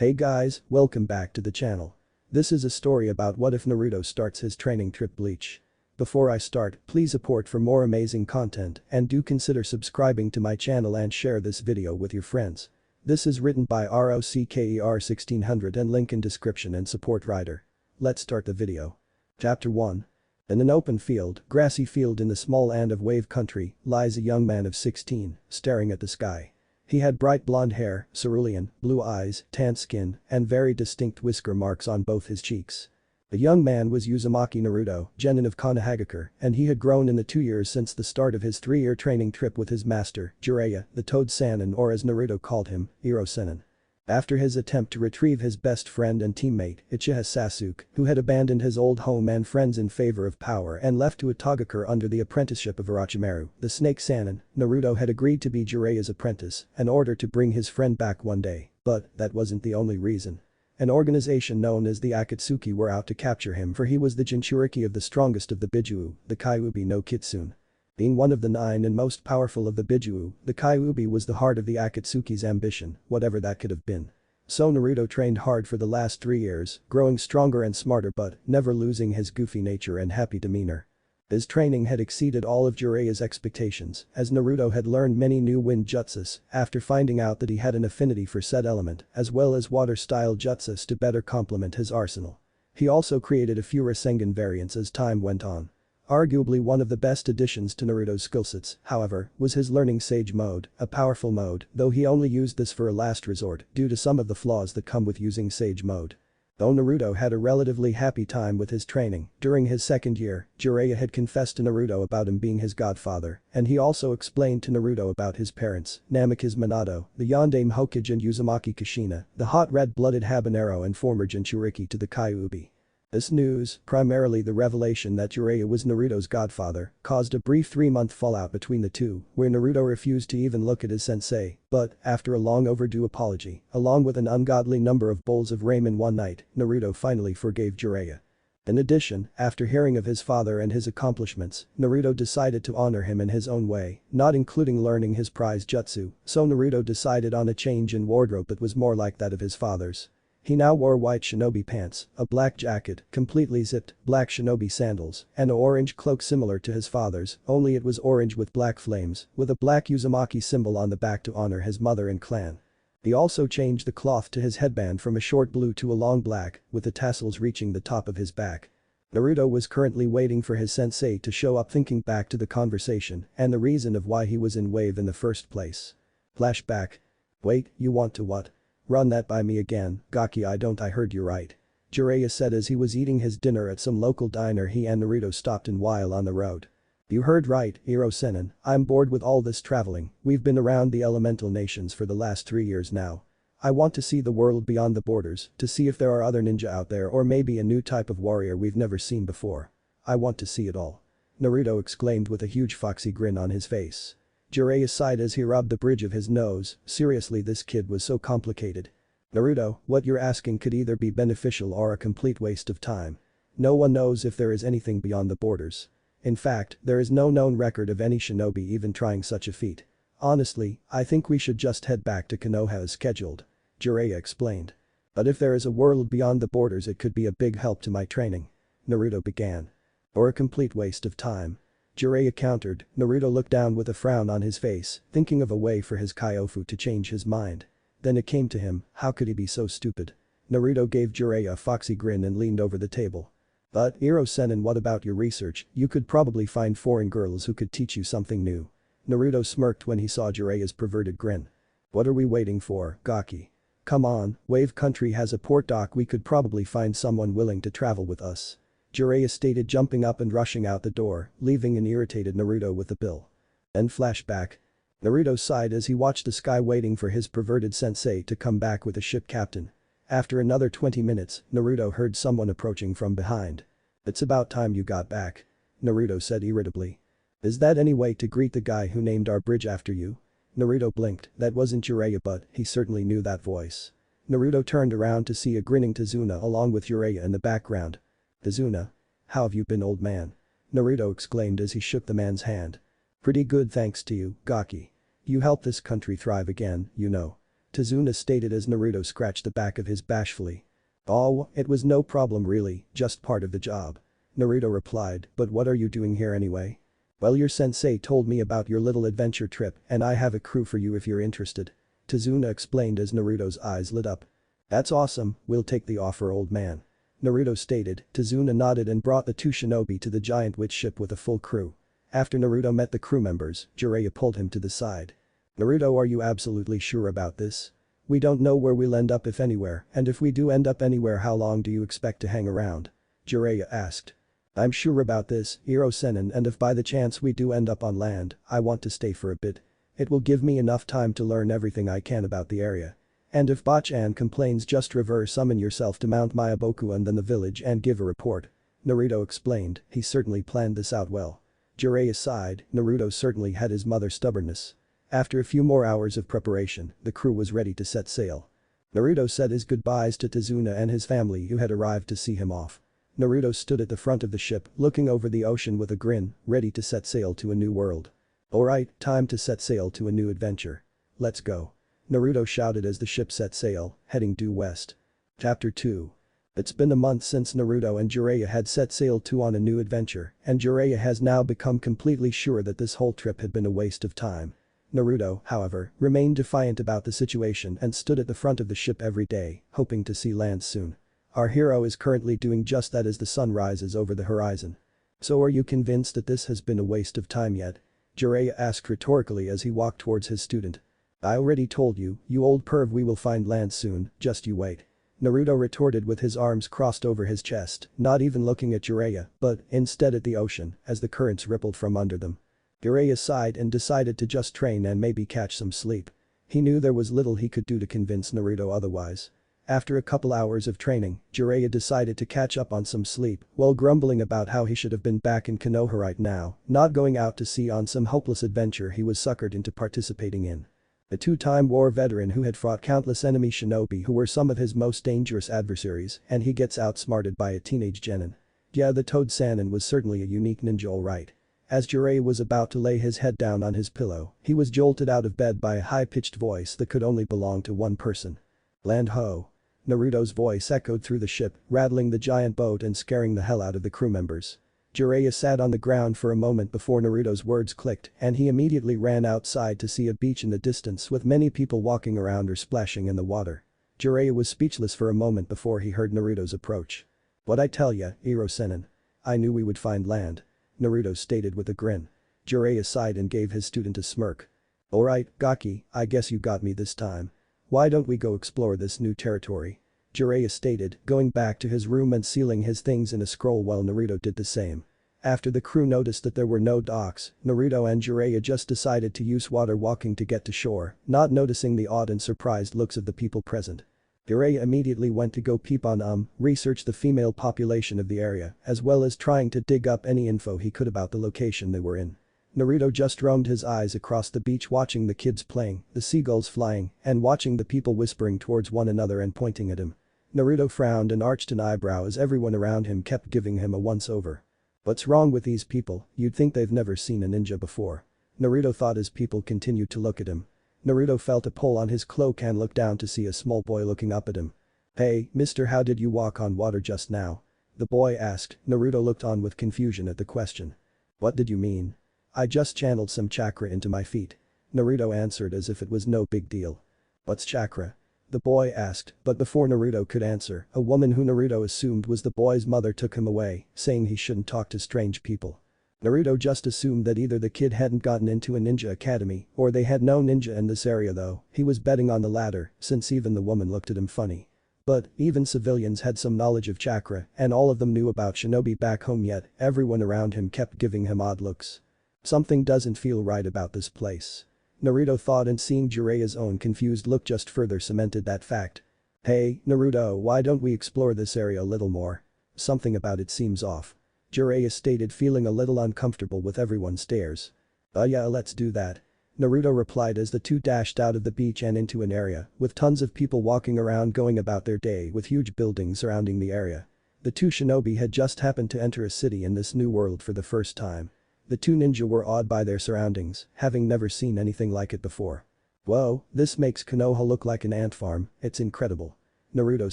Hey guys, welcome back to the channel. This is a story about what if Naruto starts his training trip Bleach. Before I start, please support for more amazing content and do consider subscribing to my channel and share this video with your friends. This is written by ROCKER 1600 and link in description and support writer. Let's start the video. Chapter 1. In an open field, grassy field in the small land of Wave Country, lies a young man of 16, staring at the sky. He had bright blonde hair, cerulean, blue eyes, tan skin, and very distinct whisker marks on both his cheeks. The young man was Uzumaki Naruto, genin of Konohagakure, and he had grown in the 2 years since the start of his 3-year training trip with his master, Jiraiya, the Toad Sannin, or as Naruto called him, Iro Sennin. After his attempt to retrieve his best friend and teammate, Uchiha Sasuke, who had abandoned his old home and friends in favor of power and left to Itagakure under the apprenticeship of Orochimaru, the Snake Sannin, Naruto had agreed to be Jiraiya's apprentice in order to bring his friend back one day, but that wasn't the only reason. An organization known as the Akatsuki were out to capture him, for he was the Jinchuriki of the strongest of the Bijuu, the Kyuubi no Kitsune. Being one of the 9 and most powerful of the Bijuu, the Kyuubi was the heart of the Akatsuki's ambition, whatever that could have been. So Naruto trained hard for the last 3 years, growing stronger and smarter but never losing his goofy nature and happy demeanor. His training had exceeded all of Jiraiya's expectations, as Naruto had learned many new wind jutsus after finding out that he had an affinity for said element, as well as water-style jutsus to better complement his arsenal. He also created a few Rasengan variants as time went on. Arguably one of the best additions to Naruto's skillsets, however, was his learning Sage mode, a powerful mode, though he only used this for a last resort due to some of the flaws that come with using Sage mode. Though Naruto had a relatively happy time with his training, during his 2nd year, Jiraiya had confessed to Naruto about him being his godfather, and he also explained to Naruto about his parents, Namikaze Minato, the Yondaime Hokage, and Uzumaki Kushina, the hot red-blooded habanero and former Jinchuriki to the Kyuubi. This news, primarily the revelation that Jiraiya was Naruto's godfather, caused a brief 3-month fallout between the two, where Naruto refused to even look at his sensei, but, after a long overdue apology, along with an ungodly number of bowls of ramen one night, Naruto finally forgave Jiraiya. In addition, after hearing of his father and his accomplishments, Naruto decided to honor him in his own way, not including learning his prize jutsu, so Naruto decided on a change in wardrobe that was more like that of his father's. He now wore white shinobi pants, a black jacket, completely zipped, black shinobi sandals, and an orange cloak similar to his father's, only it was orange with black flames, with a black Uzumaki symbol on the back to honor his mother and clan. He also changed the cloth to his headband from a short blue to a long black, with the tassels reaching the top of his back. Naruto was currently waiting for his sensei to show up, thinking back to the conversation and the reason of why he was in Wave in the first place. Flashback. Wait, you want to what? Run that by me again, Gaki. I heard you right. Jiraiya said as he was eating his dinner at some local diner he and Naruto stopped in while on the road. You heard right, Iro Sennin, I'm bored with all this traveling, we've been around the elemental nations for the last 3 years now. I want to see the world beyond the borders, to see if there are other ninja out there or maybe a new type of warrior we've never seen before. I want to see it all. Naruto exclaimed with a huge foxy grin on his face. Jiraiya sighed as he rubbed the bridge of his nose, seriously, this kid was so complicated. Naruto, what you're asking could either be beneficial or a complete waste of time. No one knows if there is anything beyond the borders. In fact, there is no known record of any shinobi even trying such a feat. Honestly, I think we should just head back to Konoha as scheduled. Jiraiya explained. But if there is a world beyond the borders it could be a big help to my training. Naruto began. Or a complete waste of time. Jiraiya countered. Naruto looked down with a frown on his face, thinking of a way for his Kyofu to change his mind. Then it came to him, how could he be so stupid? Naruto gave Jiraiya a foxy grin and leaned over the table. But, Iro Sennin, what about your research? You could probably find foreign girls who could teach you something new. Naruto smirked when he saw Jiraiya's perverted grin. What are we waiting for, Gaki? Come on, Wave Country has a port dock, we could probably find someone willing to travel with us. Jiraiya stated, jumping up and rushing out the door, leaving an irritated Naruto with the bill. Then flashback. Naruto sighed as he watched the sky waiting for his perverted sensei to come back with a ship captain. After another 20 minutes, Naruto heard someone approaching from behind. It's about time you got back. Naruto said irritably. Is that any way to greet the guy who named our bridge after you? Naruto blinked, that wasn't Jiraiya, but he certainly knew that voice. Naruto turned around to see a grinning Tazuna along with Jiraiya in the background. Tazuna? How have you been, old man? Naruto exclaimed as he shook the man's hand. Pretty good thanks to you, Gaki. You helped this country thrive again, you know. Tazuna stated as Naruto scratched the back of his bashfully. "Oh, it was no problem really, just part of the job." Naruto replied, "But what are you doing here anyway?" "Well, your sensei told me about your little adventure trip and I have a crew for you if you're interested." Tazuna explained as Naruto's eyes lit up. "That's awesome, we'll take the offer, old man." Naruto stated. Tazuna nodded and brought the two shinobi to the giant witch ship with a full crew. After Naruto met the crew members, Jiraiya pulled him to the side. "Naruto, are you absolutely sure about this? We don't know where we'll end up if anywhere, and if we do end up anywhere, how long do you expect to hang around?" Jiraiya asked. "I'm sure about this, Iro-sennin, and if by the chance we do end up on land, I want to stay for a bit. It will give me enough time to learn everything I can about the area. And if Bachan complains, just reverse summon yourself to Mount Mayaboku and then the village and give a report." Naruto explained. He certainly planned this out well. Jiraiya sighed. Naruto certainly had his mother's stubbornness. After a few more hours of preparation, the crew was ready to set sail. Naruto said his goodbyes to Tazuna and his family who had arrived to see him off. Naruto stood at the front of the ship, looking over the ocean with a grin, ready to set sail to a new world. "Alright, time to set sail to a new adventure. Let's go." Naruto shouted as the ship set sail, heading due west. Chapter 2. It's been a month since Naruto and Jiraiya had set sail on a new adventure, and Jiraiya has now become completely sure that this whole trip had been a waste of time. Naruto, however, remained defiant about the situation and stood at the front of the ship every day, hoping to see land soon. Our hero is currently doing just that as the sun rises over the horizon. "So are you convinced that this has been a waste of time yet?" Jiraiya asked rhetorically as he walked towards his student. "I already told you, you old perv, we will find land soon, just you wait." Naruto retorted with his arms crossed over his chest, not even looking at Jiraiya, but instead at the ocean as the currents rippled from under them. Jiraiya sighed and decided to just train and maybe catch some sleep. He knew there was little he could do to convince Naruto otherwise. After a couple hours of training, Jiraiya decided to catch up on some sleep while grumbling about how he should have been back in Konoha right now, not going out to sea on some hopeless adventure he was suckered into participating in. A two-time war veteran who had fought countless enemy shinobi who were some of his most dangerous adversaries, and he gets outsmarted by a teenage genin. Yeah, the Toad Sannin was certainly a unique ninja, alright. As Jiraiya was about to lay his head down on his pillow, he was jolted out of bed by a high-pitched voice that could only belong to one person. "Land ho." Naruto's voice echoed through the ship, rattling the giant boat and scaring the hell out of the crew members. Jiraiya sat on the ground for a moment before Naruto's words clicked, and he immediately ran outside to see a beach in the distance with many people walking around or splashing in the water. Jiraiya was speechless for a moment before he heard Naruto's approach. "What I tell ya, Iro-sennin. I knew we would find land." Naruto stated with a grin. Jiraiya sighed and gave his student a smirk. "Alright, Gaki, I guess you got me this time. Why don't we go explore this new territory?" Jiraiya stated, going back to his room and sealing his things in a scroll while Naruto did the same. After the crew noticed that there were no docks, Naruto and Jiraiya just decided to use water walking to get to shore, not noticing the awed and surprised looks of the people present. Jiraiya immediately went to go peep on research the female population of the area, as well as trying to dig up any info he could about the location they were in. Naruto just roamed his eyes across the beach watching the kids playing, the seagulls flying, and watching the people whispering towards one another and pointing at him. Naruto frowned and arched an eyebrow as everyone around him kept giving him a once-over. What's wrong with these people? You'd think they've never seen a ninja before. Naruto thought as people continued to look at him. Naruto felt a pull on his cloak and looked down to see a small boy looking up at him. "Hey, mister, how did you walk on water just now?" the boy asked. Naruto looked on with confusion at the question. "What did you mean?" "I just channeled some chakra into my feet." Naruto answered as if it was no big deal. "What's chakra?" the boy asked, but before Naruto could answer, a woman who Naruto assumed was the boy's mother took him away, saying he shouldn't talk to strange people. Naruto just assumed that either the kid hadn't gotten into a ninja academy or they had no ninja in this area, though he was betting on the latter since even the woman looked at him funny. But even civilians had some knowledge of chakra and all of them knew about shinobi back home, yet everyone around him kept giving him odd looks. Something doesn't feel right about this place. Naruto thought, and seeing Jiraiya's own confused look just further cemented that fact. "Hey, Naruto, why don't we explore this area a little more? Something about it seems off." Jiraiya stated, feeling a little uncomfortable with everyone's stares. Yeah, let's do that." Naruto replied as the two dashed out of the beach and into an area with tons of people walking around going about their day with huge buildings surrounding the area. The two shinobi had just happened to enter a city in this new world for the first time. The two ninja were awed by their surroundings, having never seen anything like it before. Whoa, this makes Konoha look like an ant farm, it's incredible. Naruto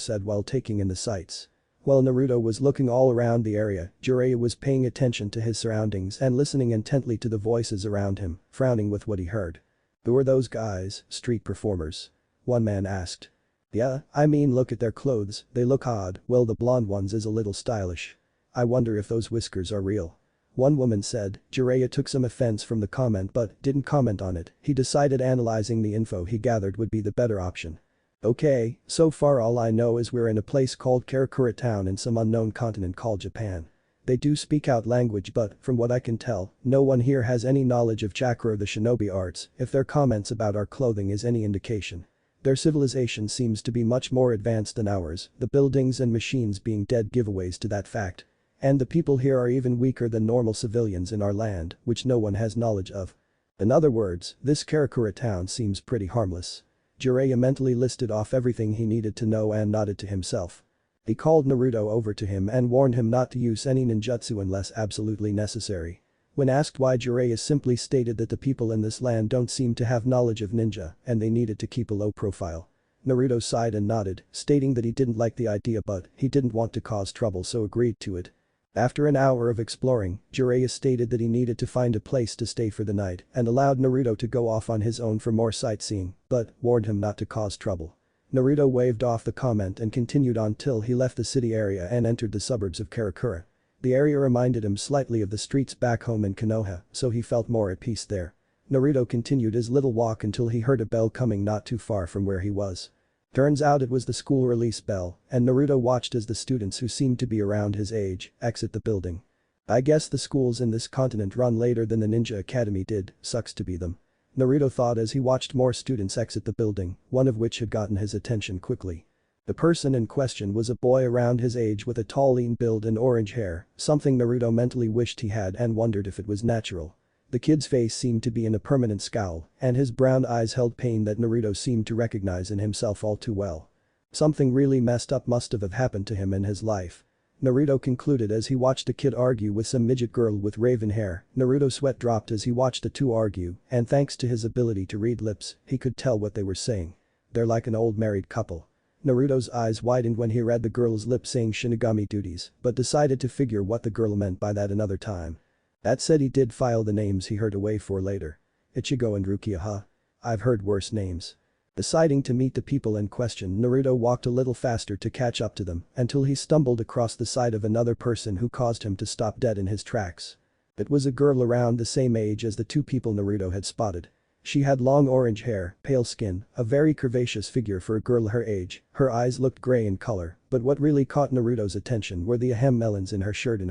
said while taking in the sights. While Naruto was looking all around the area, Jiraiya was paying attention to his surroundings and listening intently to the voices around him, frowning with what he heard. Who are those guys, street performers? One man asked. Yeah, I mean look at their clothes, they look odd, well the blonde ones is a little stylish. I wonder if those whiskers are real. One woman said. Jiraiya took some offense from the comment but didn't comment on it, he decided analyzing the info he gathered would be the better option. Okay, so far all I know is we're in a place called Karakura town in some unknown continent called Japan. They do speak out language but, from what I can tell, no one here has any knowledge of chakra or the shinobi arts, if their comments about our clothing is any indication. Their civilization seems to be much more advanced than ours, the buildings and machines being dead giveaways to that fact. And the people here are even weaker than normal civilians in our land, which no one has knowledge of. In other words, this Karakura town seems pretty harmless. Jiraiya mentally listed off everything he needed to know and nodded to himself. He called Naruto over to him and warned him not to use any ninjutsu unless absolutely necessary. When asked why, Jiraiya simply stated that the people in this land don't seem to have knowledge of ninja and they needed to keep a low profile. Naruto sighed and nodded, stating that he didn't like the idea but he didn't want to cause trouble so agreed to it. After an hour of exploring, Jiraiya stated that he needed to find a place to stay for the night and allowed Naruto to go off on his own for more sightseeing, but warned him not to cause trouble. Naruto waved off the comment and continued on till he left the city area and entered the suburbs of Karakura. The area reminded him slightly of the streets back home in Konoha, so he felt more at peace there. Naruto continued his little walk until he heard a bell coming not too far from where he was. Turns out it was the school release bell, and Naruto watched as the students who seemed to be around his age exit the building. I guess the schools in this continent run later than the Ninja Academy did, sucks to be them. Naruto thought as he watched more students exit the building, one of which had gotten his attention quickly. The person in question was a boy around his age with a tall lean build and orange hair, something Naruto mentally wished he had and wondered if it was natural. The kid's face seemed to be in a permanent scowl, and his brown eyes held pain that Naruto seemed to recognize in himself all too well. Something really messed up must have happened to him in his life. Naruto concluded as he watched a kid argue with some midget girl with raven hair. Naruto's sweat dropped as he watched the two argue, and thanks to his ability to read lips, he could tell what they were saying. They're like an old married couple. Naruto's eyes widened when he read the girl's lips saying Shinigami duties, but decided to figure what the girl meant by that another time. That said, he did file the names he heard away for later. Ichigo and Rukia, huh? I've heard worse names. Deciding to meet the people in question, Naruto walked a little faster to catch up to them until he stumbled across the sight of another person who caused him to stop dead in his tracks. It was a girl around the same age as the two people Naruto had spotted. She had long orange hair, pale skin, a very curvaceous figure for a girl her age, her eyes looked gray in color, but what really caught Naruto's attention were the ahem melons in her shirt.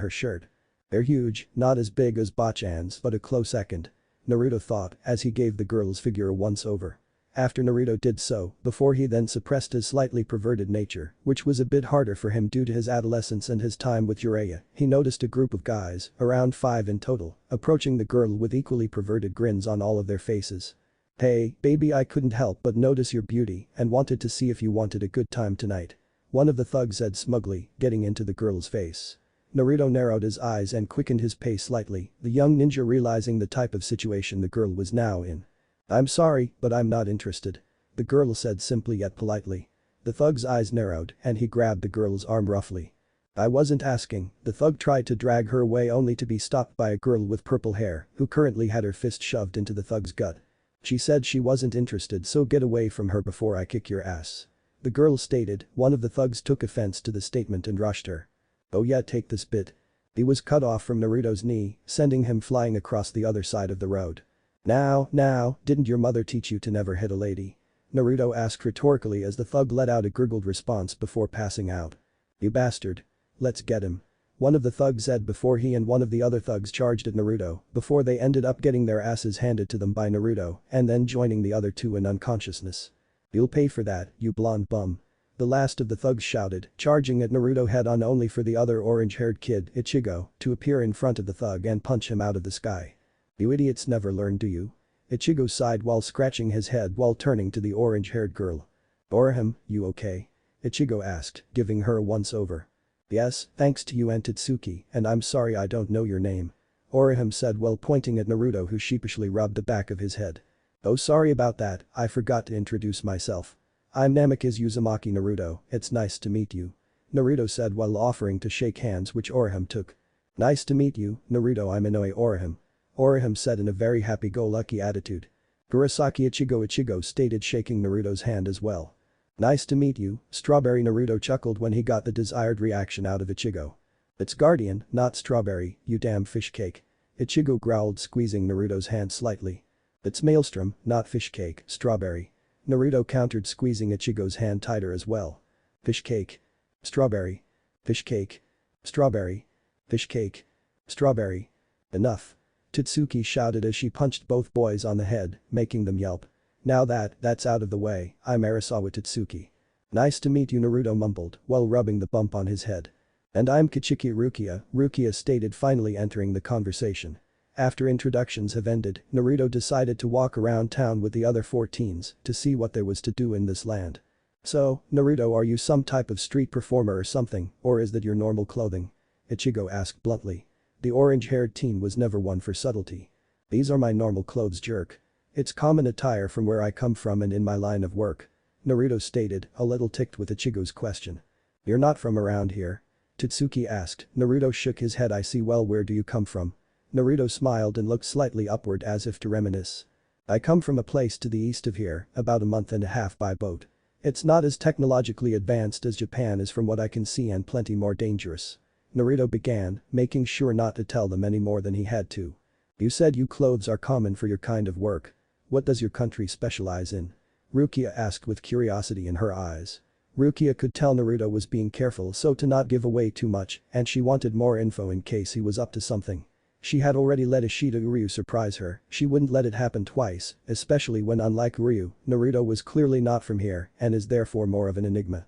They're huge, not as big as Bachan's but a close second. Naruto thought as he gave the girl's figure a once-over. After Naruto did so, before he then suppressed his slightly perverted nature, which was a bit harder for him due to his adolescence and his time with Jiraiya, he noticed a group of guys, around 5 in total, approaching the girl with equally perverted grins on all of their faces. Hey, baby, I couldn't help but notice your beauty and wanted to see if you wanted a good time tonight. One of the thugs said smugly, getting into the girl's face. Naruto narrowed his eyes and quickened his pace slightly, the young ninja realizing the type of situation the girl was now in. I'm sorry, but I'm not interested. The girl said simply yet politely. The thug's eyes narrowed and he grabbed the girl's arm roughly. I wasn't asking. The thug tried to drag her away only to be stopped by a girl with purple hair who currently had her fist shoved into the thug's gut. She said she wasn't interested, so get away from her before I kick your ass. The girl stated. One of the thugs took offense to the statement and rushed her. Oh yeah, take this bit. He was cut off from Naruto's knee, sending him flying across the other side of the road. Now, didn't your mother teach you to never hit a lady? Naruto asked rhetorically as the thug let out a gurgled response before passing out. You bastard. Let's get him. One of the thugs said before he and one of the other thugs charged at Naruto, before they ended up getting their asses handed to them by Naruto and then joining the other two in unconsciousness. You'll pay for that, you blonde bum. The last of the thugs shouted, charging at Naruto head-on only for the other orange-haired kid, Ichigo, to appear in front of the thug and punch him out of the sky. You idiots never learn, do you? Ichigo sighed while scratching his head while turning to the orange-haired girl. Orihime, you okay? Ichigo asked, giving her a once-over. Yes, thanks to you and Totsuki, and I'm sorry I don't know your name. Orihime said while pointing at Naruto who sheepishly rubbed the back of his head. Oh, sorry about that, I forgot to introduce myself. I'm Namikaze Uzumaki Naruto, it's nice to meet you. Naruto said while offering to shake hands, which Orihime took. Nice to meet you, Naruto, I'm Inoue Orihime. Orihime said in a very happy-go-lucky attitude. Kurosaki Ichigo stated, shaking Naruto's hand as well. Nice to meet you, Strawberry. Naruto chuckled when he got the desired reaction out of Ichigo. It's Guardian, not Strawberry, you damn fish cake. Ichigo growled, squeezing Naruto's hand slightly. It's Maelstrom, not fish cake, Strawberry. Naruto countered, squeezing Ichigo's hand tighter as well. Fish cake. Strawberry. Fish cake. Strawberry. Fish cake. Strawberry. Enough. Totsuki shouted as she punched both boys on the head, making them yelp. Now that's out of the way, I'm Arasawa Totsuki. Nice to meet you, Naruto mumbled while rubbing the bump on his head. And I'm Kichiki Rukia stated, finally entering the conversation. After introductions have ended, Naruto decided to walk around town with the other 14s to see what there was to do in this land. So, Naruto, are you some type of street performer or something, or is that your normal clothing? Ichigo asked bluntly. The orange-haired teen was never one for subtlety. These are my normal clothes, jerk. It's common attire from where I come from and in my line of work. Naruto stated, a little ticked with Ichigo's question. You're not from around here? Totsuki asked. Naruto shook his head. I see. Well, where do you come from? Naruto smiled and looked slightly upward as if to reminisce. I come from a place to the east of here, about a month and a half by boat. It's not as technologically advanced as Japan is from what I can see, and plenty more dangerous. Naruto began, making sure not to tell them any more than he had to. You said you clothes are common for your kind of work. What does your country specialize in? Rukia asked with curiosity in her eyes. Rukia could tell Naruto was being careful so to not give away too much, and she wanted more info in case he was up to something. She had already let Ishida Uryu surprise her, she wouldn't let it happen twice, especially when, unlike Uryu, Naruto was clearly not from here and is therefore more of an enigma.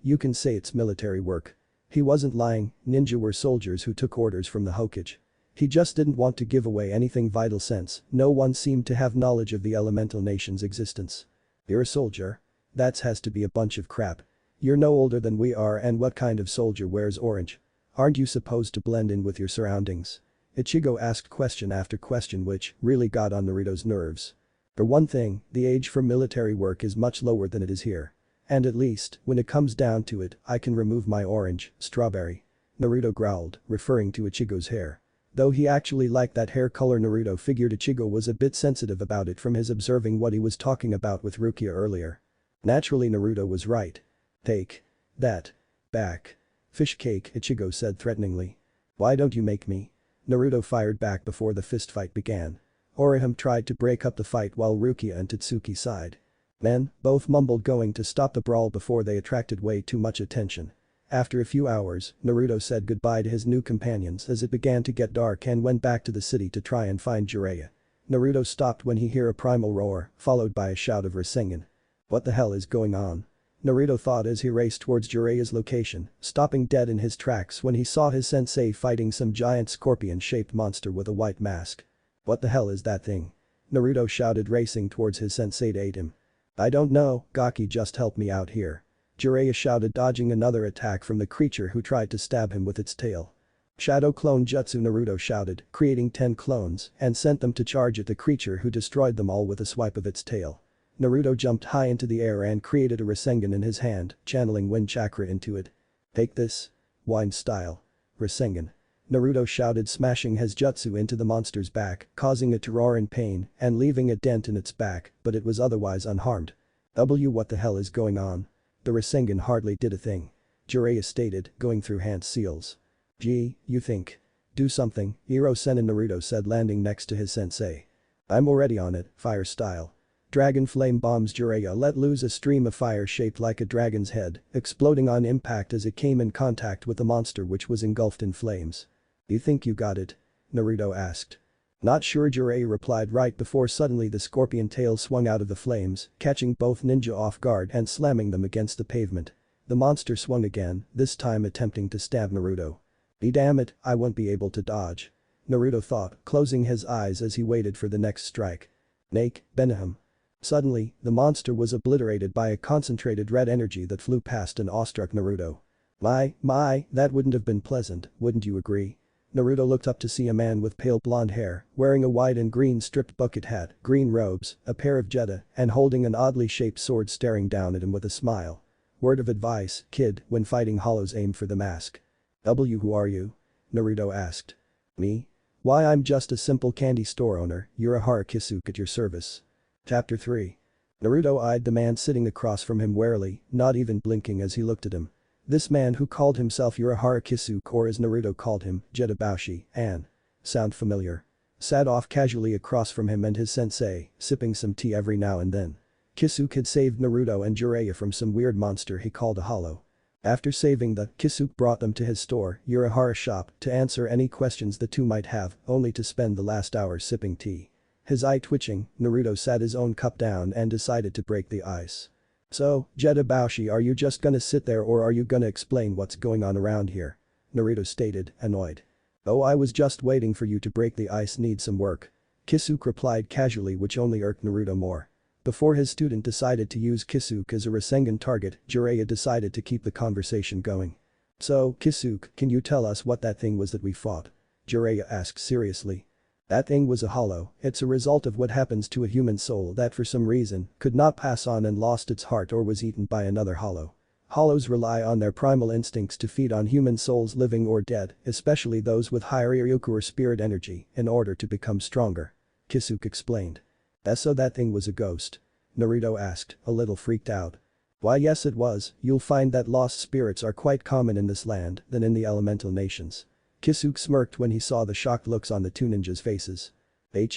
You can say it's military work. He wasn't lying, ninja were soldiers who took orders from the Hokage. He just didn't want to give away anything vital since no one seemed to have knowledge of the elemental nation's existence. You're a soldier? That has to be a bunch of crap. You're no older than we are, and what kind of soldier wears orange? Aren't you supposed to blend in with your surroundings? Ichigo asked question after question, which really got on Naruto's nerves. For one thing, the age for military work is much lower than it is here. And at least, when it comes down to it, I can remove my orange, Strawberry. Naruto growled, referring to Ichigo's hair. Though he actually liked that hair color, Naruto figured Ichigo was a bit sensitive about it from his observing what he was talking about with Rukia earlier. Naturally, Naruto was right. Take that back. Fish cake, Ichigo said threateningly. Why don't you make me? Naruto fired back before the fistfight began. Orihime tried to break up the fight while Rukia and Totsuki sighed. Men, both mumbled, going to stop the brawl before they attracted way too much attention. After a few hours, Naruto said goodbye to his new companions as it began to get dark and went back to the city to try and find Jiraiya. Naruto stopped when he heard a primal roar, followed by a shout of Rasengan. What the hell is going on? Naruto thought as he raced towards Jiraiya's location, stopping dead in his tracks when he saw his sensei fighting some giant scorpion-shaped monster with a white mask. What the hell is that thing? Naruto shouted, racing towards his sensei to aid him. I don't know, Gaki, just help me out here. Jiraiya shouted, dodging another attack from the creature who tried to stab him with its tail. Shadow Clone Jutsu, Naruto shouted, creating 10 clones and sent them to charge at the creature, who destroyed them all with a swipe of its tail. Naruto jumped high into the air and created a Rasengan in his hand, channeling wind chakra into it. Take this. Wine style. Rasengan. Naruto shouted, smashing his jutsu into the monster's back, causing it to roar in pain and leaving a dent in its back, but it was otherwise unharmed. What the hell is going on? The Rasengan hardly did a thing. Jiraiya stated, going through hand seals. Gee, you think. Do something, Iro-sen, Naruto said, landing next to his sensei. I'm already on it, fire style. Dragon flame bombs. Jiraiya let loose a stream of fire shaped like a dragon's head, exploding on impact as it came in contact with the monster, which was engulfed in flames. You think you got it? Naruto asked. Not sure, Jiraiya replied right before suddenly the scorpion tail swung out of the flames, catching both ninja off guard and slamming them against the pavement. The monster swung again, this time attempting to stab Naruto. Be damn it, I won't be able to dodge. Naruto thought, closing his eyes as he waited for the next strike. Nake, Beniham. Suddenly, the monster was obliterated by a concentrated red energy that flew past and awestruck Naruto. My, that wouldn't have been pleasant, wouldn't you agree? Naruto looked up to see a man with pale blonde hair, wearing a white and green striped bucket hat, green robes, a pair of jeta, and holding an oddly shaped sword staring down at him with a smile. Word of advice, kid, when fighting hollows aim for the mask. Who are you? Naruto asked. Me? Why, I'm just a simple candy store owner, Urahara Kisuke at your service. Chapter 3. Naruto eyed the man sitting across from him warily, not even blinking as he looked at him. This man who called himself Urahara Kisuke, or as Naruto called him, Jetabashi, sound familiar? Sat off casually across from him and his sensei, sipping some tea every now and then. Kisuke had saved Naruto and Jiraiya from some weird monster he called a hollow. After saving the, Kisuke brought them to his store, Urahara's shop, to answer any questions the two might have, only to spend the last hours sipping tea. His eye twitching, Naruto sat his own cup down and decided to break the ice. So, Jetabashi, are you just gonna sit there or are you gonna explain what's going on around here? Naruto stated, annoyed. Oh, I was just waiting for you to break the ice, need some work. Kisuke replied casually, which only irked Naruto more. Before his student decided to use Kisuke as a Rasengan target, Jiraiya decided to keep the conversation going. So, Kisuke, can you tell us what that thing was that we fought? Jiraiya asked seriously. That thing was a hollow, it's a result of what happens to a human soul that for some reason could not pass on and lost its heart or was eaten by another hollow. Hollows rely on their primal instincts to feed on human souls living or dead, especially those with higher Ryukyu or spirit energy, in order to become stronger. Kisuke explained. So that thing was a ghost? Naruto asked, a little freaked out. Why, yes it was, you'll find that lost spirits are quite common in this land than in the elemental nations. Kisuke smirked when he saw the shocked looks on the two ninjas' faces.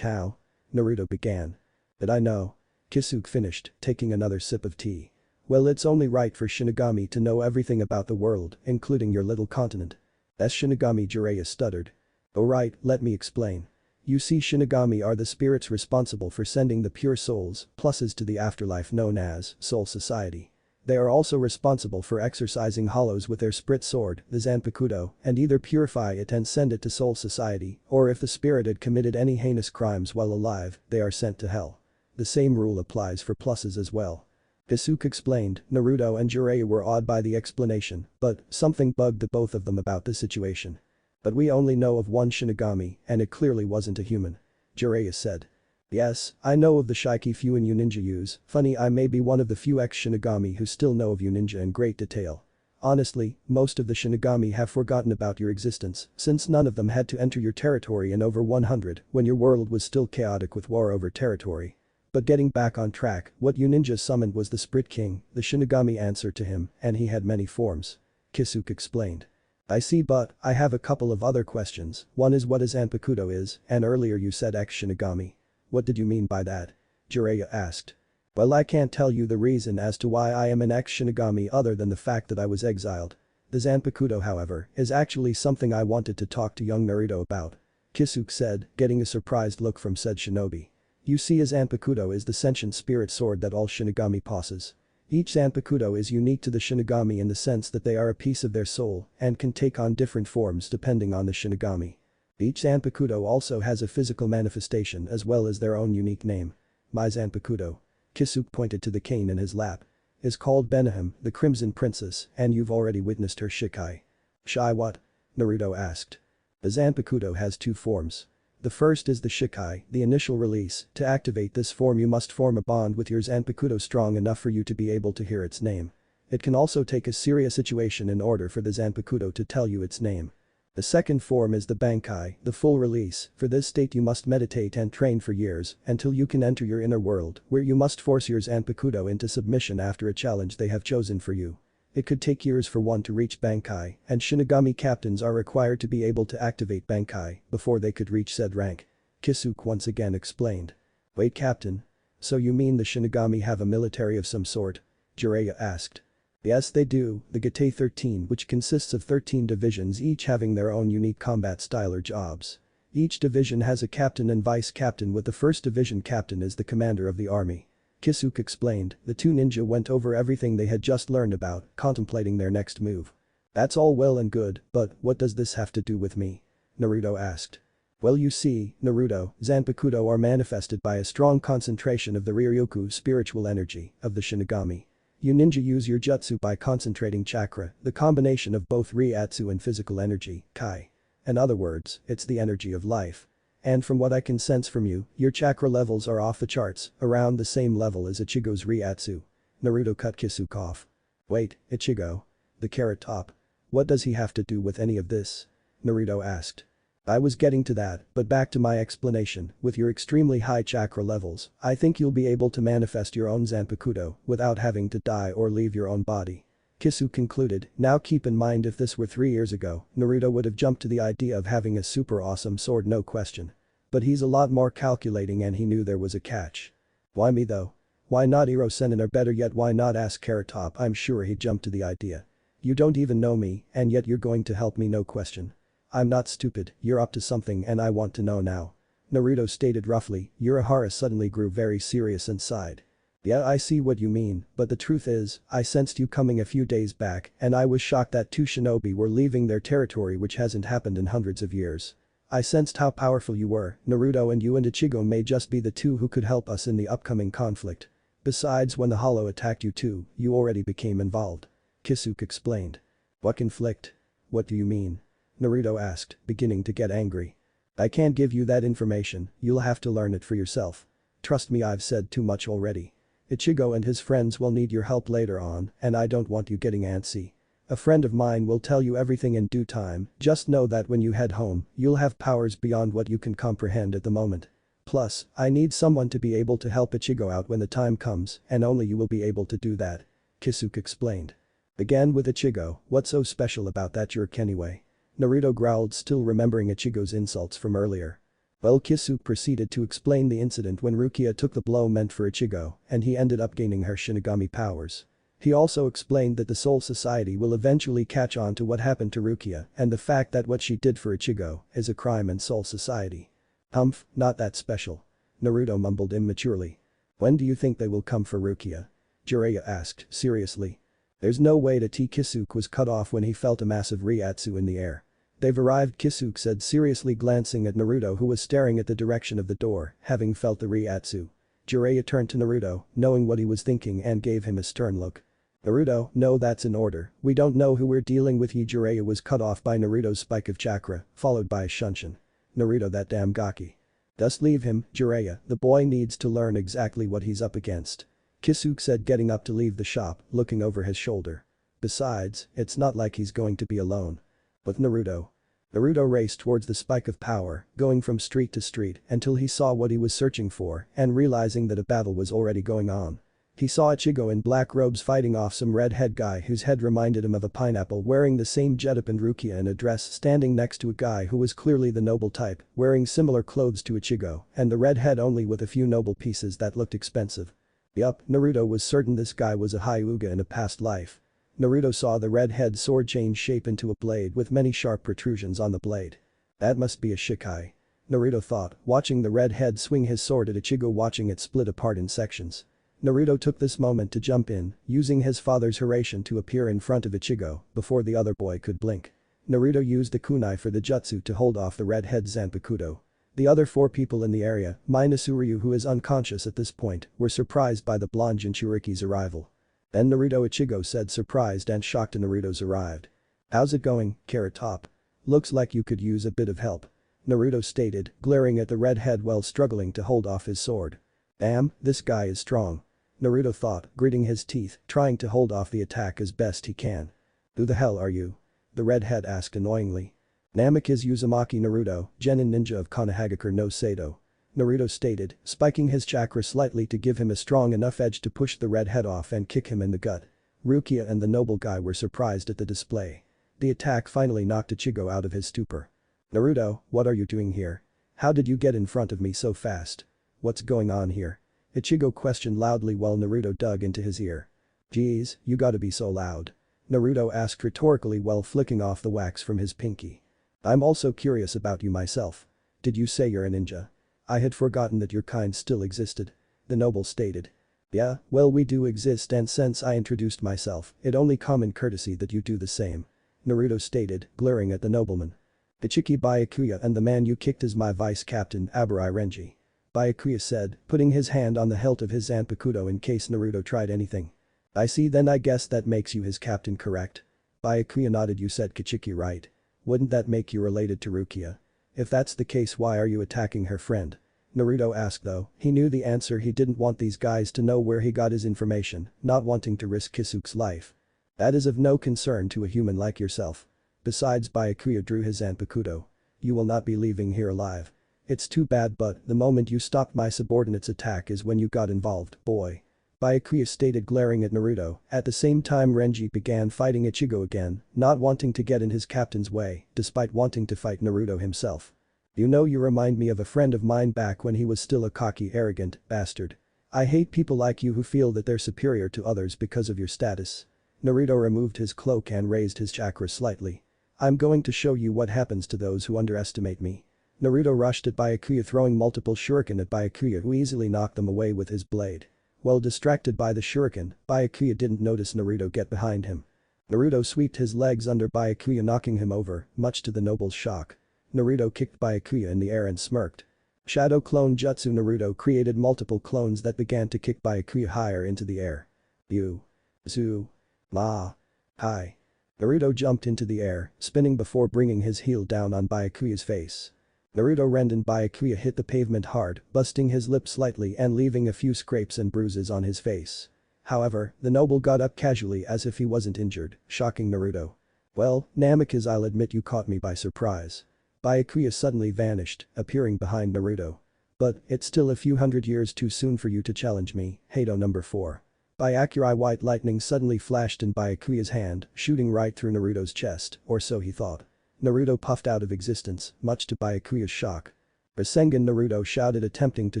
How? Naruto began. Did I know? Kisuke finished, taking another sip of tea. Well, it's only right for Shinigami to know everything about the world, including your little continent. That's Shinigami, Jiraiya stuttered. Oh right, let me explain. You see, Shinigami are the spirits responsible for sending the pure souls, pluses to the afterlife known as Soul Society. They are also responsible for exorcising hollows with their spirit sword, the zanpakuto, and either purify it and send it to Soul Society, or if the spirit had committed any heinous crimes while alive, they are sent to hell. The same rule applies for pluses as well. Kisuke explained. Naruto and Jiraiya were awed by the explanation, but something bugged the both of them about the situation. But we only know of one Shinigami, and it clearly wasn't a human. Jiraiya said. Yes, I know of the Shiki few in Uninja use, funny I may be one of the few ex-Shinigami who still know of Uninja in great detail. Honestly, most of the Shinigami have forgotten about your existence, since none of them had to enter your territory in over 100 when your world was still chaotic with war over territory. But getting back on track, what Uninja summoned was the Spirit King, the Shinigami answered to him, and he had many forms. Kisuke explained. I see, but I have a couple of other questions. One is what a zanpakuto is, and earlier you said ex-Shinigami. What did you mean by that? Jiraiya asked. Well, I can't tell you the reason as to why I am an ex-Shinigami other than the fact that I was exiled. The zanpakuto, however, is actually something I wanted to talk to young Naruto about. Kisuke said, getting a surprised look from said shinobi. You see, a zanpakuto is the sentient spirit sword that all Shinigami possess. Each zanpakuto is unique to the Shinigami in the sense that they are a piece of their soul and can take on different forms depending on the Shinigami. Each zanpakuto also has a physical manifestation as well as their own unique name. My zanpakuto. Kisuke pointed to the cane in his lap. Is called Benahim, the Crimson Princess, and you've already witnessed her Shikai. Shy what? Naruto asked. The zanpakuto has two forms. The first is the Shikai, the initial release. To activate this form you must form a bond with your zanpakuto strong enough for you to be able to hear its name. It can also take a serious situation in order for the zanpakuto to tell you its name. The second form is the Bankai, the full release. For this state you must meditate and train for years until you can enter your inner world where you must force your zanpakuto into submission after a challenge they have chosen for you. It could take years for one to reach Bankai, and Shinigami captains are required to be able to activate Bankai before they could reach said rank. Kisuke once again explained. Wait, Captain. So you mean the Shinigami have a military of some sort? Jiraiya asked. Yes they do, the Gate 13, which consists of 13 divisions each having their own unique combat style or jobs. Each division has a captain and vice captain, with the first division captain as the commander of the army. Kisuke explained. The two ninja went over everything they had just learned about, contemplating their next move. That's all well and good, but what does this have to do with me? Naruto asked. Well, you see, Naruto, zanpakuto are manifested by a strong concentration of the Ryukyu spiritual energy of the Shinigami. You ninja use your jutsu by concentrating chakra, the combination of both Ryatsu and physical energy, Kai. In other words, it's the energy of life. And from what I can sense from you, your chakra levels are off the charts, around the same level as Ichigo's Ryatsu. Naruto cut Kisuke off. Wait, Ichigo? The carrot top. What does he have to do with any of this? Naruto asked. I was getting to that, but back to my explanation, with your extremely high chakra levels, I think you'll be able to manifest your own zanpakuto without having to die or leave your own body. Kisuke concluded, now keep in mind if this were 3 years ago, Naruto would have jumped to the idea of having a super awesome sword no question. But he's a lot more calculating and he knew there was a catch. Why me though? Why not Iro-sen, or better yet why not ask Carrot Top? I'm sure he'd jump to the idea. You don't even know me, and yet you're going to help me no question. I'm not stupid, you're up to something and I want to know now. Naruto stated roughly. Urahara suddenly grew very serious and sighed. Yeah, I see what you mean, but the truth is, I sensed you coming a few days back and I was shocked that 2 shinobi were leaving their territory, which hasn't happened in hundreds of years. I sensed how powerful you were. Naruto, and you and Ichigo may just be the 2 who could help us in the upcoming conflict. Besides, when the Hollow attacked you too, you already became involved. Kisuke explained. What conflict? What do you mean? Naruto asked, beginning to get angry. I can't give you that information, you'll have to learn it for yourself. Trust me, I've said too much already. Ichigo and his friends will need your help later on, and I don't want you getting antsy. A friend of mine will tell you everything in due time, just know that when you head home, you'll have powers beyond what you can comprehend at the moment. Plus, I need someone to be able to help Ichigo out when the time comes, and only you will be able to do that. Kisuke explained. Again with Ichigo, what's so special about that jerk anyway? Naruto growled, still remembering Ichigo's insults from earlier. Well, Kisuke proceeded to explain the incident when Rukia took the blow meant for Ichigo, and he ended up gaining her Shinigami powers. He also explained that the Soul Society will eventually catch on to what happened to Rukia and the fact that what she did for Ichigo is a crime in Soul Society. Humph, not that special. Naruto mumbled immaturely. When do you think they will come for Rukia? Jiraiya asked, seriously. There's no way that Kisuke was cut off when he felt a massive Ryatsu in the air. They've arrived, Kisuke said, seriously glancing at Naruto, who was staring at the direction of the door, having felt the Ryatsu. Jiraiya turned to Naruto, knowing what he was thinking, and gave him a stern look. Naruto, no, that's in order, we don't know who we're dealing with. Jiraiya was cut off by Naruto's spike of chakra, followed by a shunshin. Naruto, that damn gaki. Just leave him, Jiraiya, the boy needs to learn exactly what he's up against. Kisuke said, getting up to leave the shop, looking over his shoulder. Besides, it's not like he's going to be alone. With Naruto. Naruto raced towards the spike of power, going from street to street until he saw what he was searching for and realizing that a battle was already going on. He saw Ichigo in black robes fighting off some redhead guy whose head reminded him of a pineapple, wearing the same getup, and Rukia in a dress standing next to a guy who was clearly the noble type, wearing similar clothes to Ichigo, and the redhead only with a few noble pieces that looked expensive. Yup, Naruto was certain this guy was a Hyuga in a past life. Naruto saw the redhead sword change shape into a blade with many sharp protrusions on the blade. That must be a Shikai. Naruto thought, watching the redhead swing his sword at Ichigo, watching it split apart in sections. Naruto took this moment to jump in, using his father's Hiraishin to appear in front of Ichigo before the other boy could blink. Naruto used the kunai for the jutsu to hold off the redhead's zanpakuto. The other 4 people in the area, minus Uryu, who is unconscious at this point, were surprised by the blonde Jinchuriki's arrival. Then Naruto, Ichigo said, surprised and shocked. Naruto's arrived. How's it going, Carrot Top? Looks like you could use a bit of help. Naruto stated, glaring at the redhead while struggling to hold off his sword. Damn, this guy is strong. Naruto thought, gritting his teeth, trying to hold off the attack as best he can. Who the hell are you? The redhead asked annoyingly. Namek is Uzumaki Naruto, genin ninja of Konohagakure no Sado. Naruto stated, spiking his chakra slightly to give him a strong enough edge to push the redhead off and kick him in the gut. Rukia and the noble guy were surprised at the display. The attack finally knocked Ichigo out of his stupor. Naruto, what are you doing here? How did you get in front of me so fast? What's going on here? Ichigo questioned loudly while Naruto dug into his ear. Geez, you gotta be so loud. Naruto asked rhetorically while flicking off the wax from his pinky. I'm also curious about you myself. Did you say you're a ninja? I had forgotten that your kind still existed. The noble stated. Yeah, well, we do exist, and since I introduced myself, it only common courtesy that you do the same. Naruto stated, glaring at the nobleman. Ichiki Byakuya, and the man you kicked is my vice captain, Aburai Renji. Byakuya said, putting his hand on the hilt of his zanpakuto in case Naruto tried anything. I see, then I guess that makes you his captain, correct? Byakuya nodded. You said Kichiki, right? Wouldn't that make you related to Rukia? If that's the case, why are you attacking her friend? Naruto asked though, he knew the answer. He didn't want these guys to know where he got his information, not wanting to risk Kisuke's life. That is of no concern to a human like yourself. Besides, Byakuya drew his zanpakuto. You will not be leaving here alive. It's too bad, but the moment you stopped my subordinate's attack is when you got involved, boy. Byakuya stated, glaring at Naruto. At the same time, Renji began fighting Ichigo again, not wanting to get in his captain's way, despite wanting to fight Naruto himself. You know, you remind me of a friend of mine back when he was still a cocky, arrogant bastard. I hate people like you who feel that they're superior to others because of your status. Naruto removed his cloak and raised his chakra slightly. I'm going to show you what happens to those who underestimate me. Naruto rushed at Byakuya, throwing multiple shuriken at Byakuya, who easily knocked them away with his blade. While distracted by the shuriken, Byakuya didn't notice Naruto get behind him. Naruto swept his legs under Byakuya, knocking him over, much to the noble's shock. Naruto kicked Byakuya in the air and smirked. Shadow Clone Jutsu. Naruto created multiple clones that began to kick Byakuya higher into the air. You. Zu. Ma. Hi. Naruto jumped into the air, spinning before bringing his heel down on Byakuya's face. Naruto rended Byakuya hit the pavement hard, busting his lip slightly and leaving a few scrapes and bruises on his face. However, the noble got up casually as if he wasn't injured, shocking Naruto. Well, Namikaze, I'll admit you caught me by surprise. Byakuya suddenly vanished, appearing behind Naruto. But, it's still a few hundred years too soon for you to challenge me, Hado number 4. Byakuya. White lightning suddenly flashed in Byakuya's hand, shooting right through Naruto's chest, or so he thought. Naruto puffed out of existence, much to Byakuya's shock. Rasengan, Naruto shouted, attempting to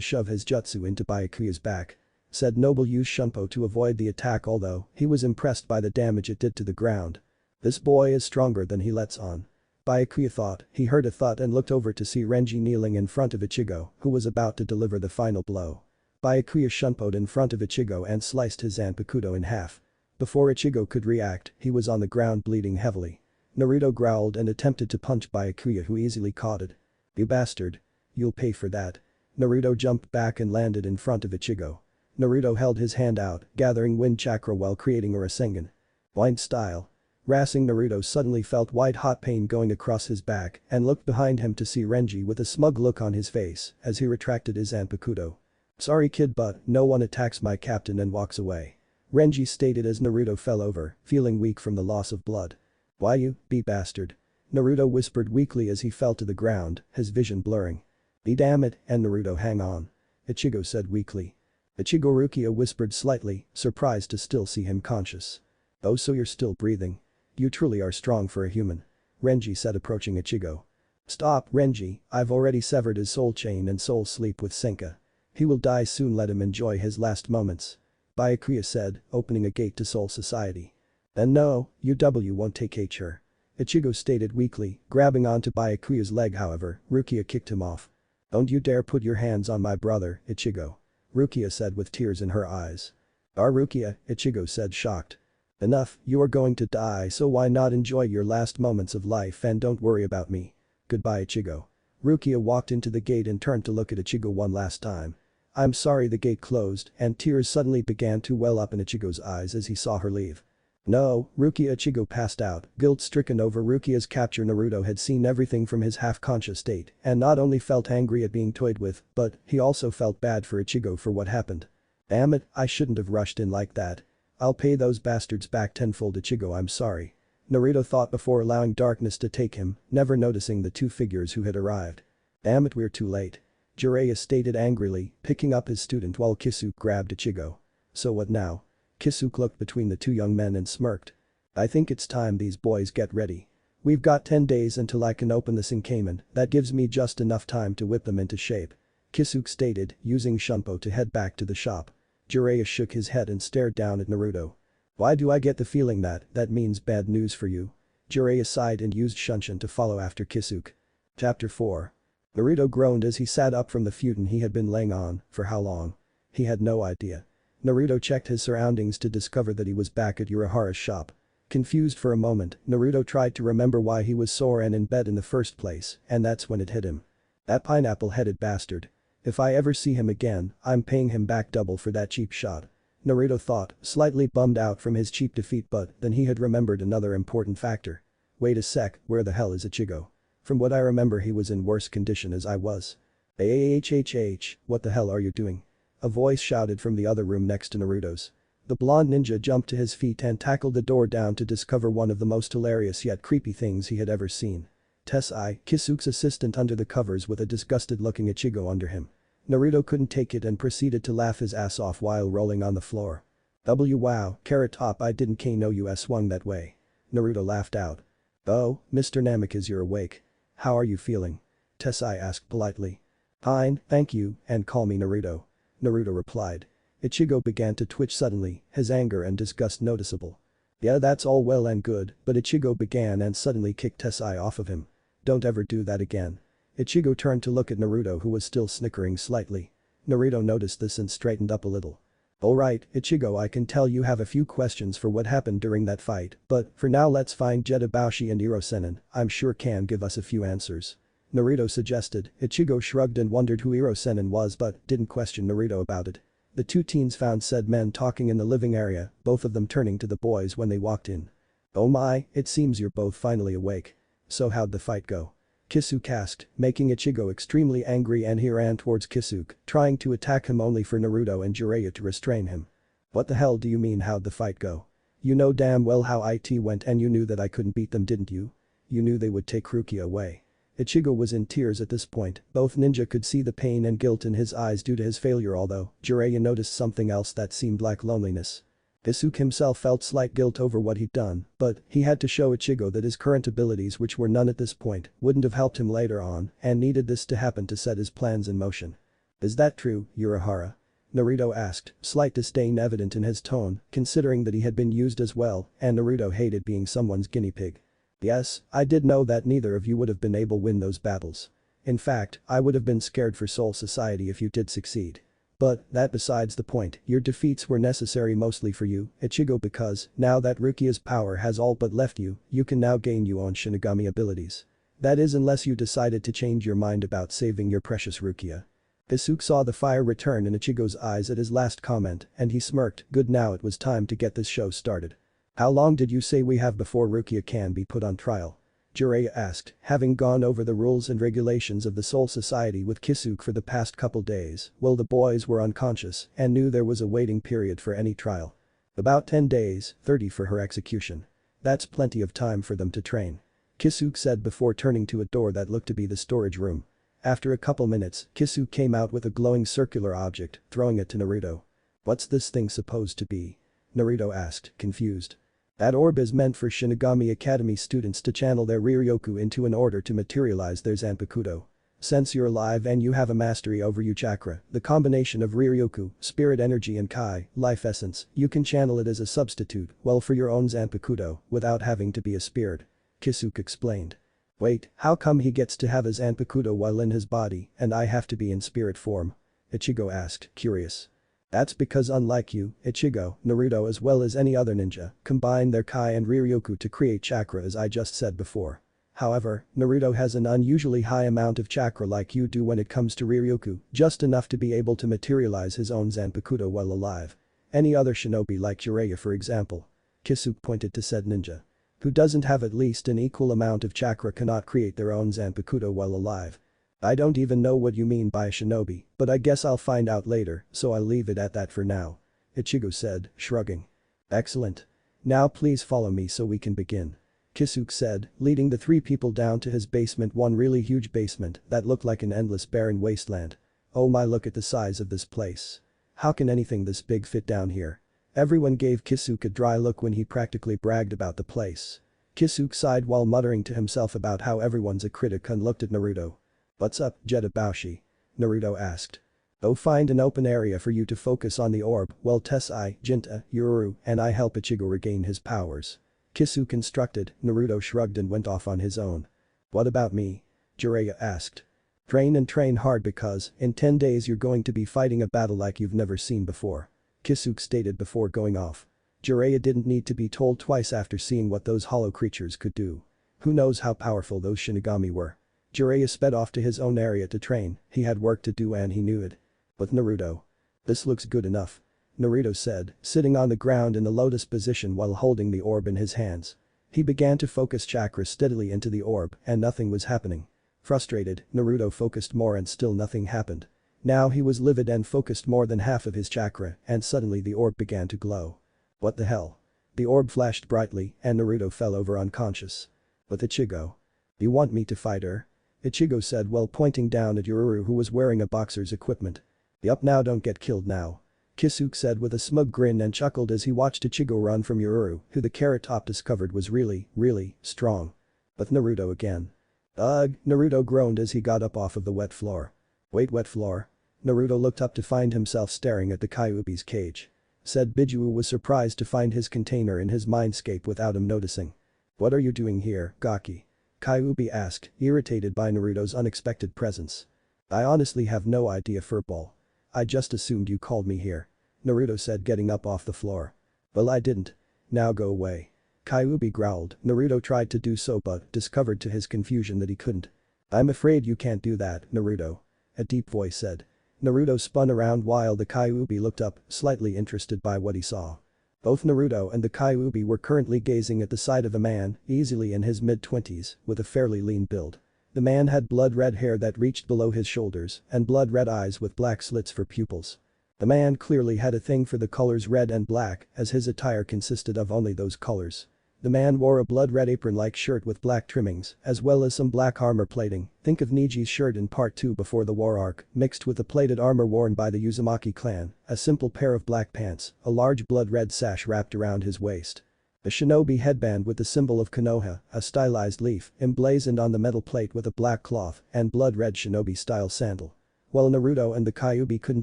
shove his jutsu into Byakuya's back. Said noble used Shunpo to avoid the attack, although he was impressed by the damage it did to the ground. This boy is stronger than he lets on. Byakuya thought. He heard a thud and looked over to see Renji kneeling in front of Ichigo, who was about to deliver the final blow. Byakuya Shunpo'd in front of Ichigo and sliced his zanpakuto in half. Before Ichigo could react, he was on the ground bleeding heavily. Naruto growled and attempted to punch Byakuya, who easily caught it. You bastard. You'll pay for that. Naruto jumped back and landed in front of Ichigo. Naruto held his hand out, gathering wind chakra while creating a Rasengan. Blind style. Rassing, Naruto suddenly felt white-hot pain going across his back and looked behind him to see Renji with a smug look on his face as he retracted his zanpakuto. Sorry kid, but no one attacks my captain and walks away. Renji stated as Naruto fell over, feeling weak from the loss of blood. Why you, bastard? Naruto whispered weakly as he fell to the ground, his vision blurring. Be damn it, and Naruto hang on. Ichigo said weakly. Ichigo. Rukia whispered slightly, surprised to still see him conscious. Oh, so you're still breathing. You truly are strong for a human. Renji said, approaching Ichigo. Stop, Renji, I've already severed his soul chain and soul sleep with Senka. He will die soon, let him enjoy his last moments. Byakuya said, opening a gate to Soul Society. Then no, UW won't take her. Ichigo stated weakly, grabbing onto Byakuya's leg. However, Rukia kicked him off. Don't you dare put your hands on my brother, Ichigo. Rukia said with tears in her eyes. Rukia, Ichigo said, shocked. Enough, you are going to die, so why not enjoy your last moments of life and don't worry about me. Goodbye, Ichigo. Rukia walked into the gate and turned to look at Ichigo one last time. I'm sorry. The gate closed and tears suddenly began to well up in Ichigo's eyes as he saw her leave. No, Rukia. Ichigo passed out, guilt-stricken over Rukia's capture. Naruto had seen everything from his half-conscious state and not only felt angry at being toyed with, but he also felt bad for Ichigo for what happened. Damn it, I shouldn't have rushed in like that. I'll pay those bastards back tenfold. Ichigo, I'm sorry. Naruto thought before allowing darkness to take him, never noticing the two figures who had arrived. Damn it, we're too late. Jiraiya stated angrily, picking up his student while Kisuke grabbed Ichigo. So what now? Kisuke looked between the two young men and smirked. I think it's time these boys get ready. We've got 10 days until I can open the Sinkamen. That gives me just enough time to whip them into shape. Kisuke stated, using Shunpo to head back to the shop. Jiraiya shook his head and stared down at Naruto. Why do I get the feeling that means bad news for you? Jiraiya sighed and used Shunshin to follow after Kisuke. Chapter 4. Naruto groaned as he sat up from the futon he had been laying on. For how long? He had no idea. Naruto checked his surroundings to discover that he was back at Urahara's shop. Confused for a moment, Naruto tried to remember why he was sore and in bed in the first place, and that's when it hit him. That pineapple-headed bastard. If I ever see him again, I'm paying him back double for that cheap shot. Naruto thought, slightly bummed out from his cheap defeat, but then he had remembered another important factor. Wait a sec, where the hell is Ichigo? From what I remember he was in worse condition as I was. AHHH, what the hell are you doing? A voice shouted from the other room next to Naruto's. The blonde ninja jumped to his feet and tackled the door down to discover one of the most hilarious yet creepy things he had ever seen. Tessai, Kisuke's assistant under the covers with a disgusted-looking Ichigo under him. Naruto couldn't take it and proceeded to laugh his ass off while rolling on the floor. Wow, Carrot Top, I didn't know you swung that way. Naruto laughed out. Oh, Mr. Namikaze, you're awake. How are you feeling? Tessai asked politely. Fine, thank you, and call me Naruto. Naruto replied. Ichigo began to twitch suddenly, his anger and disgust noticeable. Yeah, that's all well and good, but Ichigo began and suddenly kicked Tessai off of him. Don't ever do that again. Ichigo turned to look at Naruto who was still snickering slightly. Naruto noticed this and straightened up a little. Alright, Ichigo, I can tell you have a few questions for what happened during that fight, but for now let's find Jetabashi and Irosenin, I'm sure can give us a few answers. Naruto suggested. Ichigo shrugged and wondered who Irosenin was but didn't question Naruto about it. The two teens found said men talking in the living area, both of them turning to the boys when they walked in. Oh my, it seems you're both finally awake. So how'd the fight go? Kisuke asked, making Ichigo extremely angry, and he ran towards Kisuke, trying to attack him only for Naruto and Jiraiya to restrain him. What the hell do you mean how'd the fight go? You know damn well how it went and you knew that I couldn't beat them, didn't you? You knew they would take Rukia away. Ichigo was in tears at this point, both ninja could see the pain and guilt in his eyes due to his failure, although Jiraiya noticed something else that seemed like loneliness. Kisuke himself felt slight guilt over what he'd done, but he had to show Ichigo that his current abilities, which were none at this point, wouldn't have helped him later on and needed this to happen to set his plans in motion. Is that true, Urahara? Naruto asked, slight disdain evident in his tone, considering that he had been used as well and Naruto hated being someone's guinea pig. Yes, I did know that neither of you would have been able to win those battles. In fact, I would have been scared for Soul Society if you did succeed. But, that besides the point, your defeats were necessary mostly for you, Ichigo, because, now that Rukia's power has all but left you, you can now gain your own Shinigami abilities. That is, unless you decided to change your mind about saving your precious Rukia. Kisuke saw the fire return in Ichigo's eyes at his last comment and he smirked. Good, now it was time to get this show started. How long did you say we have before Rukia can be put on trial? Jiraiya asked, having gone over the rules and regulations of the Soul Society with Kisuke for the past couple days, while the boys were unconscious and knew there was a waiting period for any trial. About 10 days, 30 for her execution. That's plenty of time for them to train. Kisuke said before turning to a door that looked to be the storage room. After a couple minutes, Kisuke came out with a glowing circular object, throwing it to Naruto. What's this thing supposed to be? Naruto asked, confused. That orb is meant for Shinigami Academy students to channel their Riryoku into in order to materialize their zanpakuto. Since you're alive and you have a mastery over your chakra, the combination of Riryoku, spirit energy and Kai, life essence, you can channel it as a substitute, well, for your own zanpakuto, without having to be a spirit. Kisuke explained. Wait, how come he gets to have his zanpakuto while in his body and I have to be in spirit form? Ichigo asked, curious. That's because unlike you, Ichigo, Naruto as well as any other ninja, combine their Kai and Riryoku to create chakra as I just said before. However, Naruto has an unusually high amount of chakra like you do when it comes to Riryoku, just enough to be able to materialize his own zanpakuto while alive. Any other shinobi like Jiraiya, for example. Kisuke pointed to said ninja. Who doesn't have at least an equal amount of chakra cannot create their own zanpakuto while alive. I don't even know what you mean by a shinobi, but I guess I'll find out later, so I'll leave it at that for now. Ichigo said, shrugging. Excellent. Now please follow me so we can begin. Kisuke said, leading the three people down to his basement, one really huge basement that looked like an endless barren wasteland. Oh my, look at the size of this place. How can anything this big fit down here? Everyone gave Kisuke a dry look when he practically bragged about the place. Kisuke sighed while muttering to himself about how everyone's a critic and looked at Naruto. What's up, Jetabashi? Naruto asked. Go find an open area for you to focus on the orb while Tessai, Jinta, Yuru, and I help Ichigo regain his powers. Kisuke instructed. Naruto shrugged and went off on his own. What about me? Jiraiya asked. Train and train hard because, in 10 days you're going to be fighting a battle like you've never seen before. Kisuke stated before going off. Jiraiya didn't need to be told twice after seeing what those hollow creatures could do. Who knows how powerful those Shinigami were. Jiraiya sped off to his own area to train, he had work to do and he knew it. But Naruto. This looks good enough. Naruto said, sitting on the ground in the lotus position while holding the orb in his hands. He began to focus chakra steadily into the orb and nothing was happening. Frustrated, Naruto focused more and still nothing happened. Now he was livid and focused more than half of his chakra and suddenly the orb began to glow. What the hell? The orb flashed brightly and Naruto fell over unconscious. But Ichigo. You want me to fight her? Ichigo said while pointing down at Ururu who was wearing a boxer's equipment. Yup, now don't get killed now. Kisuke said with a smug grin and chuckled as he watched Ichigo run from Ururu, who the carrot top discovered was really strong. But Naruto again. Ugh, Naruto groaned as he got up off of the wet floor. Wait, wet floor? Naruto looked up to find himself staring at the Kyuubi's cage. Said Biju was surprised to find his container in his mindscape without him noticing. What are you doing here, Gaki? Kyuubi asked, irritated by Naruto's unexpected presence. I honestly have no idea, furball. I just assumed you called me here. Naruto said getting up off the floor. Well, I didn't. Now go away. Kyuubi growled. Naruto tried to do so but discovered to his confusion that he couldn't. I'm afraid you can't do that, Naruto. A deep voice said. Naruto spun around while the Kyuubi looked up, slightly interested by what he saw. Both Naruto and the Kyuubi were currently gazing at the sight of a man, easily in his mid-20s, with a fairly lean build. The man had blood-red hair that reached below his shoulders and blood-red eyes with black slits for pupils. The man clearly had a thing for the colors red and black as his attire consisted of only those colors. The man wore a blood-red apron-like shirt with black trimmings, as well as some black armor plating, think of Neji's shirt in part 2 before the war arc, mixed with the plated armor worn by the Uzumaki clan, a simple pair of black pants, a large blood-red sash wrapped around his waist. A shinobi headband with the symbol of Konoha, a stylized leaf, emblazoned on the metal plate with a black cloth, and blood-red shinobi-style sandal. While Naruto and the Kyuubi couldn't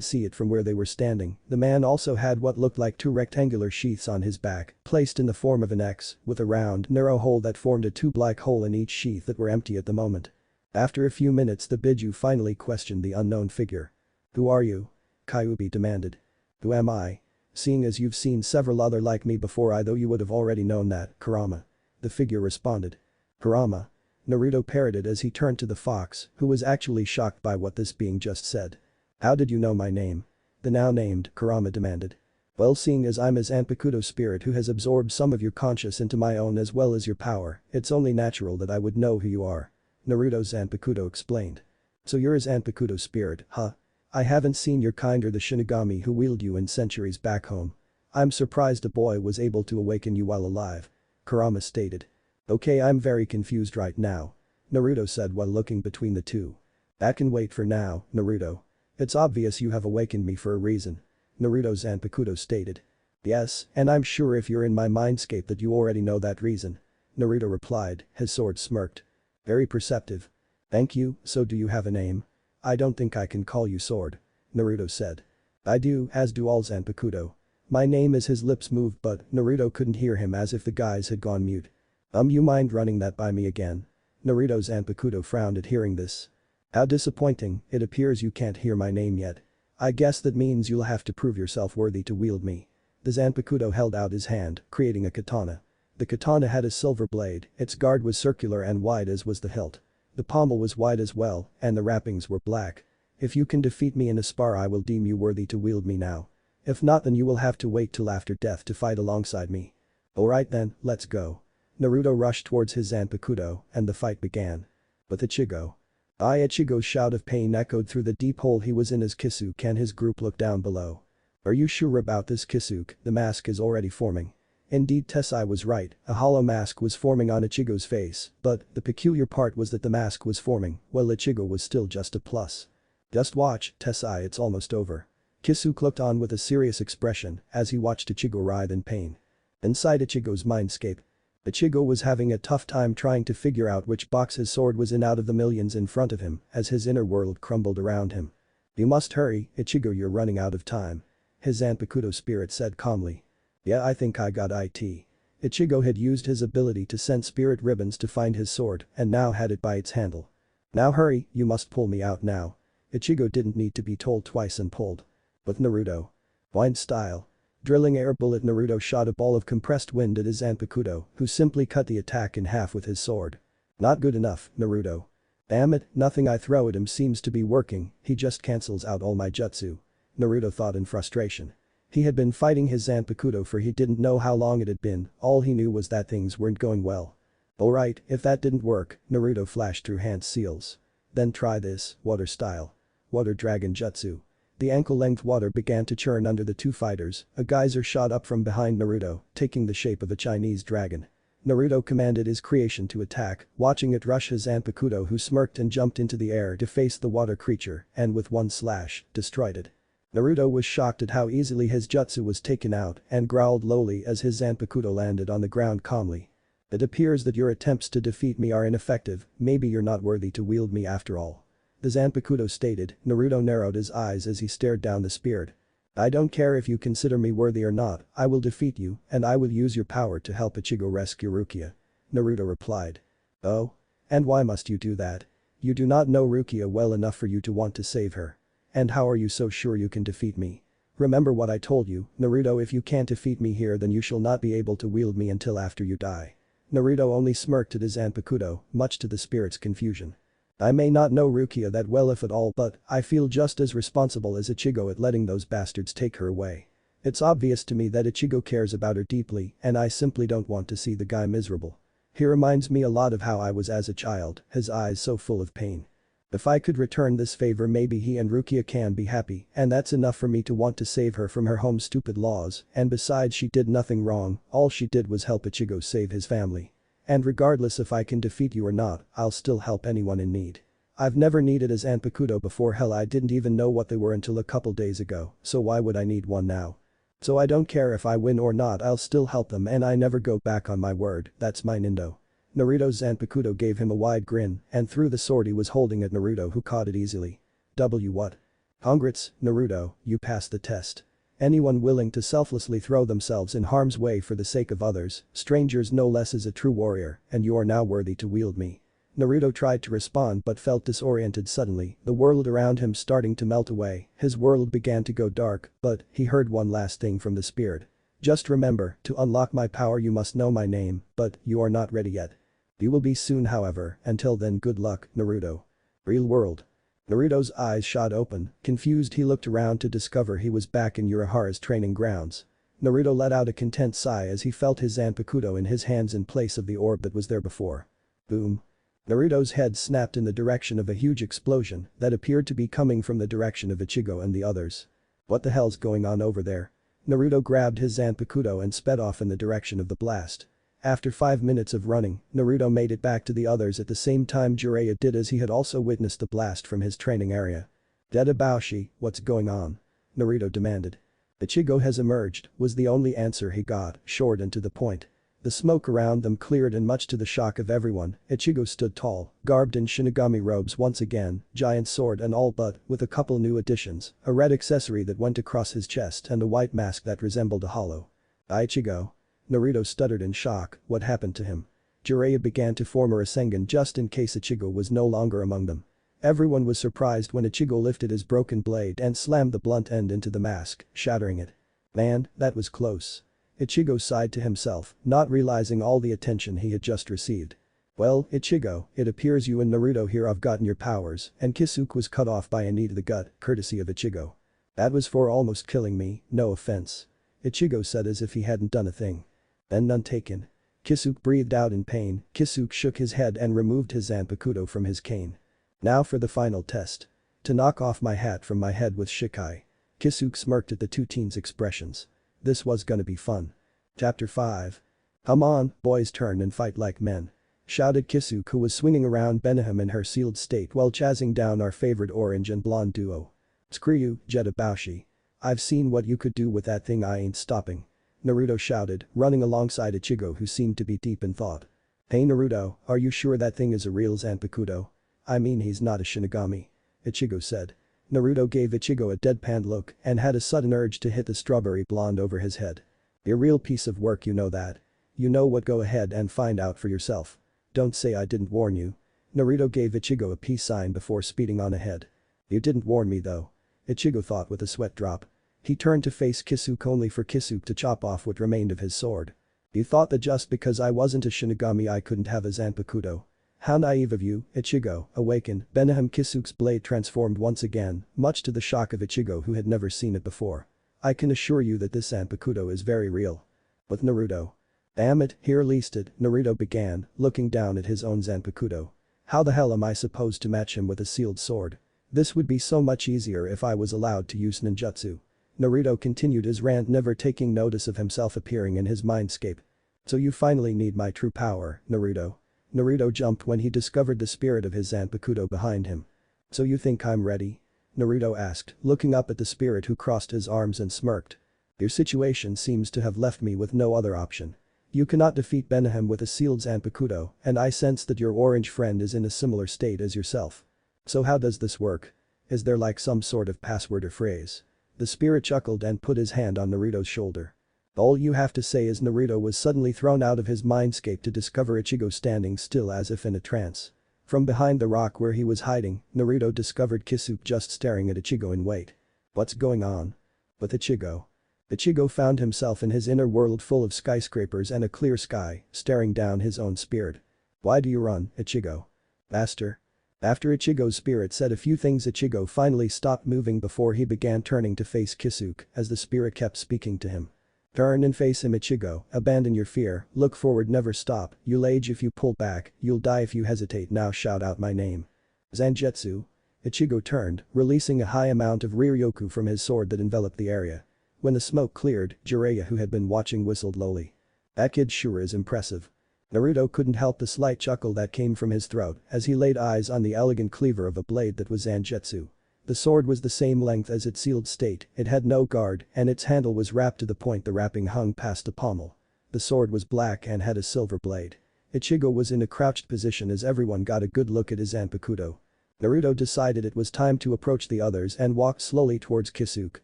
see it from where they were standing, the man also had what looked like 2 rectangular sheaths on his back, placed in the form of an X, with a round, narrow hole that formed a tube like hole in each sheath that were empty at the moment. After a few minutes the Biju finally questioned the unknown figure. Who are you? Kyuubi demanded. Who am I? Seeing as you've seen several other like me before, I thought you would have already known that, Kurama. The figure responded. Kurama? Naruto parroted as he turned to the fox, who was actually shocked by what this being just said. How did you know my name? The now named Kurama demanded. Well, seeing as I'm a zanpakuto spirit who has absorbed some of your conscious into my own as well as your power, it's only natural that I would know who you are. Naruto Zanpakuto explained. So you're a zanpakuto spirit, huh? I haven't seen your kind or the Shinigami who wield you in centuries back home. I'm surprised a boy was able to awaken you while alive. Kurama stated. Okay, I'm very confused right now. Naruto said while looking between the two. That can wait for now, Naruto. It's obvious you have awakened me for a reason. Naruto Zanpakuto stated. Yes, and I'm sure if you're in my mindscape that you already know that reason. Naruto replied, his sword smirked. Very perceptive. Thank you, so do you have a name? I don't think I can call you Sword. Naruto said. I do, as do all Zanpakuto. My name is. His lips moved but Naruto couldn't hear him as if the guys had gone mute. You mind running that by me again? Naruto Zanpakuto frowned at hearing this. How disappointing, it appears you can't hear my name yet. I guess that means you'll have to prove yourself worthy to wield me. The Zanpakuto held out his hand, creating a katana. The katana had a silver blade, its guard was circular and wide as was the hilt. The pommel was wide as well, and the wrappings were black. If you can defeat me in a spar, I will deem you worthy to wield me now. If not, then you will have to wait till after death to fight alongside me. Alright then, let's go. Naruto rushed towards his Zanpakuto, and the fight began. But Ichigo. Ichigo's shout of pain echoed through the deep hole he was in as Kisuke and his group looked down below. Are you sure about this, Kisuke? The mask is already forming. Indeed, Tessai was right, a hollow mask was forming on Ichigo's face, but the peculiar part was that the mask was forming, while Ichigo was still just a plus. Just watch, Tessai, it's almost over. Kisuke looked on with a serious expression as he watched Ichigo writhe in pain. Inside Ichigo's mindscape, Ichigo was having a tough time trying to figure out which box his sword was in out of the millions in front of him as his inner world crumbled around him. You must hurry, Ichigo, you're running out of time. His Zanpakuto spirit said calmly. Yeah, I think I got it. Ichigo had used his ability to send spirit ribbons to find his sword and now had it by its handle. Now hurry, you must pull me out now. Ichigo didn't need to be told twice and pulled. But Naruto. Wind style. Drilling air bullet, Naruto shot a ball of compressed wind at his Zanpakuto, who simply cut the attack in half with his sword. Not good enough, Naruto. Damn it, nothing I throw at him seems to be working, he just cancels out all my jutsu. Naruto thought in frustration. He had been fighting his zanpakuto for he didn't know how long it had been, all he knew was that things weren't going well. Alright, if that didn't work, Naruto flashed through hand seals. Then try this, water style. Water dragon jutsu. The ankle-length water began to churn under the two fighters, a geyser shot up from behind Naruto, taking the shape of a Chinese dragon. Naruto commanded his creation to attack, watching it rush his zanpakuto who smirked and jumped into the air to face the water creature and with one slash, destroyed it. Naruto was shocked at how easily his jutsu was taken out and growled lowly as his zanpakuto landed on the ground calmly. It appears that your attempts to defeat me are ineffective, maybe you're not worthy to wield me after all. The zanpakuto stated. Naruto narrowed his eyes as he stared down the spirit. I don't care if you consider me worthy or not, I will defeat you and I will use your power to help Ichigo rescue Rukia. Naruto replied. Oh? And why must you do that? You do not know Rukia well enough for you to want to save her. And how are you so sure you can defeat me? Remember what I told you, Naruto, if you can't defeat me here then you shall not be able to wield me until after you die. Naruto only smirked at his zanpakuto, much to the spirit's confusion. I may not know Rukia that well if at all but I feel just as responsible as Ichigo at letting those bastards take her away. It's obvious to me that Ichigo cares about her deeply and I simply don't want to see the guy miserable. He reminds me a lot of how I was as a child, his eyes so full of pain. If I could return this favor maybe he and Rukia can be happy and that's enough for me to want to save her from her home's stupid laws and besides she did nothing wrong, all she did was help Ichigo save his family. And regardless if I can defeat you or not, I'll still help anyone in need. I've never needed a zanpakuto before, hell I didn't even know what they were until a couple days ago, so why would I need one now? So I don't care if I win or not, I'll still help them and I never go back on my word, that's my nindo. Naruto's zanpakuto gave him a wide grin and threw the sword he was holding at Naruto who caught it easily. What? Congrats, Naruto, you passed the test. Anyone willing to selflessly throw themselves in harm's way for the sake of others, strangers no less, is a true warrior and you are now worthy to wield me. Naruto tried to respond but felt disoriented suddenly, the world around him starting to melt away, his world began to go dark, but he heard one last thing from the spirit. Just remember, to unlock my power you must know my name, but you are not ready yet. You will be soon however, until then good luck, Naruto. Real world. Naruto's eyes shot open, confused he looked around to discover he was back in Urahara's training grounds. Naruto let out a content sigh as he felt his zanpakuto in his hands in place of the orb that was there before. Boom. Naruto's head snapped in the direction of a huge explosion that appeared to be coming from the direction of Ichigo and the others. What the hell's going on over there? Naruto grabbed his zanpakuto and sped off in the direction of the blast. After 5 minutes of running, Naruto made it back to the others at the same time Jiraiya did as he had also witnessed the blast from his training area. Dedabashi, what's going on? Naruto demanded. Ichigo has emerged, was the only answer he got, short and to the point. The smoke around them cleared and much to the shock of everyone, Ichigo stood tall, garbed in Shinigami robes once again, giant sword and all but, with a couple new additions, a red accessory that went across his chest and a white mask that resembled a hollow. Ichigo. Naruto stuttered in shock, what happened to him? Jiraiya began to form a Rasengan just in case Ichigo was no longer among them. Everyone was surprised when Ichigo lifted his broken blade and slammed the blunt end into the mask, shattering it. Man, that was close. Ichigo sighed to himself, not realizing all the attention he had just received. Well, Ichigo, it appears you and Naruto here have gotten your powers, and Kisuke was cut off by a knee to the gut, courtesy of Ichigo. That was for almost killing me, no offense. Ichigo said as if he hadn't done a thing. Then none taken. Kisuke breathed out in pain, Kisuke shook his head and removed his zanpakuto from his cane. Now for the final test. To knock off my hat from my head with Shikai. Kisuke smirked at the two teens' expressions. This was gonna be fun. Chapter 5. Come on, boys, turn and fight like men. Shouted Kisuke who was swinging around Beniham in her sealed state while chasing down our favorite orange and blonde duo. Screw you, Jetabashi. I've seen what you could do with that thing, I ain't stopping. Naruto shouted, running alongside Ichigo who seemed to be deep in thought. Hey Naruto, are you sure that thing is a real zanpakuto? I mean he's not a Shinigami. Ichigo said. Naruto gave Ichigo a deadpan look and had a sudden urge to hit the strawberry blonde over his head. A real piece of work, you know that. You know what, go ahead and find out for yourself. Don't say I didn't warn you. Naruto gave Ichigo a peace sign before speeding on ahead. You didn't warn me though. Ichigo thought with a sweat drop. He turned to face Kisuke only for Kisuke to chop off what remained of his sword. You thought that just because I wasn't a Shinigami I couldn't have a zanpakuto. How naive of you, Ichigo. Awakened, Beniham Kisuke's blade transformed once again, much to the shock of Ichigo who had never seen it before. I can assure you that this zanpakuto is very real. With Naruto. Damn it, here least it, Naruto began, looking down at his own zanpakuto. How the hell am I supposed to match him with a sealed sword? This would be so much easier if I was allowed to use ninjutsu. Naruto continued his rant, never taking notice of himself appearing in his mindscape. So you finally need my true power, Naruto. Naruto jumped when he discovered the spirit of his zanpakuto behind him. So you think I'm ready? Naruto asked, looking up at the spirit who crossed his arms and smirked. Your situation seems to have left me with no other option. You cannot defeat Benahem with a sealed zanpakuto, and I sense that your orange friend is in a similar state as yourself. So how does this work? Is there like some sort of password or phrase? The spirit chuckled and put his hand on Naruto's shoulder. All you have to say is Naruto was suddenly thrown out of his mindscape to discover Ichigo standing still as if in a trance. From behind the rock where he was hiding, Naruto discovered Kisuke just staring at Ichigo in wait. What's going on? With Ichigo. Ichigo found himself in his inner world full of skyscrapers and a clear sky, staring down his own spirit. Why do you run, Ichigo? Master. After Ichigo's spirit said a few things, Ichigo finally stopped moving before he began turning to face Kisuke as the spirit kept speaking to him. Turn and face him, Ichigo, abandon your fear, look forward, never stop, you'll age if you pull back, you'll die if you hesitate, now shout out my name. Zangetsu. Ichigo turned, releasing a high amount of Riryoku from his sword that enveloped the area. When the smoke cleared, Jiraiya, who had been watching, whistled lowly. That kid sure is impressive. Naruto couldn't help the slight chuckle that came from his throat as he laid eyes on the elegant cleaver of a blade that was Zangetsu. The sword was the same length as its sealed state, it had no guard, and its handle was wrapped to the point the wrapping hung past the pommel. The sword was black and had a silver blade. Ichigo was in a crouched position as everyone got a good look at his zanpakuto. Naruto decided it was time to approach the others and walked slowly towards Kisuke,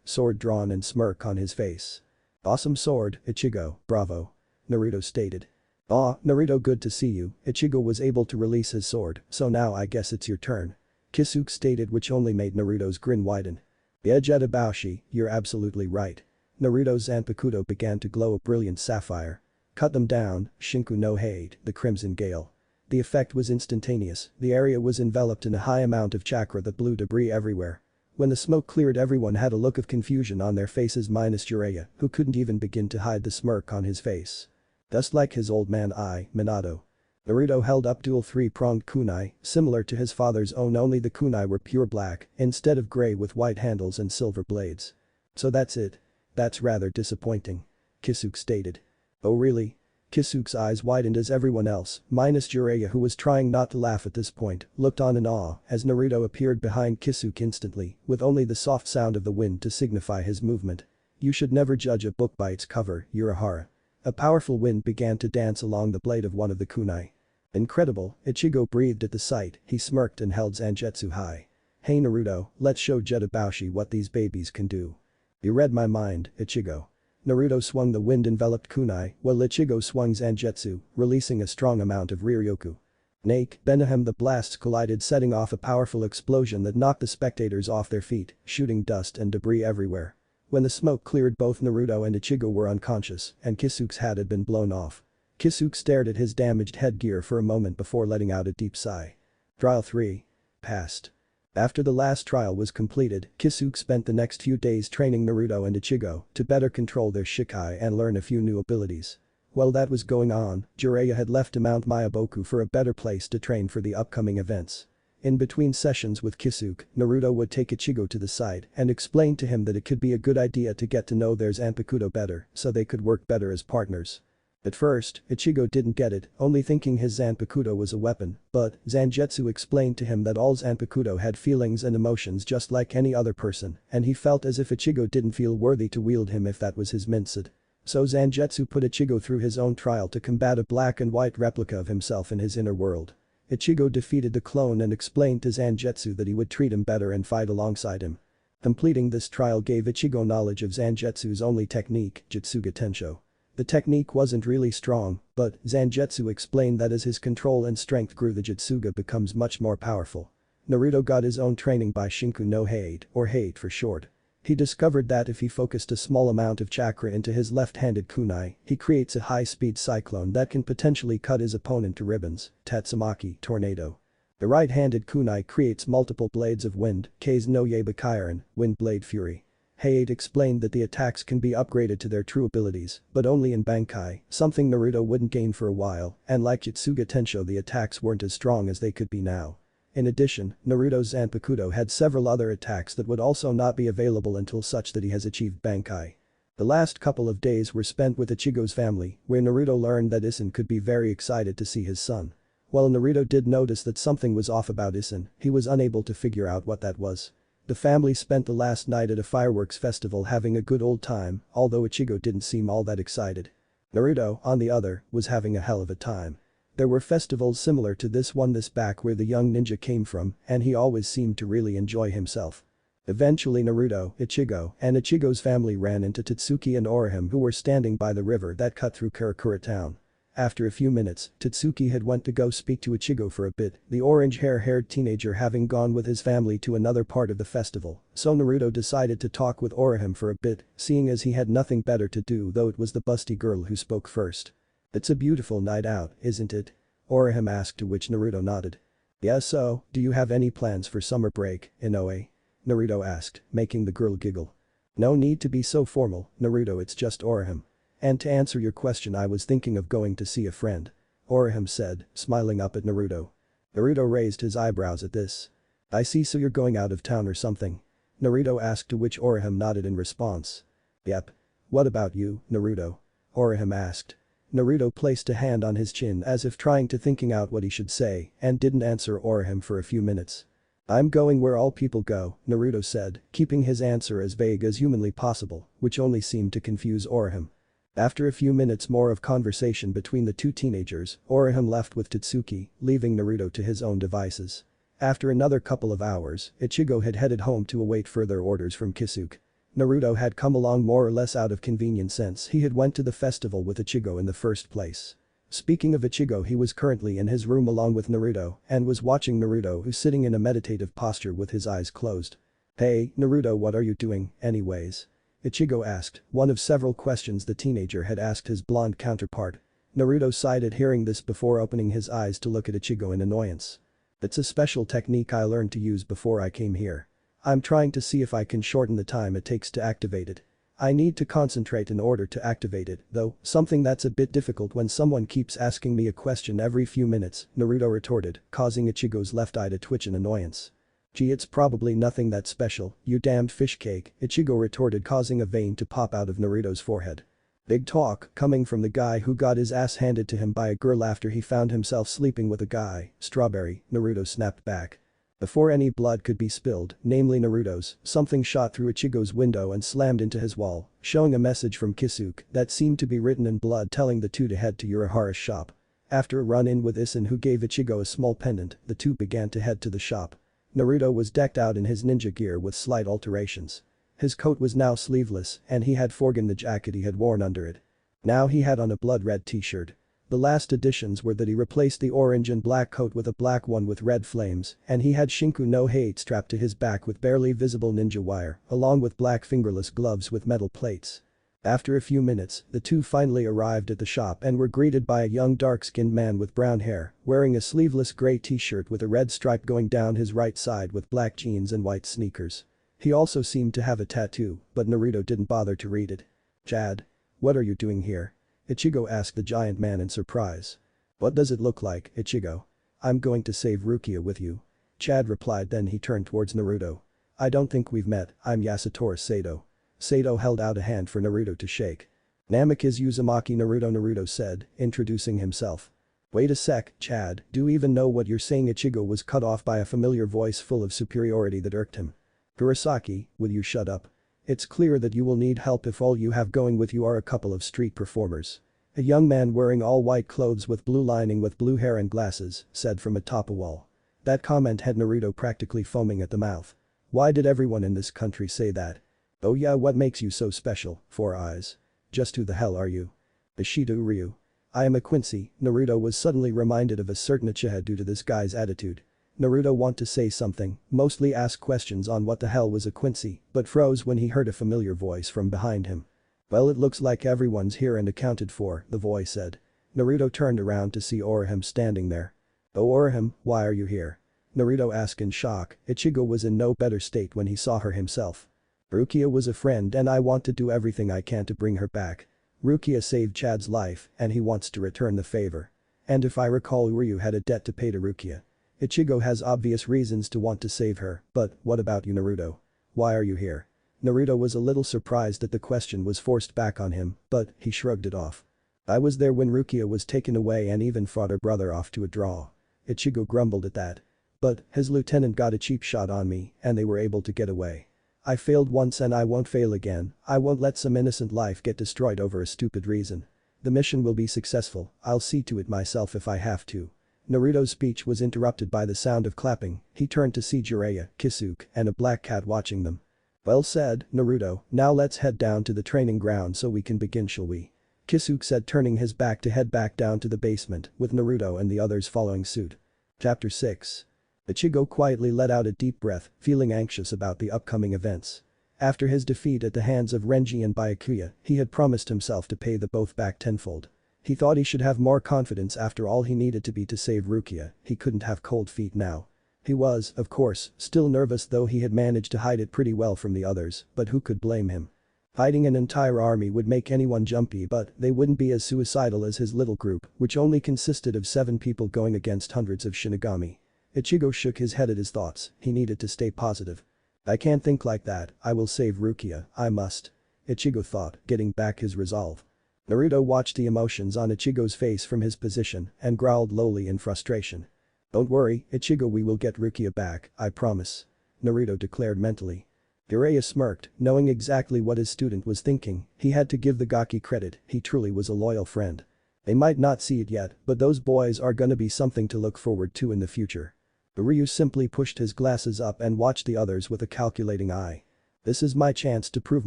sword drawn and smirk on his face. Awesome sword, Ichigo, bravo. Naruto stated. Aw, Naruto, good to see you. Ichigo was able to release his sword, so now I guess it's your turn. Kisuke stated, which only made Naruto's grin widen. Yeah, Jetabashi, you're absolutely right. Naruto's zanpakuto began to glow a brilliant sapphire. Cut them down, Shinku no Hate, the Crimson Gale. The effect was instantaneous, the area was enveloped in a high amount of chakra that blew debris everywhere. When the smoke cleared, everyone had a look of confusion on their faces minus Jiraiya, who couldn't even begin to hide the smirk on his face. Just like his old man Minato. Naruto held up dual three-pronged kunai, similar to his father's own, only the kunai were pure black instead of gray with white handles and silver blades. So that's it. That's rather disappointing. Kisuke stated. Oh really? Kisuke's eyes widened as everyone else, minus Jiraiya, who was trying not to laugh at this point, looked on in awe as Naruto appeared behind Kisuke instantly, with only the soft sound of the wind to signify his movement. You should never judge a book by its cover, Urahara. A powerful wind began to dance along the blade of one of the kunai. Incredible, Ichigo breathed at the sight, he smirked and held Zangetsu high. Hey Naruto, let's show Jetabashi what these babies can do. You read my mind, Ichigo. Naruto swung the wind-enveloped kunai while Ichigo swung Zangetsu, releasing a strong amount of Riryoku. Nake, Benahem, the blasts collided, setting off a powerful explosion that knocked the spectators off their feet, shooting dust and debris everywhere. When the smoke cleared, both Naruto and Ichigo were unconscious and Kisuke's hat had been blown off. Kisuke stared at his damaged headgear for a moment before letting out a deep sigh. Trial 3. Passed. After the last trial was completed, Kisuke spent the next few days training Naruto and Ichigo to better control their shikai and learn a few new abilities. While that was going on, Jiraiya had left to Mount Mayaboku for a better place to train for the upcoming events. In between sessions with Kisuke, Naruto would take Ichigo to the side and explain to him that it could be a good idea to get to know their zanpakuto better so they could work better as partners. At first, Ichigo didn't get it, only thinking his zanpakuto was a weapon, but Zangetsu explained to him that all zanpakuto had feelings and emotions just like any other person, and he felt as if Ichigo didn't feel worthy to wield him if that was his mindset. So Zangetsu put Ichigo through his own trial to combat a black and white replica of himself in his inner world. Ichigo defeated the clone and explained to Zangetsu that he would treat him better and fight alongside him. Completing this trial gave Ichigo knowledge of Zangetsu's only technique, Jutsuga Tensho. The technique wasn't really strong, but Zangetsu explained that as his control and strength grew, the Jutsuga becomes much more powerful. Naruto got his own training by Shinku no Hate, or Hate for short. He discovered that if he focused a small amount of chakra into his left-handed kunai, he creates a high-speed cyclone that can potentially cut his opponent to ribbons, Tatsumaki tornado. The right-handed kunai creates multiple blades of wind, Kei's no Yabakairen, wind blade fury. Hayate explained that the attacks can be upgraded to their true abilities, but only in Bankai, something Naruto wouldn't gain for a while, and like Jutsuga Tensho the attacks weren't as strong as they could be now. In addition, Naruto's zanpakuto had several other attacks that would also not be available until such that he has achieved Bankai. The last couple of days were spent with Ichigo's family, where Naruto learned that Isin could be very excited to see his son. While Naruto did notice that something was off about Isin, he was unable to figure out what that was. The family spent the last night at a fireworks festival having a good old time, although Ichigo didn't seem all that excited. Naruto, on the other, was having a hell of a time. There were festivals similar to this one back where the young ninja came from, and he always seemed to really enjoy himself. Eventually Naruto, Ichigo, and Ichigo's family ran into Tatsuki and Orihime who were standing by the river that cut through Karakura town. After a few minutes, Tatsuki had went to go speak to Ichigo for a bit, the orange-haired teenager having gone with his family to another part of the festival, so Naruto decided to talk with Orihime for a bit, seeing as he had nothing better to do though it was the busty girl who spoke first. "It's a beautiful night out, isn't it?" Orihime asked, to which Naruto nodded. "Yeah, so, do you have any plans for summer break, Inoue?" Naruto asked, making the girl giggle. "No need to be so formal, Naruto, it's just Orihime. And to answer your question, I was thinking of going to see a friend," Orihime said, smiling up at Naruto. Naruto raised his eyebrows at this. "I see, so you're going out of town or something?" Naruto asked, to which Orihime nodded in response. "Yep. What about you, Naruto?" Orihime asked. Naruto placed a hand on his chin as if trying to thinking out what he should say and didn't answer Orihime for a few minutes. "I'm going where all people go," Naruto said, keeping his answer as vague as humanly possible, which only seemed to confuse Orihime. After a few minutes more of conversation between the two teenagers, Orihime left with Tatsuki, leaving Naruto to his own devices. After another couple of hours, Ichigo had headed home to await further orders from Kisuke. Naruto had come along more or less out of convenience since he had went to the festival with Ichigo in the first place. Speaking of Ichigo, he was currently in his room along with Naruto and was watching Naruto, who's sitting in a meditative posture with his eyes closed. "Hey, Naruto, what are you doing, anyways?" Ichigo asked, one of several questions the teenager had asked his blonde counterpart. Naruto sighed at hearing this before opening his eyes to look at Ichigo in annoyance. "It's a special technique I learned to use before I came here. I'm trying to see if I can shorten the time it takes to activate it. I need to concentrate in order to activate it, though, something that's a bit difficult when someone keeps asking me a question every few minutes," Naruto retorted, causing Ichigo's left eye to twitch in annoyance. "Gee, it's probably nothing that special, you damned fish cake," Ichigo retorted, causing a vein to pop out of Naruto's forehead. Big talk, coming from the guy who got his ass handed to him by a girl after he found himself sleeping with a guy, Strawberry, Naruto snapped back. Before any blood could be spilled, namely Naruto's, something shot through Ichigo's window and slammed into his wall, showing a message from Kisuke that seemed to be written in blood telling the two to head to Urahara's shop. After a run-in with Isin, who gave Ichigo a small pendant, the two began to head to the shop. Naruto was decked out in his ninja gear with slight alterations. His coat was now sleeveless and he had forgotten the jacket he had worn under it. Now he had on a blood-red t-shirt. The last additions were that he replaced the orange and black coat with a black one with red flames, and he had Shinku no Hate strapped to his back with barely visible ninja wire, along with black fingerless gloves with metal plates. After a few minutes, the two finally arrived at the shop and were greeted by a young dark-skinned man with brown hair, wearing a sleeveless gray t-shirt with a red stripe going down his right side with black jeans and white sneakers. He also seemed to have a tattoo, but Naruto didn't bother to read it. "Chad? What are you doing here?" Ichigo asked the giant man in surprise. "What does it look like, Ichigo?" "I'm going to save Rukia with you," Chad replied, then he turned towards Naruto. "I don't think we've met, I'm Yasutoru Sato." Sato held out a hand for Naruto to shake. "Namek is Uzumaki Naruto said, introducing himself. "Wait a sec, Chad, do you even know what you're saying?" Ichigo was cut off by a familiar voice full of superiority that irked him. "Kurosaki, will you shut up? It's clear that you will need help if all you have going with you are a couple of street performers." A young man wearing all white clothes with blue lining with blue hair and glasses said from atop a wall. That comment had Naruto practically foaming at the mouth. Why did everyone in this country say that? "Oh yeah, what makes you so special, Four Eyes? Just who the hell are you?" "Ishido Ryu. I am a Quincy." Naruto was suddenly reminded of a certain Uchiha due to this guy's attitude. Naruto wanted to say something, mostly ask questions on what the hell was a Quincy, but froze when he heard a familiar voice from behind him. "Well, it looks like everyone's here and accounted for," the voice said. Naruto turned around to see Orihime standing there. "Oh Orihime, why are you here?" Naruto asked in shock. Ichigo was in no better state when he saw her himself. Rukia was a friend and I want to do everything I can to bring her back. Rukia saved Chad's life and he wants to return the favor. And if I recall, Ryu had a debt to pay to Rukia. Ichigo has obvious reasons to want to save her, but what about you, Naruto? Why are you here? Naruto was a little surprised that the question was forced back on him, but he shrugged it off. I was there when Rukia was taken away and even fought her brother off to a draw. Ichigo grumbled at that. But his lieutenant got a cheap shot on me and they were able to get away. I failed once and I won't fail again. I won't let some innocent life get destroyed over a stupid reason. The mission will be successful, I'll see to it myself if I have to. Naruto's speech was interrupted by the sound of clapping. He turned to see Jiraiya, Kisuke, and a black cat watching them. Well said, Naruto, now let's head down to the training ground so we can begin, shall we? Kisuke said, turning his back to head back down to the basement, with Naruto and the others following suit. Chapter 6. Ichigo quietly let out a deep breath, feeling anxious about the upcoming events. After his defeat at the hands of Renji and Byakuya, he had promised himself to pay the both back tenfold. He thought he should have more confidence after all he needed to be to save Rukia, he couldn't have cold feet now. He was, of course, still nervous though he had managed to hide it pretty well from the others, but who could blame him? Hiding an entire army would make anyone jumpy but they wouldn't be as suicidal as his little group, which only consisted of 7 people going against hundreds of Shinigami. Ichigo shook his head at his thoughts, he needed to stay positive. I can't think like that, I will save Rukia, I must. Ichigo thought, getting back his resolve. Naruto watched the emotions on Ichigo's face from his position and growled lowly in frustration. Don't worry, Ichigo, we will get Rukia back, I promise. Naruto declared mentally. Jiraiya smirked, knowing exactly what his student was thinking, he had to give the Gaki credit, he truly was a loyal friend. They might not see it yet, but those boys are gonna be something to look forward to in the future. Ryu simply pushed his glasses up and watched the others with a calculating eye. This is my chance to prove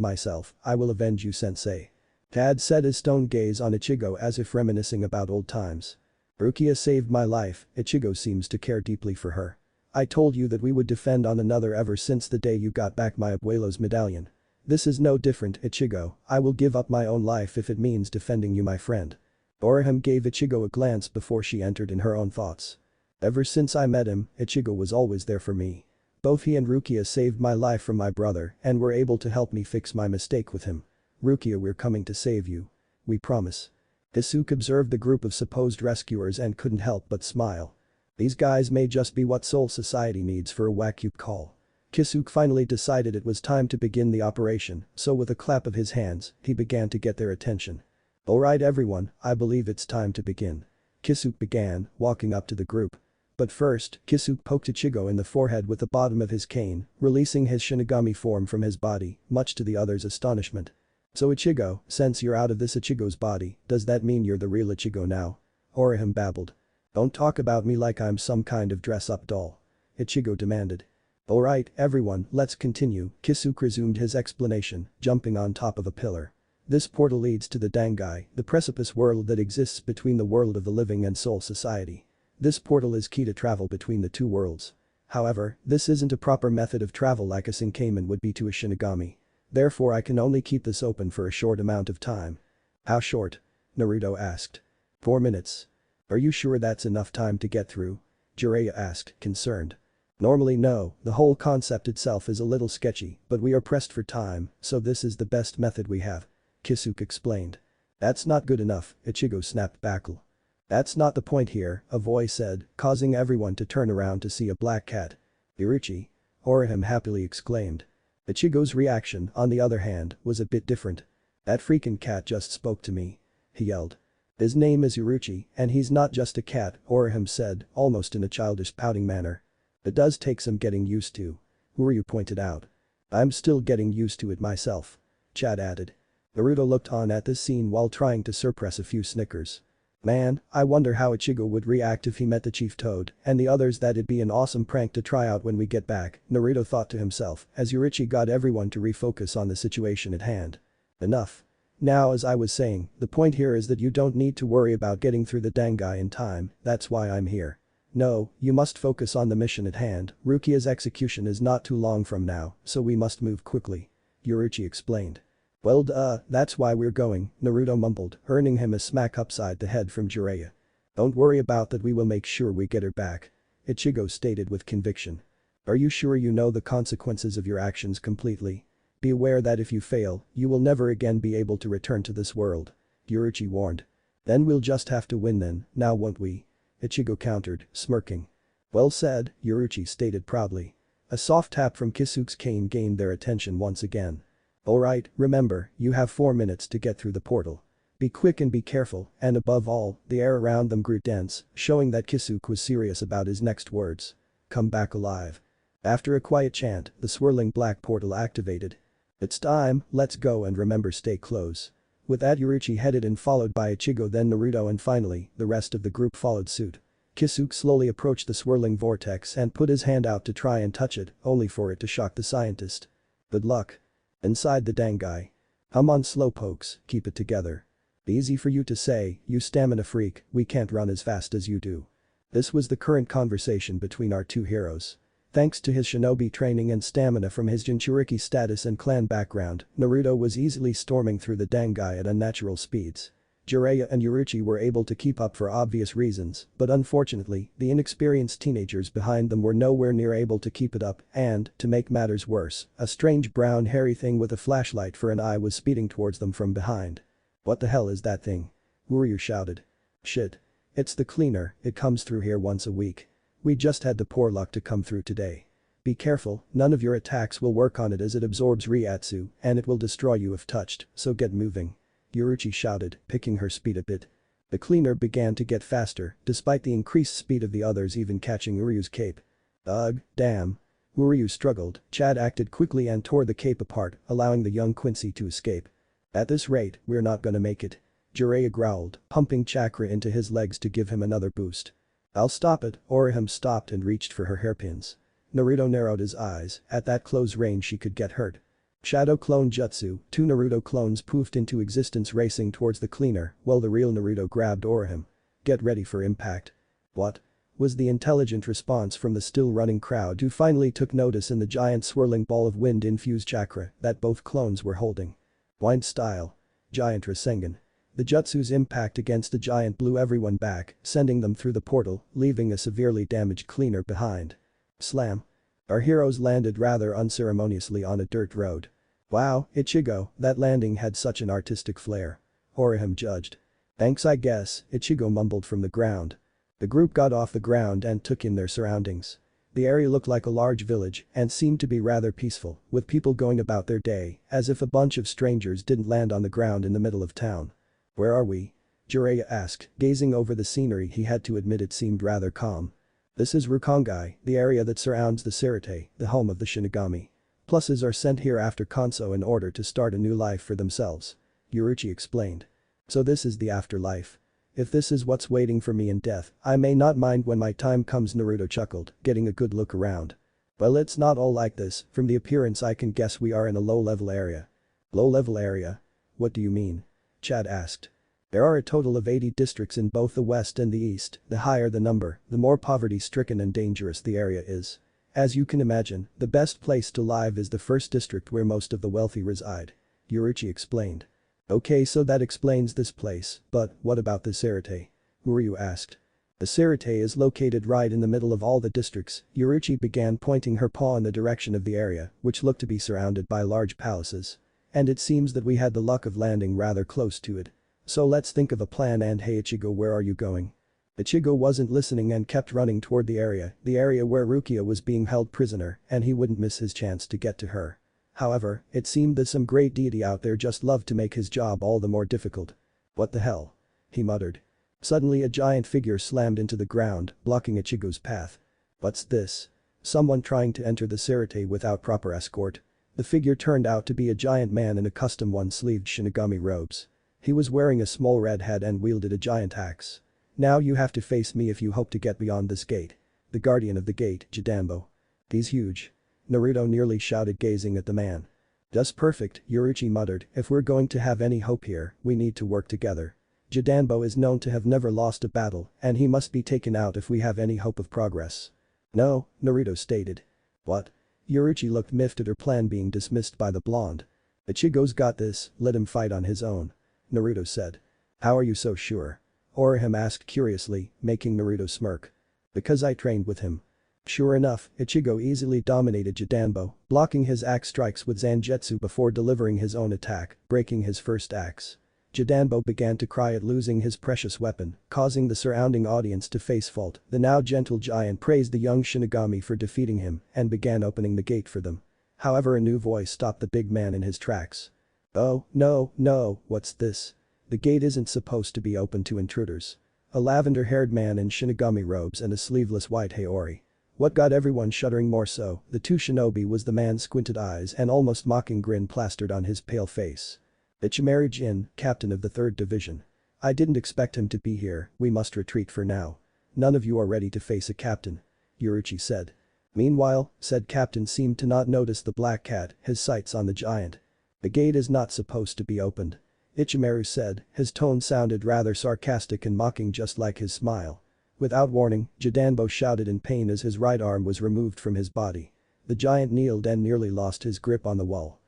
myself, I will avenge you, sensei. Tad set his stone gaze on Ichigo as if reminiscing about old times. Rukia saved my life, Ichigo seems to care deeply for her. I told you that we would defend on another ever since the day you got back my abuelo's medallion. This is no different, Ichigo, I will give up my own life if it means defending you, my friend. Orihime gave Ichigo a glance before she entered in her own thoughts. Ever since I met him, Ichigo was always there for me. Both he and Rukia saved my life from my brother and were able to help me fix my mistake with him. Rukia, we're coming to save you. We promise. Kisuke observed the group of supposed rescuers and couldn't help but smile. These guys may just be what Soul Society needs for a whack-up call. Kisuke finally decided it was time to begin the operation, so with a clap of his hands, he began to get their attention. Alright everyone, I believe it's time to begin. Kisuke began, walking up to the group. But first, Kisuke poked Ichigo in the forehead with the bottom of his cane, releasing his Shinigami form from his body, much to the others' astonishment. So Ichigo, since you're out of this Ichigo's body, does that mean you're the real Ichigo now? Orihime babbled. Don't talk about me like I'm some kind of dress-up doll. Ichigo demanded. Alright, everyone, let's continue, Kisuke resumed his explanation, jumping on top of a pillar. This portal leads to the Dangai, the precipice world that exists between the world of the living and Soul Society. This portal is key to travel between the two worlds. However, this isn't a proper method of travel like a Senkaman would be to a Shinigami. Therefore I can only keep this open for a short amount of time. How short? Naruto asked. 4 minutes. Are you sure that's enough time to get through? Jiraiya asked, concerned. Normally no, the whole concept itself is a little sketchy, but we are pressed for time, so this is the best method we have. Kisuke explained. That's not good enough, Ichigo snapped back. That's not the point here, a voice said, causing everyone to turn around to see a black cat. Iruchi? Orihime happily exclaimed. Ichigo's reaction, on the other hand, was a bit different. That freaking cat just spoke to me. He yelled. His name is Iruchi, and he's not just a cat, Orihime said, almost in a childish pouting manner. It does take some getting used to. Uryu pointed out. I'm still getting used to it myself. Chad added. Naruto looked on at this scene while trying to suppress a few snickers. Man, I wonder how Ichigo would react if he met the Chief Toad and the others. That'd be an awesome prank to try out when we get back, Naruto thought to himself as Urichi got everyone to refocus on the situation at hand. Enough. Now as I was saying, the point here is that you don't need to worry about getting through the Dangai in time, that's why I'm here. No, you must focus on the mission at hand, Rukia's execution is not too long from now, so we must move quickly. Urichi explained. Well that's why we're going, Naruto mumbled, earning him a smack upside the head from Jiraiya. Don't worry about that, we will make sure we get her back. Ichigo stated with conviction. Are you sure you know the consequences of your actions completely? Be aware that if you fail, you will never again be able to return to this world. Yuruchi warned. Then we'll just have to win then, now won't we? Ichigo countered, smirking. Well said, Yuruchi stated proudly. A soft tap from Kisuke's cane gained their attention once again. Alright, remember, you have 4 minutes to get through the portal. Be quick and be careful, and above all, the air around them grew dense, showing that Kisuke was serious about his next words. Come back alive. After a quiet chant, the swirling black portal activated. It's time, let's go and remember stay close. With that Yuruchi headed in followed by Ichigo then Naruto and finally, the rest of the group followed suit. Kisuke slowly approached the swirling vortex and put his hand out to try and touch it, only for it to shock the scientist. Good luck. Inside the dangai. Come on slowpokes, keep it together. Easy for you to say, you stamina freak, we can't run as fast as you do. This was the current conversation between our two heroes. Thanks to his shinobi training and stamina from his Jinchuriki status and clan background, Naruto was easily storming through the dangai at unnatural speeds. Jiraiya and Yuruchi were able to keep up for obvious reasons, but unfortunately, the inexperienced teenagers behind them were nowhere near able to keep it up and, to make matters worse, a strange brown hairy thing with a flashlight for an eye was speeding towards them from behind. What the hell is that thing? Uryu shouted. Shit. It's the cleaner, it comes through here once a week. We just had the poor luck to come through today. Be careful, none of your attacks will work on it as it absorbs Ryatsu and it will destroy you if touched, so get moving. Yuruchi shouted, picking her speed a bit. The cleaner began to get faster, despite the increased speed of the others even catching Uryu's cape. Ugh, damn. Uryu struggled, Chad acted quickly and tore the cape apart, allowing the young Quincy to escape. At this rate, we're not gonna make it. Jiraiya growled, pumping chakra into his legs to give him another boost. I'll stop it, Orihime stopped and reached for her hairpins. Naruto narrowed his eyes, at that close range she could get hurt. Shadow Clone Jutsu, 2 Naruto clones poofed into existence racing towards the cleaner, while the real Naruto grabbed Orihime. Get ready for impact. What? Was the intelligent response from the still running crowd who finally took notice in the giant swirling ball of wind-infused chakra that both clones were holding. Wind style. Giant Rasengan. The jutsu's impact against the giant blew everyone back, sending them through the portal, leaving a severely damaged cleaner behind. Slam. Our heroes landed rather unceremoniously on a dirt road. Wow, Ichigo, that landing had such an artistic flair. Orihime judged. Thanks I guess, Ichigo mumbled from the ground. The group got off the ground and took in their surroundings. The area looked like a large village and seemed to be rather peaceful, with people going about their day, as if a bunch of strangers didn't land on the ground in the middle of town. Where are we? Jiraiya asked, gazing over the scenery he had to admit it seemed rather calm. This is Rukongai, the area that surrounds the Sirite, the home of the Shinigami. Pluses are sent here after Kanso in order to start a new life for themselves. Yuruchi explained. So this is the afterlife. If this is what's waiting for me in death, I may not mind when my time comes Naruto chuckled, getting a good look around. Well it's not all like this, from the appearance I can guess we are in a low-level area. Low-level area? What do you mean? Chad asked. There are a total of 80 districts in both the west and the east, the higher the number, the more poverty-stricken and dangerous the area is. As you can imagine, the best place to live is the first district where most of the wealthy reside. Yuruchi explained. Okay so that explains this place, but what about the Sirite? Uryu asked. The Sirite is located right in the middle of all the districts, Yuruchi began pointing her paw in the direction of the area, which looked to be surrounded by large palaces. And it seems that we had the luck of landing rather close to it. So let's think of a plan and hey Ichigo where are you going? Ichigo wasn't listening and kept running toward the area where Rukia was being held prisoner and he wouldn't miss his chance to get to her. However, it seemed that some great deity out there just loved to make his job all the more difficult. What the hell? He muttered. Suddenly a giant figure slammed into the ground, blocking Ichigo's path. What's this? Someone trying to enter the Sirite without proper escort? The figure turned out to be a giant man in a custom one-sleeved Shinigami robes. He was wearing a small red hat and wielded a giant axe. Now you have to face me if you hope to get beyond this gate. The guardian of the gate, Jidanbo. He's huge. Naruto nearly shouted gazing at the man. Just perfect, Yuruchi muttered, if we're going to have any hope here, we need to work together. Jidanbo is known to have never lost a battle and he must be taken out if we have any hope of progress. No, Naruto stated. What? Yuruchi looked miffed at her plan being dismissed by the blonde. Ichigo's got this, let him fight on his own. Naruto said. How are you so sure? Orihime asked curiously, making Naruto smirk. Because I trained with him. Sure enough, Ichigo easily dominated Jidanbo, blocking his axe strikes with Zangetsu before delivering his own attack, breaking his first axe. Jidanbo began to cry at losing his precious weapon, causing the surrounding audience to face fault. The now gentle giant praised the young Shinigami for defeating him and began opening the gate for them. However, a new voice stopped the big man in his tracks. "Oh, no, no, what's this? The gate isn't supposed to be open to intruders." A lavender-haired man in Shinigami robes and a sleeveless white haori. What got everyone shuddering more so, the two shinobi, was the man's squinted eyes and almost mocking grin plastered on his pale face. "Ichimaru Jin, captain of the 3rd Division. I didn't expect him to be here, we must retreat for now. None of you are ready to face a captain," Yoruichi said. Meanwhile, said captain seemed to not notice the black cat, his sights on the giant. "The gate is not supposed to be opened," Ichimaru said, his tone sounded rather sarcastic and mocking just like his smile. Without warning, Jidanbo shouted in pain as his right arm was removed from his body. The giant kneeled and nearly lost his grip on the wall.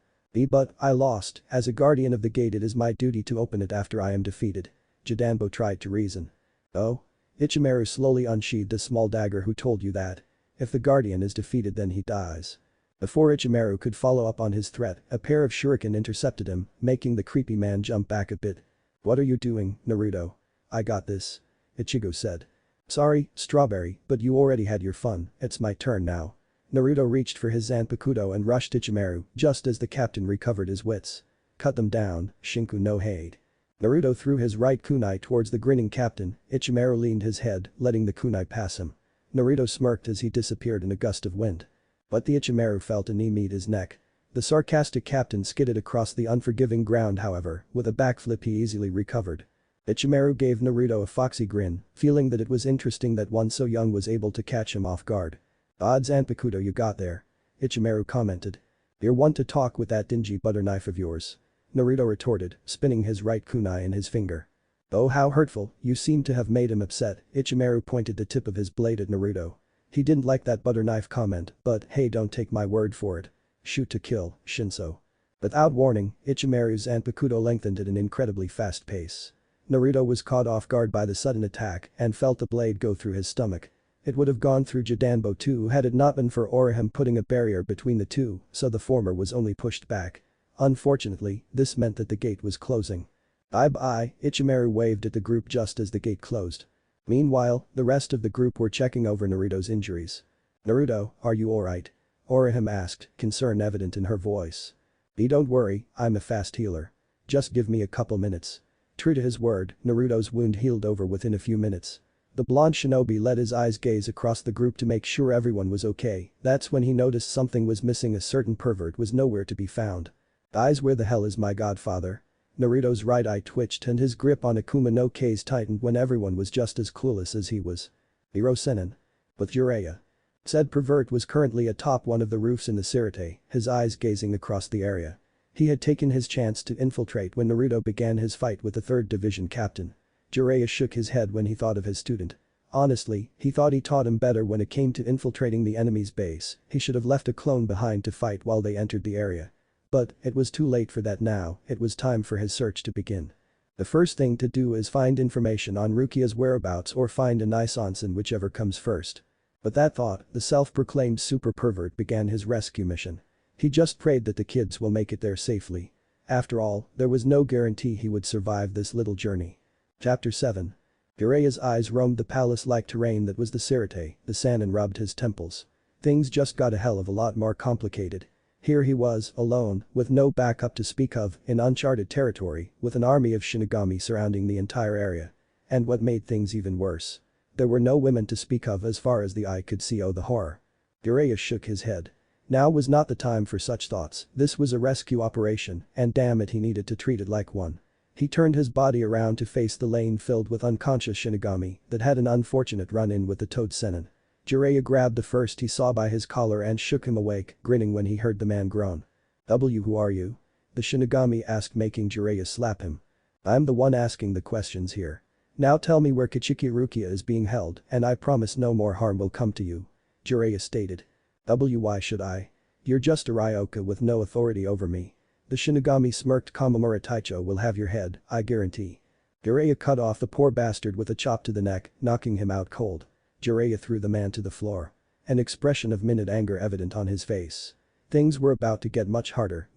"But I lost, as a guardian of the gate it is my duty to open it after I am defeated," Jidanbo tried to reason. "Oh?" Ichimaru slowly unsheathed a small dagger. "Who told you that? If the guardian is defeated then he dies." Before Ichimaru could follow up on his threat, a pair of shuriken intercepted him, making the creepy man jump back a bit. "What are you doing, Naruto?" "I got this," Ichigo said. "Sorry, Strawberry, but you already had your fun, it's my turn now." Naruto reached for his zanpakuto and rushed Ichimaru just as the captain recovered his wits. "Cut them down, Shinku no Hade." Naruto threw his right kunai towards the grinning captain. Ichimaru leaned his head, letting the kunai pass him. Naruto smirked as he disappeared in a gust of wind. But the Ichimaru felt a knee meet his neck. The sarcastic captain skidded across the unforgiving ground. However, with a backflip he easily recovered. Ichimaru gave Naruto a foxy grin, feeling that it was interesting that one so young was able to catch him off guard. "Odd zanpakuto you got there," Ichimaru commented. "You're one to talk with that dingy butter knife of yours," Naruto retorted, spinning his right kunai in his finger. "Oh, how hurtful, you seem to have made him upset." Ichimaru pointed the tip of his blade at Naruto. He didn't like that butter knife comment, but hey, don't take my word for it. Shoot to kill, Shinso. Without warning, Ichimaru's zanpakuto lengthened at an incredibly fast pace. Naruto was caught off guard by the sudden attack and felt the blade go through his stomach. It would have gone through Jidanbo too had it not been for Orihime putting a barrier between the two, so the former was only pushed back. Unfortunately, this meant that the gate was closing. Bye-bye, Ichimaru waved at the group just as the gate closed. Meanwhile, the rest of the group were checking over Naruto's injuries. "Naruto, are you alright?" Orihime asked, concern evident in her voice. Don't worry, I'm a fast healer. Just give me a couple minutes." True to his word, Naruto's wound healed over within a few minutes. The blonde shinobi let his eyes gaze across the group to make sure everyone was okay. That's when he noticed something was missing. A certain pervert was nowhere to be found. "Eyes, where the hell is my godfather?" Naruto's right eye twitched and his grip on Akuma no Kase tightened when everyone was just as clueless as he was. "Hiro Sennin. With Jiraiya." Said pervert was currently atop one of the roofs in the Sirte, his eyes gazing across the area. He had taken his chance to infiltrate when Naruto began his fight with the 3rd Division captain. Jiraiya shook his head when he thought of his student. Honestly, he thought he taught him better when it came to infiltrating the enemy's base. He should have left a clone behind to fight while they entered the area. But it was too late for that now. It was time for his search to begin. The first thing to do is find information on Rukia's whereabouts or find a nice onsen, whichever comes first. With that thought, the self-proclaimed super pervert began his rescue mission. He just prayed that the kids will make it there safely. After all, there was no guarantee he would survive this little journey. Chapter 7. Jiraiya's eyes roamed the palace-like terrain that was the Sirte. The Sannin rubbed his temples. Things just got a hell of a lot more complicated. Here he was, alone, with no backup to speak of, in uncharted territory, with an army of Shinigami surrounding the entire area. And what made things even worse? There were no women to speak of as far as the eye could see. Oh, the horror. Jiraiya shook his head. Now was not the time for such thoughts. This was a rescue operation, and damn it, he needed to treat it like one. He turned his body around to face the lane filled with unconscious Shinigami that had an unfortunate run-in with the Toad Sennin. Jiraiya grabbed the first he saw by his collar and shook him awake, grinning when he heard the man groan. Who are you?" the Shinigami asked, making Jiraiya slap him. "I'm the one asking the questions here. Now tell me where Kichiki Rukia is being held and I promise no more harm will come to you," Jiraiya stated. "Why should I? You're just a Ryoka with no authority over me." The Shinigami smirked. "Kamamura Taicho will have your head, I guarantee." Jiraiya cut off the poor bastard with a chop to the neck, knocking him out cold. Jiraiya threw the man to the floor. an expression of minute anger evident on his face. Things were about to get much harder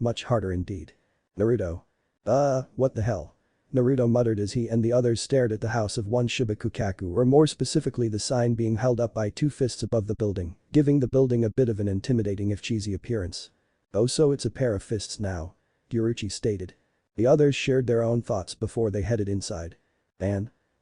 indeed. Naruto. What the hell? Naruto muttered as he and the others stared at the house of one Shibakukaku, or more specifically the sign being held up by two fists above the building, giving the building a bit of an intimidating if cheesy appearance. Oh, so it's a pair of fists now. Yuruchi stated. The others shared their own thoughts before they headed inside.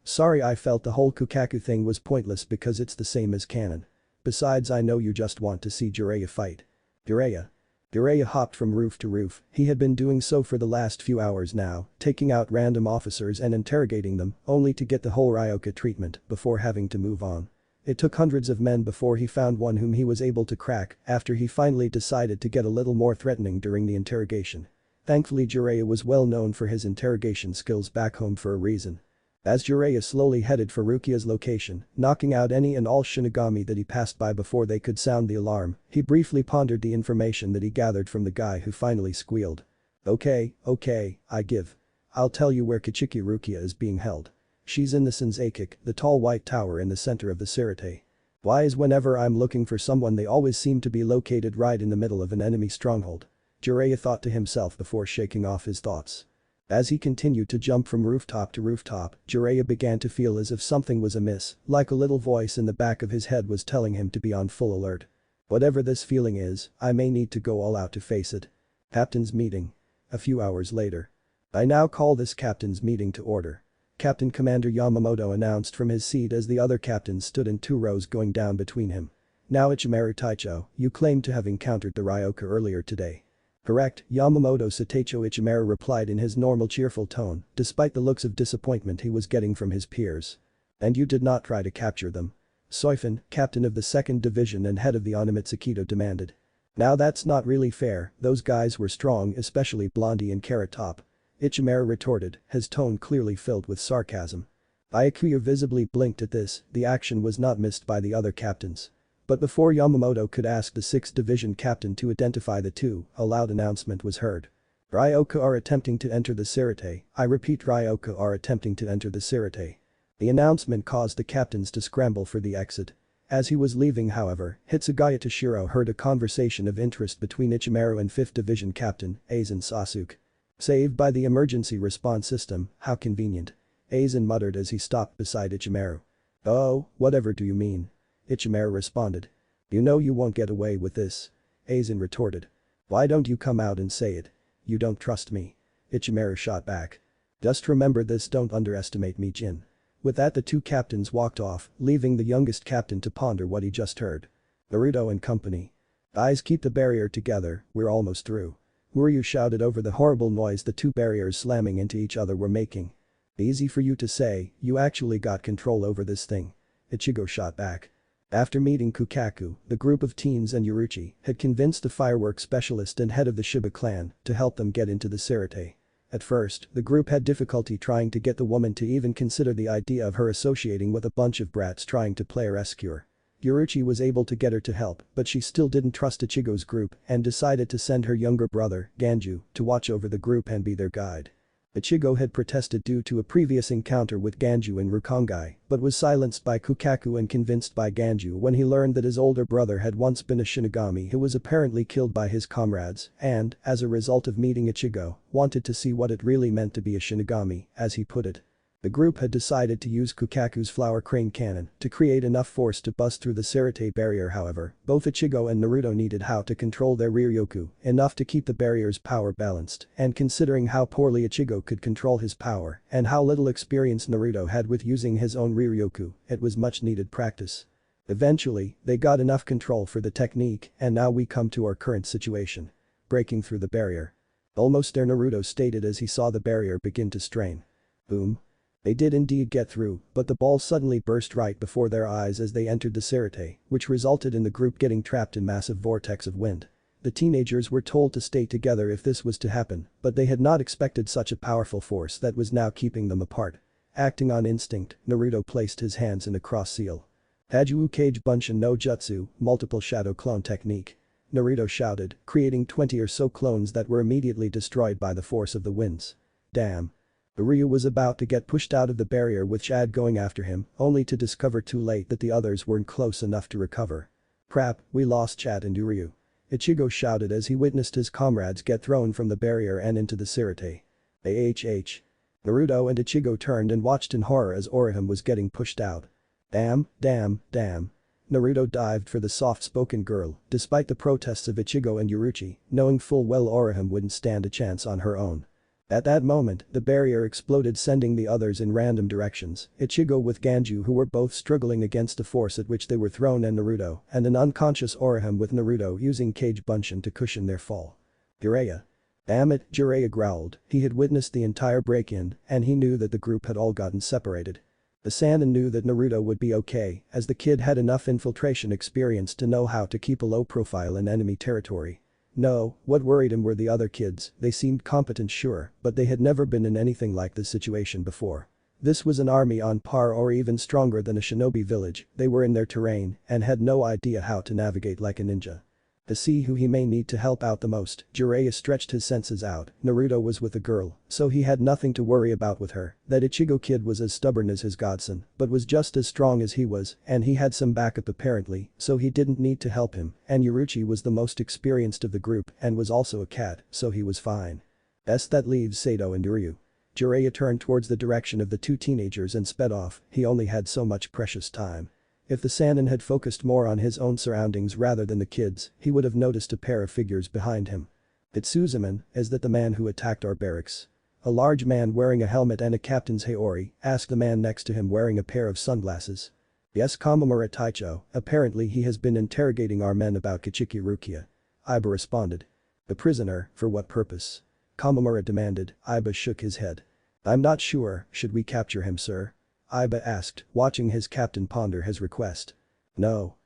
Sorry, I felt the whole Kukaku thing was pointless because it's the same as canon. Besides, I know you just want to see Jiraiya fight. Jiraiya hopped from roof to roof. He had been doing so for the last few hours now, taking out random officers and interrogating them, only to get the whole Ryoka treatment before having to move on. It took hundreds of men before he found one whom he was able to crack after he finally decided to get a little more threatening during the interrogation. Thankfully, Jiraiya was well known for his interrogation skills back home for a reason. As Jiraiya slowly headed for Rukia's location, knocking out any and all Shinigami that he passed by before they could sound the alarm, he briefly pondered the information that he gathered from the guy who finally squealed. Okay, I'll tell you where Kichiki Rukia is being held. She's in the Senzakik, the tall white tower in the center of the Sirte. Why is whenever I'm looking for someone they always seem to be located right in the middle of an enemy stronghold? Jiraiya thought to himself before shaking off his thoughts. As he continued to jump from rooftop to rooftop, Jiraiya began to feel as if something was amiss, like a little voice in the back of his head was telling him to be on full alert. Whatever this feeling is, I may need to go all out to face it. Captain's meeting. A few hours later. I now call this captain's meeting to order. Captain Commander Yamamoto announced from his seat as the other captains stood in two rows going down between him. Now Ichimaru Taicho, you claimed to have encountered the Ryoka earlier today. Correct, Yamamoto Sateicho Ichimaru replied in his normal cheerful tone, despite the looks of disappointment he was getting from his peers. And you did not try to capture them? Soifun, captain of the 2nd Division and head of the Onimitsukido demanded. Now that's not really fair, those guys were strong, especially Blondie and Carrot Top. Ichimaru retorted, his tone clearly filled with sarcasm. Byakuya visibly blinked at this, the action was not missed by the other captains. But before Yamamoto could ask the 6th Division captain to identify the two, a loud announcement was heard. Ryoka are attempting to enter the Sirte. I repeat, Ryoka are attempting to enter the Sirte. The announcement caused the captains to scramble for the exit. As he was leaving, however, Hitsugaya Toshiro heard a conversation of interest between Ichimaru and 5th Division captain, Aizen Sasuke. Saved by the emergency response system, how convenient. Aizen muttered as he stopped beside Ichimaru. Oh, whatever do you mean? Ichimaru responded. You know you won't get away with this. Aizen retorted. Why don't you come out and say it? You don't trust me. Ichimaru shot back. Just remember this, don't underestimate me, Jin. With that, the two captains walked off, leaving the youngest captain to ponder what he just heard. Naruto and company. Guys, keep the barrier together, we're almost through. Uryu shouted over the horrible noise the two barriers slamming into each other were making. Easy for you to say, you actually got control over this thing. Ichigo shot back. After meeting Kukaku, the group of teens and Yuruchi had convinced the fireworks specialist and head of the Shiba clan to help them get into the Sirte. At first, the group had difficulty trying to get the woman to even consider the idea of her associating with a bunch of brats trying to play a rescuer. Yuruchi was able to get her to help, but she still didn't trust Ichigo's group and decided to send her younger brother, Ganju, to watch over the group and be their guide. Ichigo had protested due to a previous encounter with Ganju in Rukongai, but was silenced by Kukaku and convinced by Ganju when he learned that his older brother had once been a Shinigami who was apparently killed by his comrades and, as a result of meeting Ichigo, wanted to see what it really meant to be a Shinigami, as he put it. The group had decided to use Kukaku's flower crane cannon to create enough force to bust through the Sirte barrier. However, both Ichigo and Naruto needed how to control their Riryoku enough to keep the barrier's power balanced, and considering how poorly Ichigo could control his power and how little experience Naruto had with using his own Riryoku, it was much needed practice. Eventually, they got enough control for the technique, and now we come to our current situation. Breaking through the barrier. Almost there, Naruto stated as he saw the barrier begin to strain. Boom. They did indeed get through, but the ball suddenly burst right before their eyes as they entered the Sirte, which resulted in the group getting trapped in massive vortex of wind. The teenagers were told to stay together if this was to happen, but they had not expected such a powerful force that was now keeping them apart. Acting on instinct, Naruto placed his hands in a cross seal. Haju Kage Bunshin no Jutsu, multiple shadow clone technique. Naruto shouted, creating 20 or so clones that were immediately destroyed by the force of the winds. Damn. Ryu was about to get pushed out of the barrier with Chad going after him, only to discover too late that the others weren't close enough to recover. Crap, we lost chat and Uryu. Ichigo shouted as he witnessed his comrades get thrown from the barrier and into the Sirte. AHH. Naruto and Ichigo turned and watched in horror as Orihime was getting pushed out. Damn, damn, damn. Naruto dived for the soft-spoken girl, despite the protests of Ichigo and Uruchi, knowing full well Orihime wouldn't stand a chance on her own. At that moment, the barrier exploded, sending the others in random directions, Ichigo with Ganju, who were both struggling against the force at which they were thrown, and Naruto, and an unconscious Orihime with Naruto using Kage Bunshin to cushion their fall. Jiraiya. Damn it, Jiraiya growled. He had witnessed the entire break-in, and he knew that the group had all gotten separated. The Sannin knew that Naruto would be okay, as the kid had enough infiltration experience to know how to keep a low profile in enemy territory. No, what worried him were the other kids. They seemed competent, sure, but they had never been in anything like this situation before. This was an army on par or even stronger than a shinobi village. They were in their terrain and had no idea how to navigate like a ninja. To see who he may need to help out the most, Jiraiya stretched his senses out. Naruto was with a girl, so he had nothing to worry about with her. That Ichigo kid was as stubborn as his godson, but was just as strong as he was, and he had some backup apparently, so he didn't need to help him, and Uruchi was the most experienced of the group and was also a cat, so he was fine. That leaves Sato and Uryu. Jiraiya turned towards the direction of the two teenagers and sped off. He only had so much precious time. If the Sannin had focused more on his own surroundings rather than the kids, he would have noticed a pair of figures behind him. It's Suzuman, is that the man who attacked our barracks? A large man wearing a helmet and a captain's haori asked the man next to him wearing a pair of sunglasses. Yes, Kamamura Taicho, apparently he has been interrogating our men about Kichiki Rukia. Iba responded. The prisoner, for what purpose? Kamamura demanded. Iba shook his head. I'm not sure, should we capture him, sir? Iba asked, watching his captain ponder his request. No.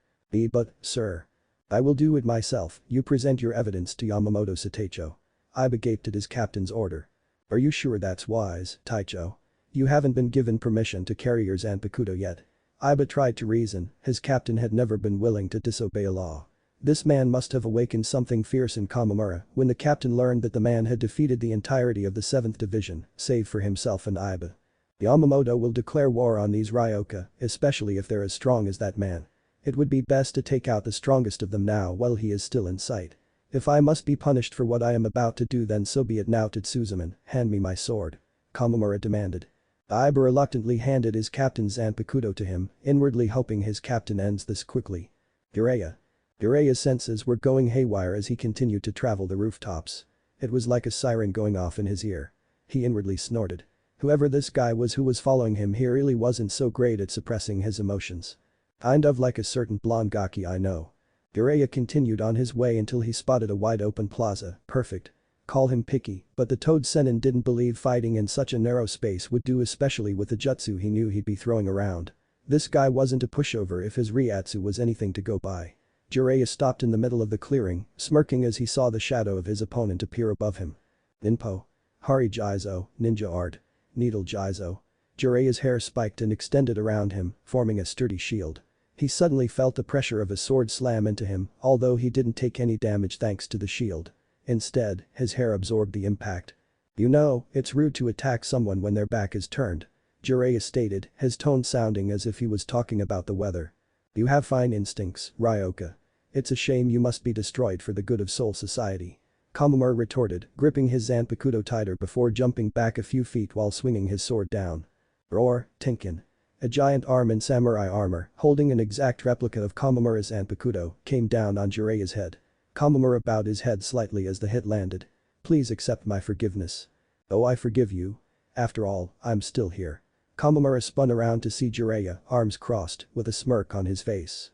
But, sir. I will do it myself. You present your evidence to Yamamoto Sateicho. Iba gaped at his captain's order. Are you sure that's wise, Taicho? You haven't been given permission to carry your zanpakuto yet. Iba tried to reason, his captain had never been willing to disobey a law. This man must have awakened something fierce in Kamamura when the captain learned that the man had defeated the entirety of the 7th Division, save for himself and Iba. Yamamoto will declare war on these Ryoka, especially if they're as strong as that man. It would be best to take out the strongest of them now while he is still in sight. If I must be punished for what I am about to do, then so be it. Now Tsuzuman, hand me my sword. Kamamura demanded. Iba reluctantly handed his captain's zanpakuto to him, inwardly hoping his captain ends this quickly. Jiraya's senses were going haywire as he continued to travel the rooftops. It was like a siren going off in his ear. He inwardly snorted. Whoever this guy was who was following him, he really wasn't so great at suppressing his emotions. Kind of like a certain blonde gaki I know. Jiraiya continued on his way until he spotted a wide open plaza. Perfect. Call him picky, but the Toad Sennin didn't believe fighting in such a narrow space would do, especially with the jutsu he knew he'd be throwing around. This guy wasn't a pushover if his Ryatsu was anything to go by. Jiraiya stopped in the middle of the clearing, smirking as he saw the shadow of his opponent appear above him. Ninpo. Hari Jizo, ninja art. Needle Jizo. Jiraiya's hair spiked and extended around him, forming a sturdy shield. He suddenly felt the pressure of a sword slam into him, although he didn't take any damage thanks to the shield. Instead, his hair absorbed the impact. You know, it's rude to attack someone when their back is turned. Jiraiya stated, his tone sounding as if he was talking about the weather. You have fine instincts, Ryoka. It's a shame you must be destroyed for the good of Soul Society. Kamamura retorted, gripping his zanpakuto tighter before jumping back a few feet while swinging his sword down. Roar, Tinkin. A giant arm in samurai armor, holding an exact replica of Kamamura's zanpakuto, came down on Jiraiya's head. Kamamura bowed his head slightly as the hit landed. Please accept my forgiveness. Oh, I forgive you. After all, I'm still here. Kamamura spun around to see Jiraiya, arms crossed, with a smirk on his face.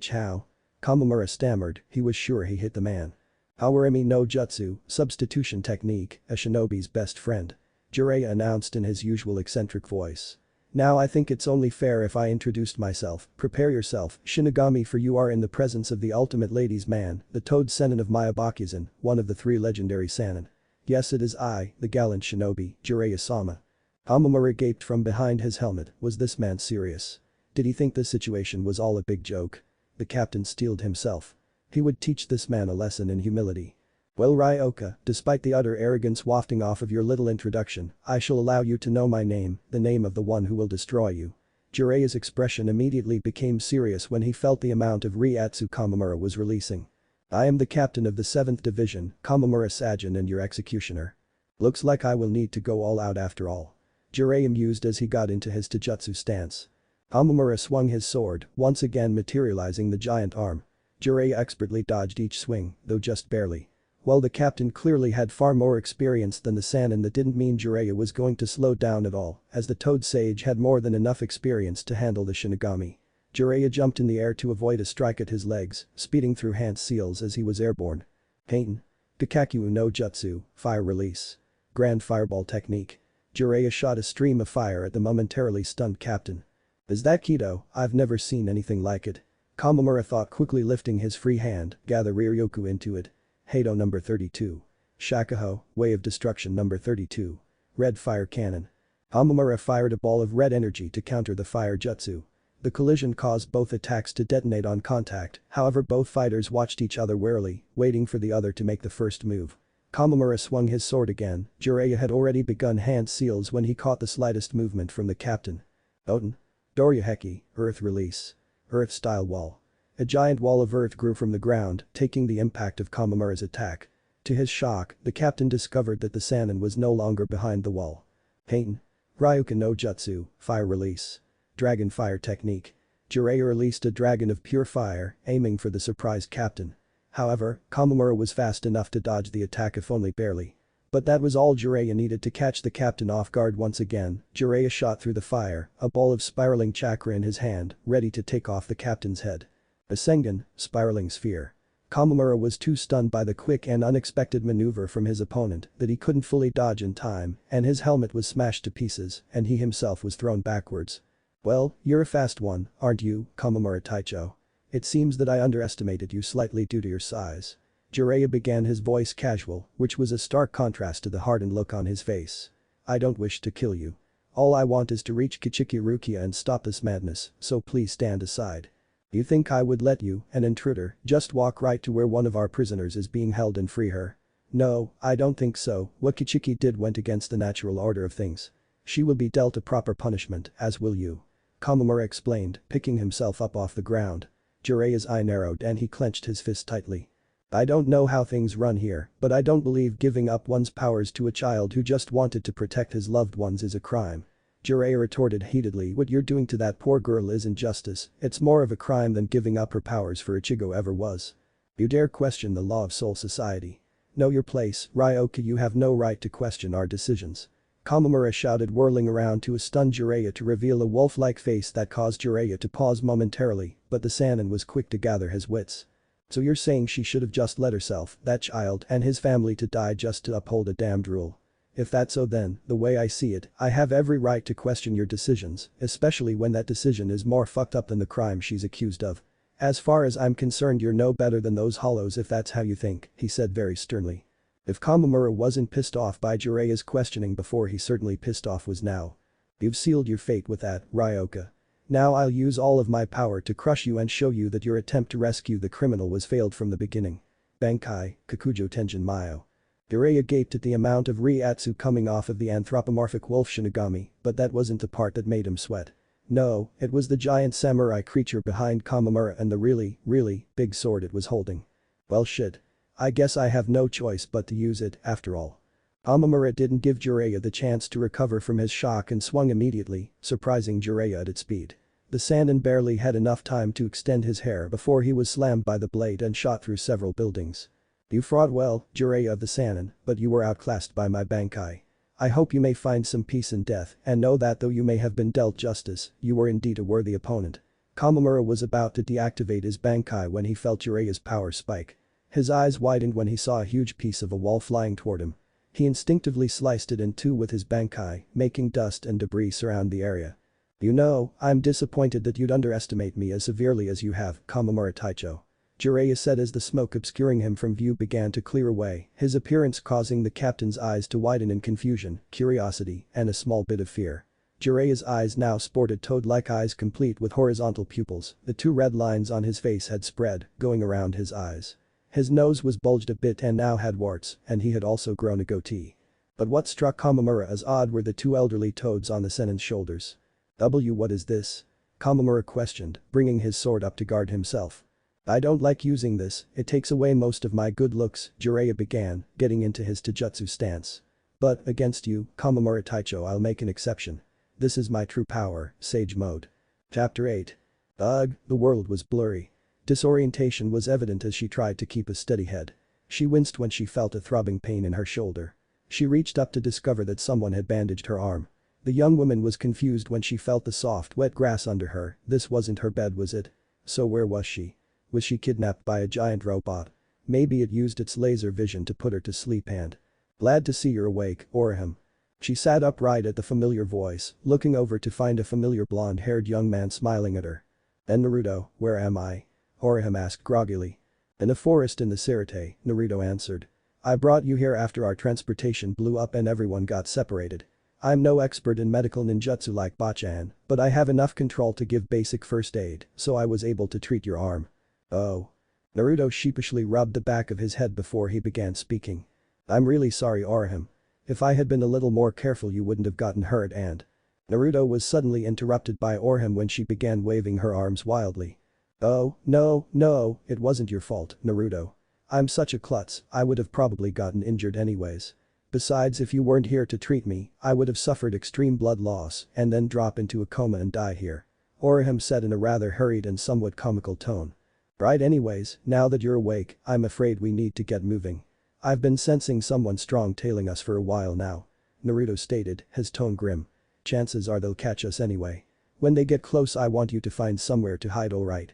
How? Kamamura stammered, he was sure he hit the man. Awarimi no Jutsu, substitution technique, a shinobi's best friend. Jiraiya announced in his usual eccentric voice. Now I think it's only fair if I introduced myself. Prepare yourself, Shinigami, for you are in the presence of the ultimate ladies' man, the Toad Sennin of Miyabakizan, one of the 3 legendary Sannin. Yes, it is I, the gallant shinobi, Jiraiya-sama. Kamamura gaped from behind his helmet. Was this man serious? Did he think the situation was all a big joke? The captain steeled himself. He would teach this man a lesson in humility. Well, Ryoka, despite the utter arrogance wafting off of your little introduction, I shall allow you to know my name, the name of the one who will destroy you. Jiraiya's expression immediately became serious when he felt the amount of Ryatsu Kamamura was releasing. I am the captain of the 7th Division, Kamamura Sajin, and your executioner. Looks like I will need to go all out after all. Jiraiya mused as he got into his taijutsu stance. Kamamura swung his sword, once again materializing the giant arm. Jiraiya expertly dodged each swing, though just barely. While the captain clearly had far more experience than the Sannin, that didn't mean Jiraiya was going to slow down at all, as the Toad Sage had more than enough experience to handle the Shinigami. Jiraiya jumped in the air to avoid a strike at his legs, speeding through hand seals as he was airborne. Taiten. Kakakyu no Jutsu, fire release. Grand fireball technique. Jiraiya shot a stream of fire at the momentarily stunned captain. Is that Kido? I've never seen anything like it. Kamamura thought, quickly lifting his free hand, gather Ryoryoku into it. Heido number 32. Shakuho, Way of Destruction number 32. Red Fire Cannon. Kamamura fired a ball of red energy to counter the fire jutsu. The collision caused both attacks to detonate on contact, however both fighters watched each other warily, waiting for the other to make the first move. Kamamura swung his sword again. Jiraiya had already begun hand seals when he caught the slightest movement from the captain. Oten. Doryuheki, Earth Release. Earth-style wall. A giant wall of earth grew from the ground, taking the impact of Kamamura's attack. To his shock, the captain discovered that the Sannin was no longer behind the wall. Taiten. Ryuka no Jutsu, fire release. Dragon fire technique. Jiraiya released a dragon of pure fire, aiming for the surprised captain. However, Kamamura was fast enough to dodge the attack, if only barely. But that was all Jiraiya needed to catch the captain off guard once again. Jiraiya shot through the fire, a ball of spiraling chakra in his hand, ready to take off the captain's head. A Sengen, spiraling sphere. Kamamura was too stunned by the quick and unexpected maneuver from his opponent that he couldn't fully dodge in time, and his helmet was smashed to pieces, and he himself was thrown backwards. Well, you're a fast one, aren't you, Kamamura Taicho? It seems that I underestimated you slightly due to your size. Jiraiya began, his voice casual, which was a stark contrast to the hardened look on his face. I don't wish to kill you. All I want is to reach Kichiki Rukia and stop this madness, so please stand aside. You think I would let you, an intruder, just walk right to where one of our prisoners is being held and free her? No, I don't think so. What Kichiki did went against the natural order of things. She will be dealt a proper punishment, as will you. Kamamura explained, picking himself up off the ground. Jiraiya's eye narrowed and he clenched his fist tightly. I don't know how things run here, but I don't believe giving up one's powers to a child who just wanted to protect his loved ones is a crime. Jiraiya retorted heatedly, what you're doing to that poor girl isn't justice, it's more of a crime than giving up her powers for Ichigo ever was. You dare question the law of Soul Society. Know your place, Ryoka, you have no right to question our decisions. Kamamura shouted, whirling around to a stunned Jiraiya to reveal a wolf-like face that caused Jiraiya to pause momentarily, but the Sannin was quick to gather his wits. So you're saying she should have just let herself, that child and his family to die just to uphold a damned rule? If that's so, then, the way I see it, I have every right to question your decisions, especially when that decision is more fucked up than the crime she's accused of. As far as I'm concerned, you're no better than those hollows if that's how you think, he said very sternly. If Kamamura wasn't pissed off by Jiraiya's questioning before, he certainly pissed off was now. You've sealed your fate with that, Ryoka. Now I'll use all of my power to crush you and show you that your attempt to rescue the criminal was failed from the beginning. Bankai, Kakujo Tenjin Mayo. Jiraiya gaped at the amount of Ryatsu coming off of the anthropomorphic wolf Shinigami, but that wasn't the part that made him sweat. No, it was the giant samurai creature behind Kamamura and the really big sword it was holding. Well shit. I guess I have no choice but to use it, after all. Kamamura didn't give Jiraiya the chance to recover from his shock and swung immediately, surprising Jiraiya at its speed. The Sannin barely had enough time to extend his hair before he was slammed by the blade and shot through several buildings. You fought well, Jiraiya of the Sannin, but you were outclassed by my Bankai. I hope you may find some peace in death and know that though you may have been dealt justice, you were indeed a worthy opponent. Kamamura was about to deactivate his Bankai when he felt Jiraiya's power spike. His eyes widened when he saw a huge piece of a wall flying toward him. He instinctively sliced it in two with his Bankai, making dust and debris surround the area. You know, I'm disappointed that you'd underestimate me as severely as you have, Kamamura Taicho. Jiraiya said as the smoke obscuring him from view began to clear away, his appearance causing the captain's eyes to widen in confusion, curiosity, and a small bit of fear. Jiraiya's eyes now sported toad-like eyes complete with horizontal pupils, the two red lines on his face had spread, going around his eyes. His nose was bulged a bit and now had warts, and he had also grown a goatee. But what struck Kamamura as odd were the two elderly toads on the Sennin's shoulders. What is this? Kamamura questioned, bringing his sword up to guard himself. I don't like using this, it takes away most of my good looks, Jiraiya began, getting into his taijutsu stance. But, against you, Kamamura Taicho, I'll make an exception. This is my true power, Sage Mode. Chapter 8. Ugh, the world was blurry. Disorientation was evident as she tried to keep a steady head. She winced when she felt a throbbing pain in her shoulder. She reached up to discover that someone had bandaged her arm. The young woman was confused when she felt the soft, wet grass under her. This wasn't her bed, was it? So where was she? Was she kidnapped by a giant robot? Maybe it used its laser vision to put her to sleep and… Glad to see you're awake, Orihime. She sat upright at the familiar voice, looking over to find a familiar blonde-haired young man smiling at her. And Naruto, where am I? Orihime asked groggily. In a forest in the Sirte, Naruto answered. I brought you here after our transportation blew up and everyone got separated. I'm no expert in medical ninjutsu like Bachan, but I have enough control to give basic first aid, so I was able to treat your arm. Oh. Naruto sheepishly rubbed the back of his head before he began speaking. I'm really sorry, Orihime. If I had been a little more careful you wouldn't have gotten hurt and… Naruto was suddenly interrupted by Orihime when she began waving her arms wildly. Oh, no, it wasn't your fault, Naruto. I'm such a klutz, I would have probably gotten injured anyways. Besides, if you weren't here to treat me, I would have suffered extreme blood loss and then drop into a coma and die here. Orihime said in a rather hurried and somewhat comical tone. Right, anyways, now that you're awake, I'm afraid we need to get moving. I've been sensing someone strong tailing us for a while now. Naruto stated, his tone grim. Chances are they'll catch us anyway. When they get close I want you to find somewhere to hide, alright?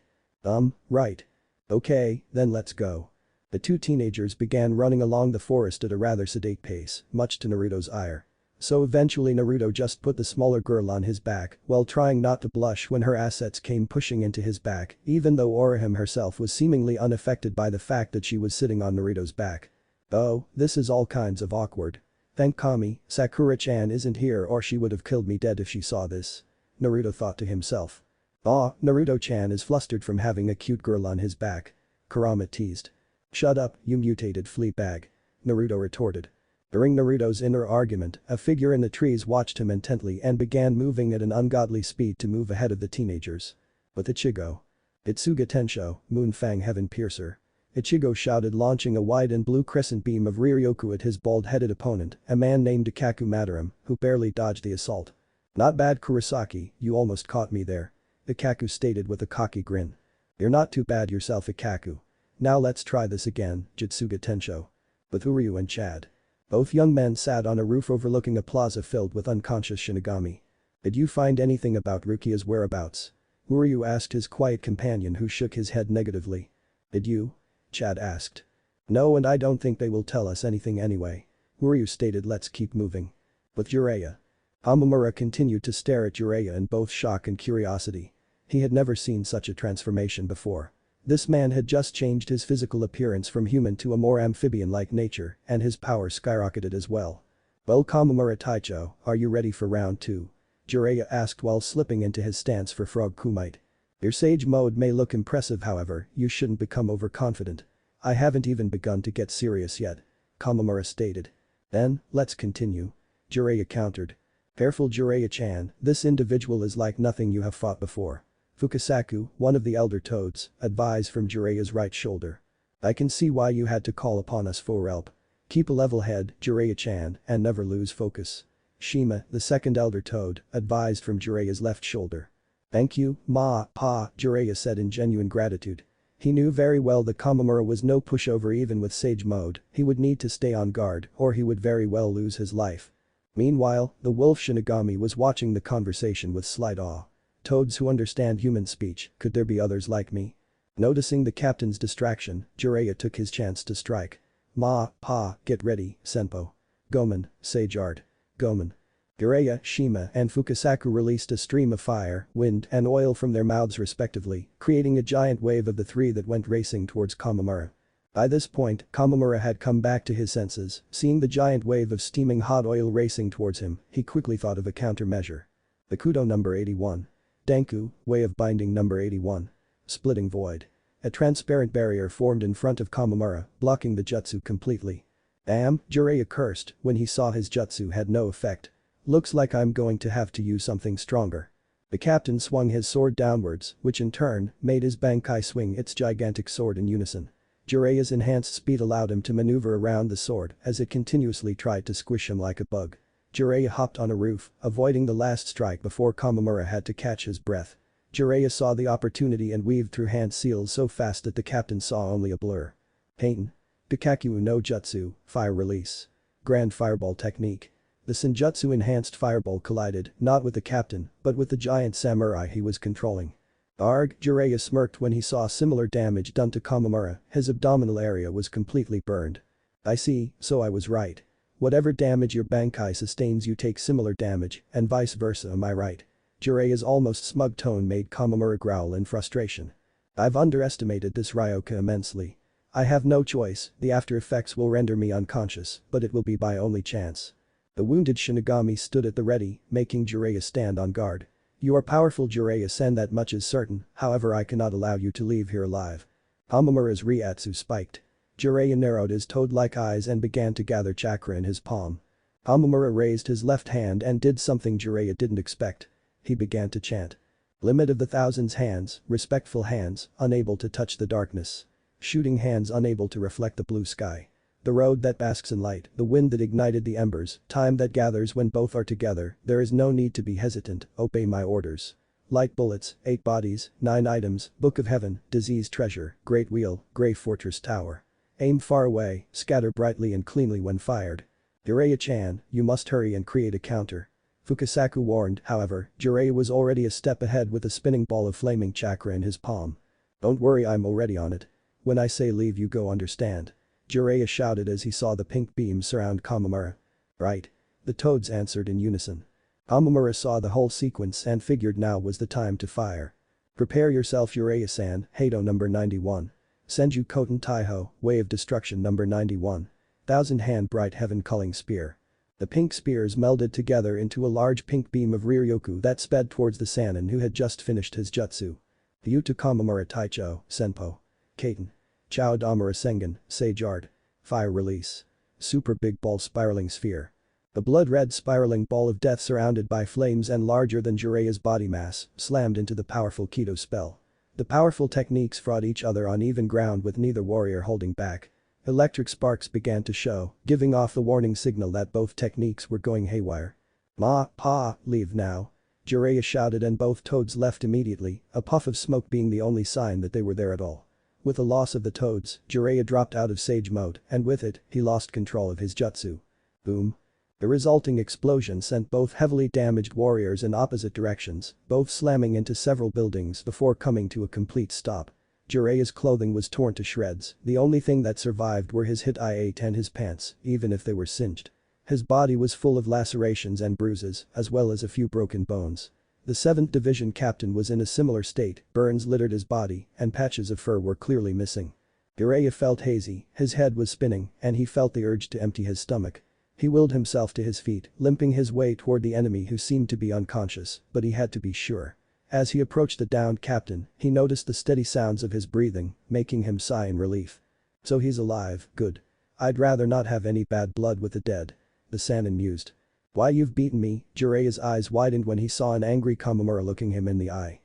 Right. Okay, then let's go. The two teenagers began running along the forest at a rather sedate pace, much to Naruto's ire. So eventually Naruto just put the smaller girl on his back while trying not to blush when her assets came pushing into his back, even though Orihime herself was seemingly unaffected by the fact that she was sitting on Naruto's back. Oh, this is all kinds of awkward. Thank Kami, Sakura-chan isn't here or she would have killed me dead if she saw this. Naruto thought to himself. Aw, Naruto-chan is flustered from having a cute girl on his back. Kurama teased. Shut up, you mutated flea bag. Naruto retorted. During Naruto's inner argument, a figure in the trees watched him intently and began moving at an ungodly speed to move ahead of the teenagers. But Ichigo. Itsuga Tensho, Moonfang Heaven Piercer. Ichigo shouted, launching a white and blue crescent beam of Riryoku at his bald-headed opponent, a man named Ikaku Madaram, who barely dodged the assault. Not bad, Kurosaki, you almost caught me there. Ikaku stated with a cocky grin. You're not too bad yourself, Ikaku. Now let's try this again, Jitsuga Tensho. With Uryu and Chad. Both young men sat on a roof overlooking a plaza filled with unconscious Shinigami. Did you find anything about Rukia's whereabouts? Uryu asked his quiet companion, who shook his head negatively. Did you? Chad asked. No, and I don't think they will tell us anything anyway. Uryu stated, let's keep moving. With Jiraiya. Hamamura continued to stare at Jiraiya in both shock and curiosity. He had never seen such a transformation before. This man had just changed his physical appearance from human to a more amphibian-like nature, and his power skyrocketed as well. Well, Kamamura Taicho, are you ready for round 2? Jiraiya asked while slipping into his stance for frog kumite. Your sage mode may look impressive, however, you shouldn't become overconfident. I haven't even begun to get serious yet. Kamamura stated. Then, let's continue. Jiraiya countered. Careful, Jiraiya-chan, this individual is like nothing you have fought before. Fukasaku, one of the elder toads, advised from Jiraiya's right shoulder. I can see why you had to call upon us for help. Keep a level head, Jiraiya-chan, and never lose focus. Shima, the second elder toad, advised from Jiraiya's left shoulder. Thank you, Pa, Jiraiya said in genuine gratitude. He knew very well that Kamamura was no pushover even with Sage Mode, he would need to stay on guard or he would very well lose his life. Meanwhile, the wolf Shinigami was watching the conversation with slight awe. Toads who understand human speech, could there be others like me? Noticing the captain's distraction, Jiraiya took his chance to strike. Pa, get ready, Senpo. Gomen, Sage Art. Gomen. Jiraiya, Shima and Fukasaku released a stream of fire, wind and oil from their mouths respectively, creating a giant wave of the three that went racing towards Kamamura. By this point, Kamamura had come back to his senses, seeing the giant wave of steaming hot oil racing towards him, he quickly thought of a countermeasure. The Kudo number 81. Denku, way of binding number 81. Splitting void. A transparent barrier formed in front of Kamamura, blocking the jutsu completely. Damn, Jiraiya cursed when he saw his jutsu had no effect. Looks like I'm going to have to use something stronger. The captain swung his sword downwards, which in turn made his Bankai swing its gigantic sword in unison. Jiraiya's enhanced speed allowed him to maneuver around the sword as it continuously tried to squish him like a bug. Jiraiya hopped on a roof, avoiding the last strike before Kamamura had to catch his breath. Jiraiya saw the opportunity and weaved through hand seals so fast that the captain saw only a blur. Taiten. Kakaku no Jutsu, Fire Release. Grand Fireball Technique. The Senjutsu enhanced fireball collided, not with the captain, but with the giant samurai he was controlling. Arg, Jiraiya smirked when he saw similar damage done to Kamamura, his abdominal area was completely burned. I see, so I was right. Whatever damage your Bankai sustains you take similar damage, and vice versa, am I right? Jiraiya's almost smug tone made Kamamura growl in frustration. I've underestimated this Ryoka immensely. I have no choice, the after effects will render me unconscious, but it will be by only chance. The wounded Shinigami stood at the ready, making Jiraiya stand on guard. You are powerful, Jiraiya-sen, that much is certain, however I cannot allow you to leave here alive. Kamamura's Ryatsu spiked. Jiraiya narrowed his toad-like eyes and began to gather chakra in his palm. Kamamura raised his left hand and did something Jiraiya didn't expect. He began to chant. Limit of the thousands hands, respectful hands, unable to touch the darkness. Shooting hands unable to reflect the blue sky. The road that basks in light, the wind that ignited the embers, time that gathers when both are together, there is no need to be hesitant, obey my orders. Light bullets, 8 bodies, 9 items, Book of Heaven, Disease Treasure, Great Wheel, Grey Fortress Tower. Aim far away, scatter brightly and cleanly when fired. Jiraiya-chan, you must hurry and create a counter. Fukasaku warned, however, Jiraiya was already a step ahead with a spinning ball of flaming chakra in his palm. Don't worry, I'm already on it. When I say leave you go, understand. Jiraiya shouted as he saw the pink beam surround Kamamura. Right. The toads answered in unison. Kamamura saw the whole sequence and figured now was the time to fire. Prepare yourself, Jiraiya-san, Hado number 91. Senju Koten Taiho, Way of Destruction number 91. Thousand Hand Bright Heaven Culling Spear. The pink spears melded together into a large pink beam of Ryoku that sped towards the Sannin who had just finished his jutsu. Yuta Kamamura Taicho, Senpo. Kaiten. Chao Damura Sengen, Sage Art. Fire Release. Super Big Ball Spiraling Sphere. The blood-red spiraling ball of death surrounded by flames and larger than Jiraiya's body mass, slammed into the powerful Kido spell. The powerful techniques fought each other on even ground with neither warrior holding back. Electric sparks began to show, giving off the warning signal that both techniques were going haywire. Pa, leave now. Jiraiya shouted and both toads left immediately, a puff of smoke being the only sign that they were there at all. With the loss of the toads, Jiraiya dropped out of Sage mode and with it, he lost control of his jutsu. Boom. The resulting explosion sent both heavily damaged warriors in opposite directions, both slamming into several buildings before coming to a complete stop. Jiraiya's clothing was torn to shreds, the only thing that survived were his hit I-8 and his pants, even if they were singed. His body was full of lacerations and bruises, as well as a few broken bones. The 7th Division captain was in a similar state, burns littered his body, and patches of fur were clearly missing. Jiraiya felt hazy, his head was spinning, and he felt the urge to empty his stomach. He willed himself to his feet, limping his way toward the enemy who seemed to be unconscious, but he had to be sure. As he approached the downed captain, he noticed the steady sounds of his breathing, making him sigh in relief. So he's alive, good. I'd rather not have any bad blood with the dead. The Sannin mused. Why, you've beaten me. Jiraiya's eyes widened when he saw an angry Kamamura looking him in the eye.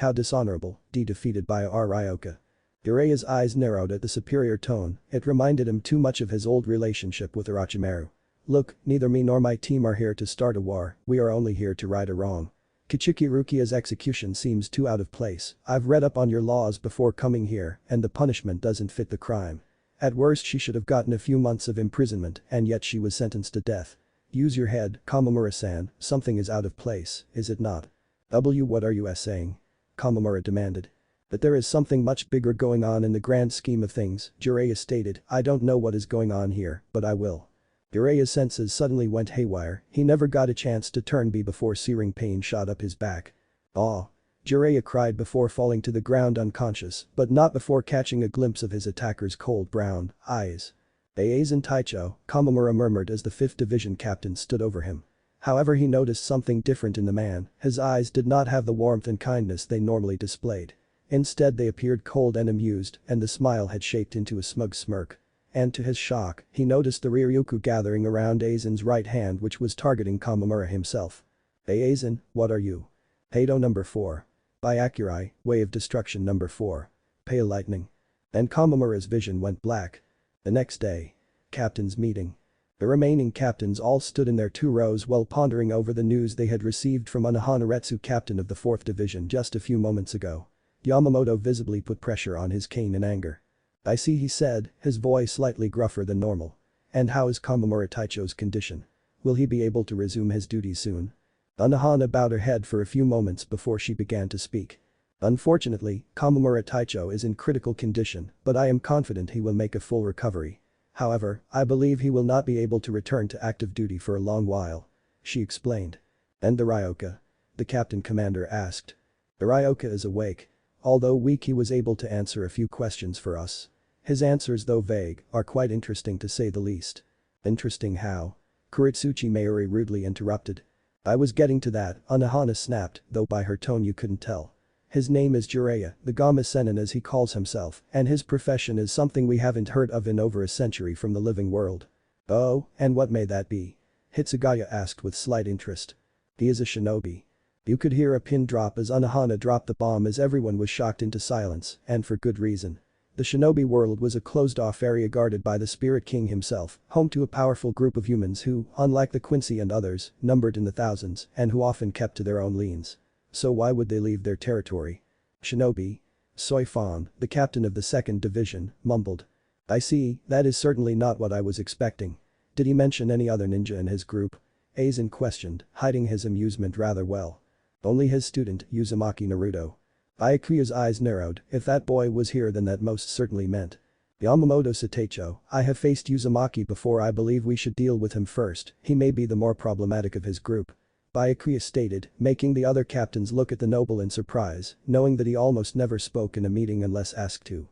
How dishonorable, defeated by our Ryoka. Jiraiya's eyes narrowed at the superior tone, it reminded him too much of his old relationship with Orochimaru. Look, neither me nor my team are here to start a war, we are only here to right a wrong. Kichiki Rukia's execution seems too out of place, I've read up on your laws before coming here and the punishment doesn't fit the crime. At worst she should have gotten a few months of imprisonment and yet she was sentenced to death. Use your head, Kamamura-san, something is out of place, is it not? What are you saying? Kamamura demanded. But there is something much bigger going on in the grand scheme of things, Jiraiya stated, I don't know what is going on here, but I will. Jiraiya's senses suddenly went haywire, he never got a chance to turn B before searing pain shot up his back. Aw. Jiraiya cried before falling to the ground unconscious, but not before catching a glimpse of his attacker's cold brown eyes. Aizen Taicho, Kamamura murmured as the 5th Division captain stood over him. However, he noticed something different in the man, his eyes did not have the warmth and kindness they normally displayed. Instead they appeared cold and amused, and the smile had shaped into a smug smirk. And to his shock, he noticed the Ryukyu gathering around Aizen's right hand which was targeting Kamamura himself. Aizen, what are you? Hado number 4. By Akurai, Way of Destruction number 4. Pale lightning. And Kamamura's vision went black. The next day. Captain's meeting. The remaining captains all stood in their 2 rows while pondering over the news they had received from Unohanaretsu, captain of the 4th division, just a few moments ago. Yamamoto visibly put pressure on his cane in anger. "I see," he said, his voice slightly gruffer than normal. "And how is Kamamura Taicho's condition? Will he be able to resume his duties soon?" Unohana bowed her head for a few moments before she began to speak. "Unfortunately, Kamamura Taicho is in critical condition, but I am confident he will make a full recovery. However, I believe he will not be able to return to active duty for a long while," she explained. "And the Ryoka?" the captain commander asked. "The Ryoka is awake. Although weak, he was able to answer a few questions for us. His answers, though vague, are quite interesting to say the least." "Interesting how?" Kuritsuchi Mayuri rudely interrupted. "I was getting to that," Unohana snapped, though by her tone you couldn't tell. "His name is Jiraiya, the Gama Sennin as he calls himself, and his profession is something we haven't heard of in over a century from the living world." "Oh, and what may that be?" Hitsugaya asked with slight interest. "He is a shinobi." You could hear a pin drop as Unohana dropped the bomb as everyone was shocked into silence, and for good reason. The shinobi world was a closed-off area guarded by the Spirit King himself, home to a powerful group of humans who, unlike the Quincy and others, numbered in the thousands and who often kept to their own lanes. So why would they leave their territory? "Shinobi?" Soifan, the captain of the 2nd division, mumbled. "I see, that is certainly not what I was expecting. Did he mention any other ninja in his group?" Aizen questioned, hiding his amusement rather well. "Only his student, Uzumaki Naruto." Byakuya's eyes narrowed. If that boy was here, then that most certainly meant. "Yamamoto Sateicho, I have faced Uzumaki before. I believe we should deal with him first. He may be the more problematic of his group," Byakuya stated, making the other captains look at the noble in surprise, knowing that he almost never spoke in a meeting unless asked to.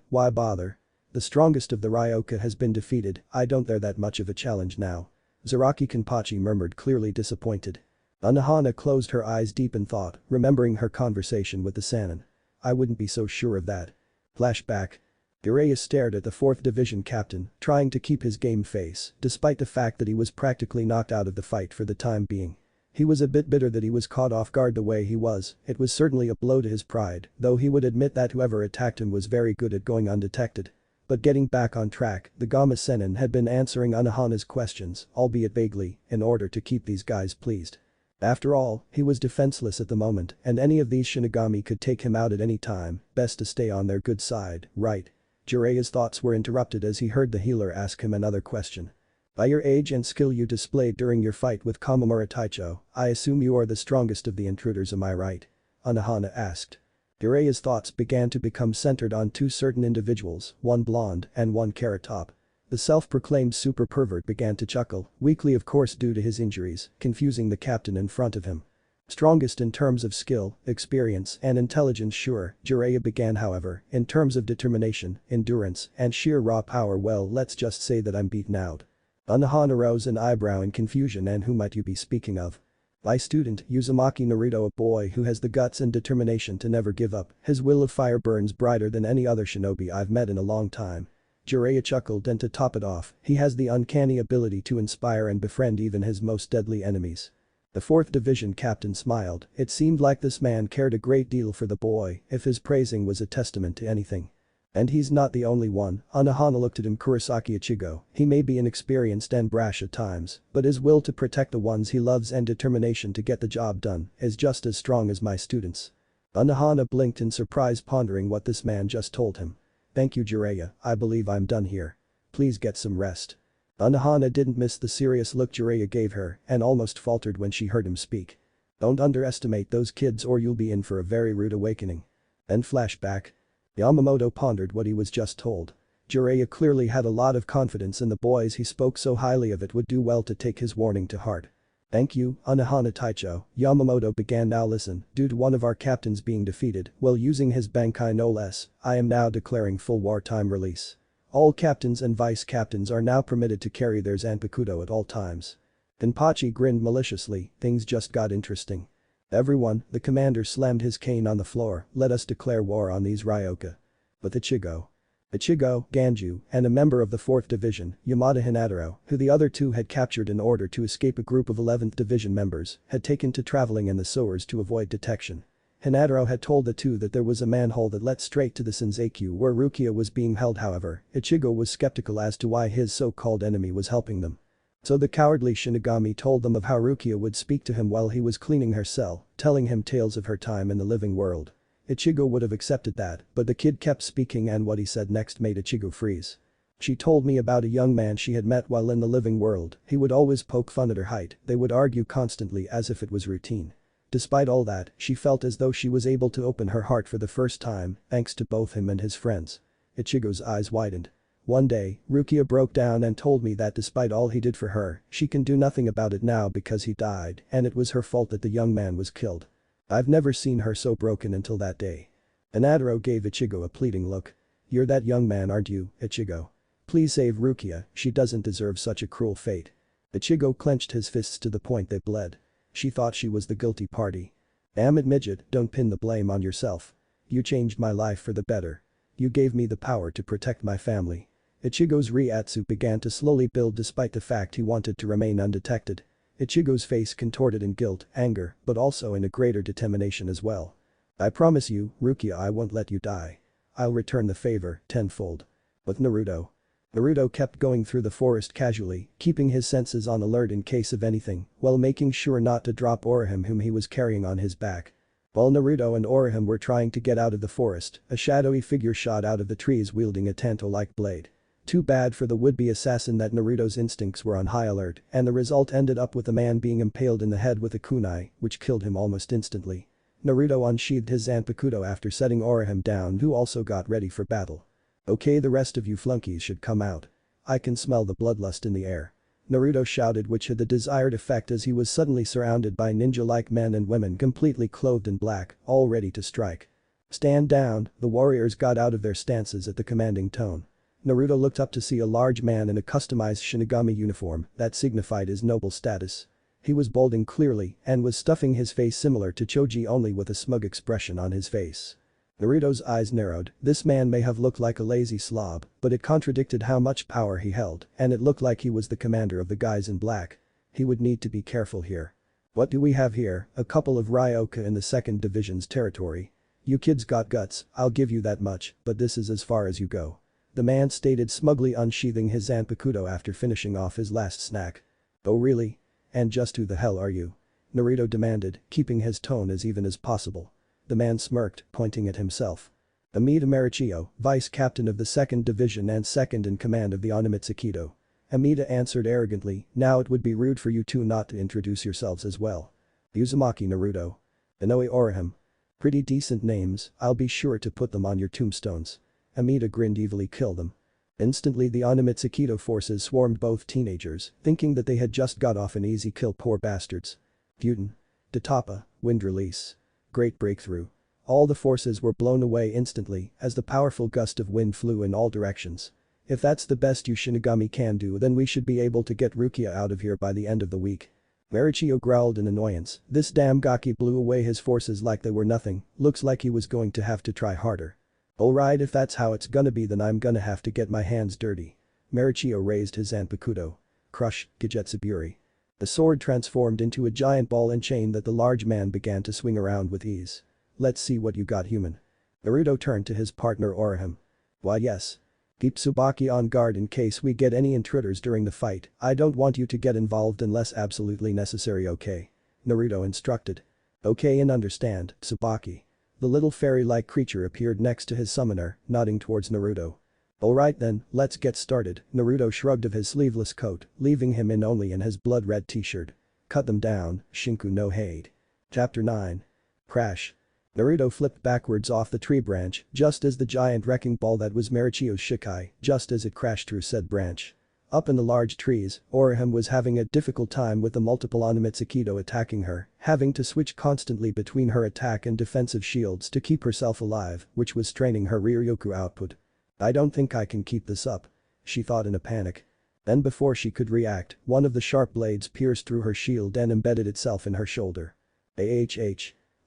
Why bother? The strongest of the Ryoka has been defeated. I don't dare that much of a challenge now." Zaraki Kenpachi murmured, clearly disappointed. Unohana closed her eyes deep in thought, remembering her conversation with the Sannin. "I wouldn't be so sure of that." Flashback. Jiraiya stared at the 4th division captain, trying to keep his game face, despite the fact that he was practically knocked out of the fight for the time being. He was a bit bitter that he was caught off guard the way he was. It was certainly a blow to his pride, though he would admit that whoever attacked him was very good at going undetected. But getting back on track, the Gama Sennin had been answering Unohana's questions, albeit vaguely, in order to keep these guys pleased. After all, he was defenseless at the moment, and any of these Shinigami could take him out at any time. Best to stay on their good side, right? Jiraiya's thoughts were interrupted as he heard the healer ask him another question. "By your age and skill you displayed during your fight with Kamamura Taicho, I assume you are the strongest of the intruders, am I right?" Unohana asked. Jiraiya's thoughts began to become centered on 2 certain individuals, one blonde and one carrot top. The self-proclaimed super pervert began to chuckle, weakly of course due to his injuries, confusing the captain in front of him. "Strongest in terms of skill, experience and intelligence, sure," Jiraiya began. "However, in terms of determination, endurance and sheer raw power, well, let's just say that I'm beaten out." Unohana rose an eyebrow in confusion. "And who might you be speaking of?" "My student, Uzumaki Naruto, a boy who has the guts and determination to never give up. His will of fire burns brighter than any other shinobi I've met in a long time." Jiraiya chuckled, and to top it off, he has the uncanny ability to inspire and befriend even his most deadly enemies. The 4th division captain smiled. It seemed like this man cared a great deal for the boy, if his praising was a testament to anything. "And he's not the only one." Unohana looked at him. "Kurosaki Ichigo, he may be inexperienced and brash at times, but his will to protect the ones he loves and determination to get the job done is just as strong as my students." Unohana blinked in surprise, pondering what this man just told him. "Thank you, Jiraiya, I believe I'm done here. Please get some rest." Unohana didn't miss the serious look Jiraiya gave her and almost faltered when she heard him speak. "Don't underestimate those kids or you'll be in for a very rude awakening." Then flashback. Yamamoto pondered what he was just told. Jiraiya clearly had a lot of confidence in the boys. He spoke so highly of it, would do well to take his warning to heart. "Thank you, Unohana Taicho," Yamamoto began. "Now listen, due to one of our captains being defeated, well, using his Bankai no less, I am now declaring full wartime release. All captains and vice captains are now permitted to carry their zanpakuto at all times." Kenpachi grinned maliciously. Things just got interesting. "Everyone," the commander slammed his cane on the floor, "let us declare war on these Ryoka." "But Ichigo." Ichigo, Ganju, and a member of the 4th Division, Yamada Hinata, who the other two had captured in order to escape a group of 11th Division members, had taken to traveling in the sewers to avoid detection. Hinata had told the two that there was a manhole that led straight to the Senzakyu where Rukia was being held. However, Ichigo was skeptical as to why his so-called enemy was helping them. So the cowardly Shinigami told them of how Rukia would speak to him while he was cleaning her cell, telling him tales of her time in the living world. Ichigo would have accepted that, but the kid kept speaking and what he said next made Ichigo freeze. She told me about a young man she had met while in the living world. He would always poke fun at her height. They would argue constantly as if it was routine. Despite all that, she felt as though she was able to open her heart for the first time, thanks to both him and his friends. Ichigo's eyes widened. One day, Rukia broke down and told me that despite all he did for her, she can do nothing about it now because he died, and it was her fault that the young man was killed. I've never seen her so broken until that day. Hinata gave Ichigo a pleading look. You're that young man, aren't you, Ichigo? Please save Rukia, she doesn't deserve such a cruel fate. Ichigo clenched his fists to the point they bled. She thought she was the guilty party. Damn it, midget, don't pin the blame on yourself. You changed my life for the better. You gave me the power to protect my family. Ichigo's Ryatsu began to slowly build despite the fact he wanted to remain undetected. Ichigo's face contorted in guilt, anger, but also in a greater determination as well. I promise you, Rukia, I won't let you die. I'll return the favor, tenfold. But Naruto. Naruto kept going through the forest casually, keeping his senses on alert in case of anything, while making sure not to drop Orihime whom he was carrying on his back. While Naruto and Orihime were trying to get out of the forest, a shadowy figure shot out of the trees wielding a tanto-like blade. Too bad for the would-be assassin that Naruto's instincts were on high alert, and the result ended up with the man being impaled in the head with a kunai, which killed him almost instantly. Naruto unsheathed his zanpakuto after setting Orihime down, who also got ready for battle. Okay, the rest of you flunkies should come out. I can smell the bloodlust in the air. Naruto shouted, which had the desired effect as he was suddenly surrounded by ninja-like men and women completely clothed in black, all ready to strike. Stand down, the warriors got out of their stances at the commanding tone. Naruto looked up to see a large man in a customized Shinigami uniform that signified his noble status. He was balding clearly and was stuffing his face similar to Choji, only with a smug expression on his face. Naruto's eyes narrowed. This man may have looked like a lazy slob, but it contradicted how much power he held, and it looked like he was the commander of the guys in black. He would need to be careful here. What do we have here? A couple of Ryoka in the 2nd Division's territory. You kids got guts, I'll give you that much, but this is as far as you go. The man stated, smugly unsheathing his zanpakuto after finishing off his last snack. Oh really? And just who the hell are you? Naruto demanded, keeping his tone as even as possible. The man smirked, pointing at himself. Amida Marichio, vice captain of the 2nd Division and second in command of the Onimitsukido. Amida answered arrogantly, now it would be rude for you two not to introduce yourselves as well. Uzumaki Naruto. Inoue Orihime. Pretty decent names, I'll be sure to put them on your tombstones. Amida grinned evilly. Kill them. Instantly the Onimitsukido forces swarmed both teenagers, thinking that they had just got off an easy kill. Poor bastards. Gyuten. Datapa, wind release. Great breakthrough. All the forces were blown away instantly as the powerful gust of wind flew in all directions. If that's the best you Shinigami can do, then we should be able to get Rukia out of here by the end of the week. Marichio growled in annoyance. This damn Gaki blew away his forces like they were nothing, looks like he was going to have to try harder. Alright, if that's how it's gonna be, then I'm gonna have to get my hands dirty. Marichio raised his zanpakuto. Crush, Gijetsuburi. The sword transformed into a giant ball and chain that the large man began to swing around with ease. Let's see what you got, human. Naruto turned to his partner Orihime. Why yes. Keep Tsubaki on guard in case we get any intruders during the fight. I don't want you to get involved unless absolutely necessary, okay? Naruto instructed. Okay, and understand, Tsubaki. The little fairy-like creature appeared next to his summoner, nodding towards Naruto. Alright then, let's get started. Naruto shrugged of his sleeveless coat, leaving him in only in his blood-red t-shirt. Cut them down, Shinku no Hade. Chapter 9. Crash. Naruto flipped backwards off the tree branch just as the giant wrecking ball that was Marichio's Shikai, just as it crashed through said branch. Up in the large trees, Orihime was having a difficult time with the multiple Onimitsukido attacking her, having to switch constantly between her attack and defensive shields to keep herself alive, which was straining her Ryoku output. I don't think I can keep this up. She thought in a panic. Then before she could react, one of the sharp blades pierced through her shield and embedded itself in her shoulder. Ahh.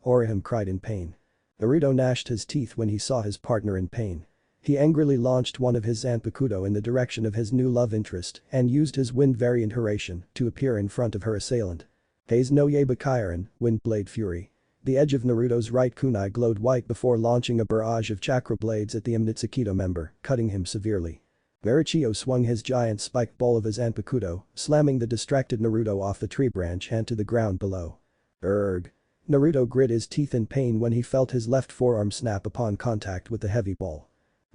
Orihime cried in pain. Naruto gnashed his teeth when he saw his partner in pain. He angrily launched one of his zanpakuto in the direction of his new love interest and used his wind variant Haration to appear in front of her assailant. Hei's no Yabakairan, Wind Blade Fury. The edge of Naruto's right kunai glowed white before launching a barrage of chakra blades at the Mitsukido member, cutting him severely. Marichio swung his giant spiked ball of his zanpakuto, slamming the distracted Naruto off the tree branch and to the ground below. Erg. Naruto grit his teeth in pain when he felt his left forearm snap upon contact with the heavy ball.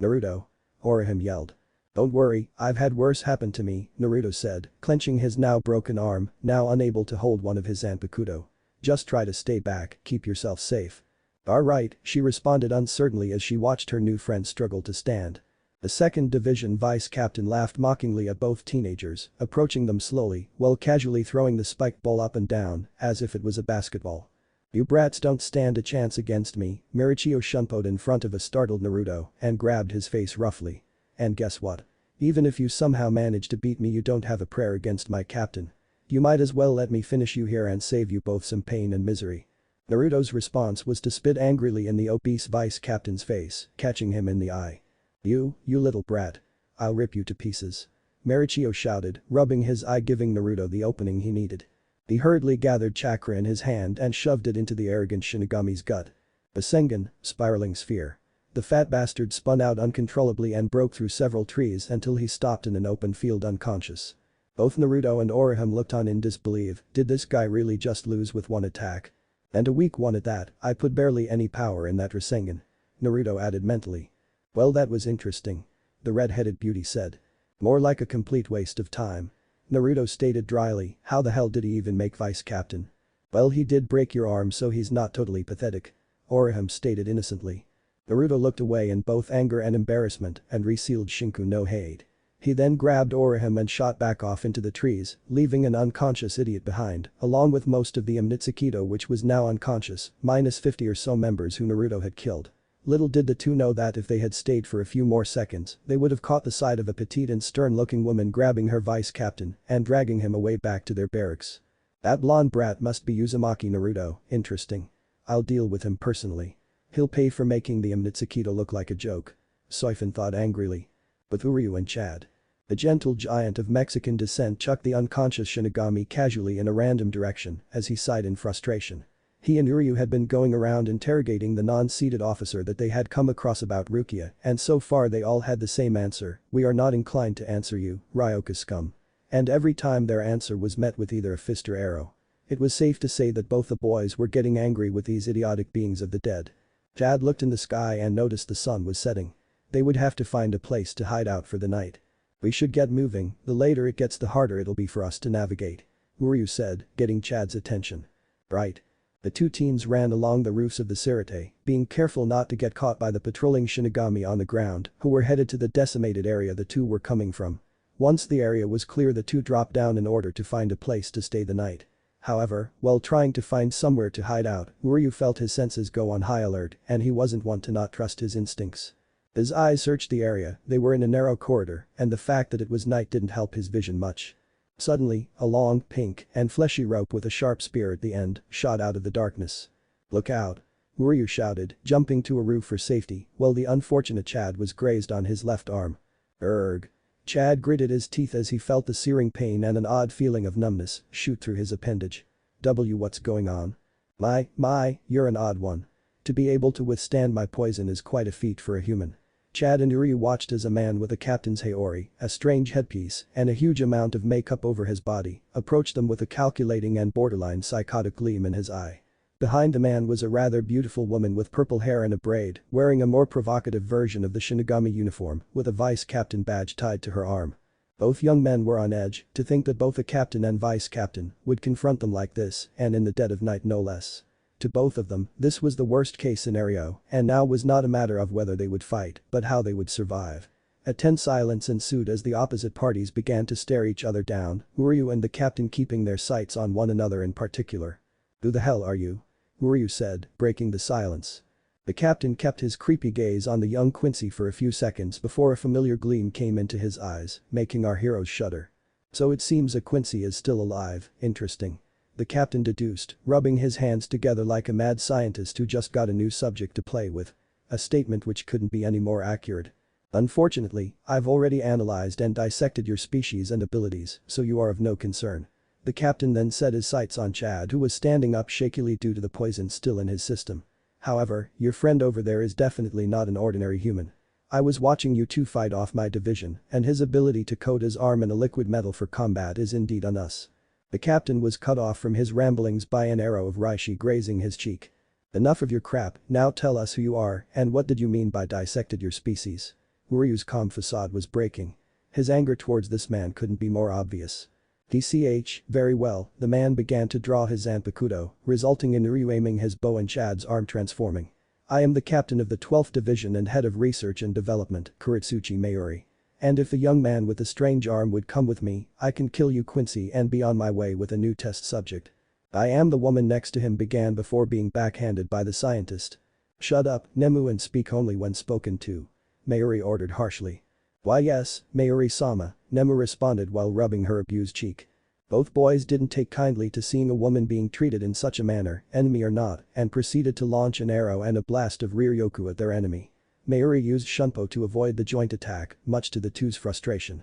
Naruto. Orihime yelled. Don't worry, I've had worse happen to me, Naruto said, clenching his now broken arm, now unable to hold one of his zanpakuto. Just try to stay back, keep yourself safe. Alright, she responded uncertainly as she watched her new friend struggle to stand. The 2nd Division vice captain laughed mockingly at both teenagers, approaching them slowly while casually throwing the spiked ball up and down as if it was a basketball. You brats don't stand a chance against me, Marichio shunpoed in front of a startled Naruto and grabbed his face roughly. And guess what? Even if you somehow manage to beat me, you don't have a prayer against my captain. You might as well let me finish you here and save you both some pain and misery. Naruto's response was to spit angrily in the obese vice captain's face, catching him in the eye. You little brat. I'll rip you to pieces. Marichio shouted, rubbing his eye, giving Naruto the opening he needed. He hurriedly gathered chakra in his hand and shoved it into the arrogant Shinigami's gut. A Sengen, spiraling sphere. The fat bastard spun out uncontrollably and broke through several trees until he stopped in an open field unconscious. Both Naruto and Orihime looked on in disbelief. Did this guy really just lose with one attack? And a weak one at that. I put barely any power in that Rasengan. Naruto added mentally. Well, that was interesting. The red-headed beauty said. More like a complete waste of time. Naruto stated dryly, how the hell did he even make vice captain? Well, he did break your arm, so he's not totally pathetic. Orihime stated innocently. Naruto looked away in both anger and embarrassment and resealed Shinku no Hade. He then grabbed Orihime and shot back off into the trees, leaving an unconscious idiot behind, along with most of the Mitsukido, which was now unconscious, minus 50 or so members who Naruto had killed. Little did the two know that if they had stayed for a few more seconds, they would have caught the sight of a petite and stern-looking woman grabbing her vice captain and dragging him away back to their barracks. That blonde brat must be Uzumaki Naruto, interesting. I'll deal with him personally. He'll pay for making the Mitsukido look like a joke. Soifin thought angrily. But Uryu and Chad. The gentle giant of Mexican descent chucked the unconscious Shinigami casually in a random direction as he sighed in frustration. He and Uryu had been going around interrogating the non-seated officer that they had come across about Rukia, and so far they all had the same answer: we are not inclined to answer you, Ryoka scum. And every time their answer was met with either a fist or arrow. It was safe to say that both the boys were getting angry with these idiotic beings of the dead. Chad looked in the sky and noticed the sun was setting. They would have to find a place to hide out for the night. We should get moving, the later it gets the harder it'll be for us to navigate. Uryu said, getting Chad's attention. Right. The two teens ran along the roofs of the Sirite, being careful not to get caught by the patrolling Shinigami on the ground, who were headed to the decimated area the two were coming from. Once the area was clear, the two dropped down in order to find a place to stay the night. However, while trying to find somewhere to hide out, Uryu felt his senses go on high alert, and he wasn't one to not trust his instincts. His eyes searched the area. They were in a narrow corridor, and the fact that it was night didn't help his vision much. Suddenly, a long, pink, and fleshy rope with a sharp spear at the end shot out of the darkness. Look out! Uryu shouted, jumping to a roof for safety, while the unfortunate Chad was grazed on his left arm. Erg. Chad gritted his teeth as he felt the searing pain and an odd feeling of numbness shoot through his appendage. What's going on? My, you're an odd one. To be able to withstand my poison is quite a feat for a human. Chad and Uryu watched as a man with a captain's haori, a strange headpiece, and a huge amount of makeup over his body, approached them with a calculating and borderline psychotic gleam in his eye. Behind the man was a rather beautiful woman with purple hair and a braid, wearing a more provocative version of the Shinigami uniform, with a vice captain badge tied to her arm. Both young men were on edge, to think that both a captain and vice captain would confront them like this, and in the dead of night no less. To both of them, this was the worst case scenario, and now was not a matter of whether they would fight, but how they would survive. A tense silence ensued as the opposite parties began to stare each other down, Uryu and the captain keeping their sights on one another in particular. Who the hell are you? Uryu said, breaking the silence. The captain kept his creepy gaze on the young Quincy for a few seconds before a familiar gleam came into his eyes, making our heroes shudder. So it seems a Quincy is still alive, interesting. The captain deduced, rubbing his hands together like a mad scientist who just got a new subject to play with. A statement which couldn't be any more accurate. Unfortunately, I've already analyzed and dissected your species and abilities, so you are of no concern. The captain then set his sights on Chad, who was standing up shakily due to the poison still in his system. However, your friend over there is definitely not an ordinary human. I was watching you two fight off my division, and his ability to coat his arm in a liquid metal for combat is indeed on us. The captain was cut off from his ramblings by an arrow of Reishi grazing his cheek. Enough of your crap, now tell us who you are and what did you mean by dissected your species? Uryu's calm facade was breaking. His anger towards this man couldn't be more obvious. Very well, the man began to draw his zanpakuto, resulting in Uryu aiming his bow and Chad's arm transforming. I am the captain of the 12th Division and head of research and development, Kuritsuchi Mayuri. And if the young man with the strange arm would come with me, I can kill you Quincy and be on my way with a new test subject. I am the woman next to him began before being backhanded by the scientist. Shut up, Nemu, and speak only when spoken to. Mayuri ordered harshly. Why yes, Mayuri-sama, Nemu responded while rubbing her abused cheek. Both boys didn't take kindly to seeing a woman being treated in such a manner, enemy or not, and proceeded to launch an arrow and a blast of Riryoku at their enemy. Mayuri used Shunpo to avoid the joint attack, much to the two's frustration.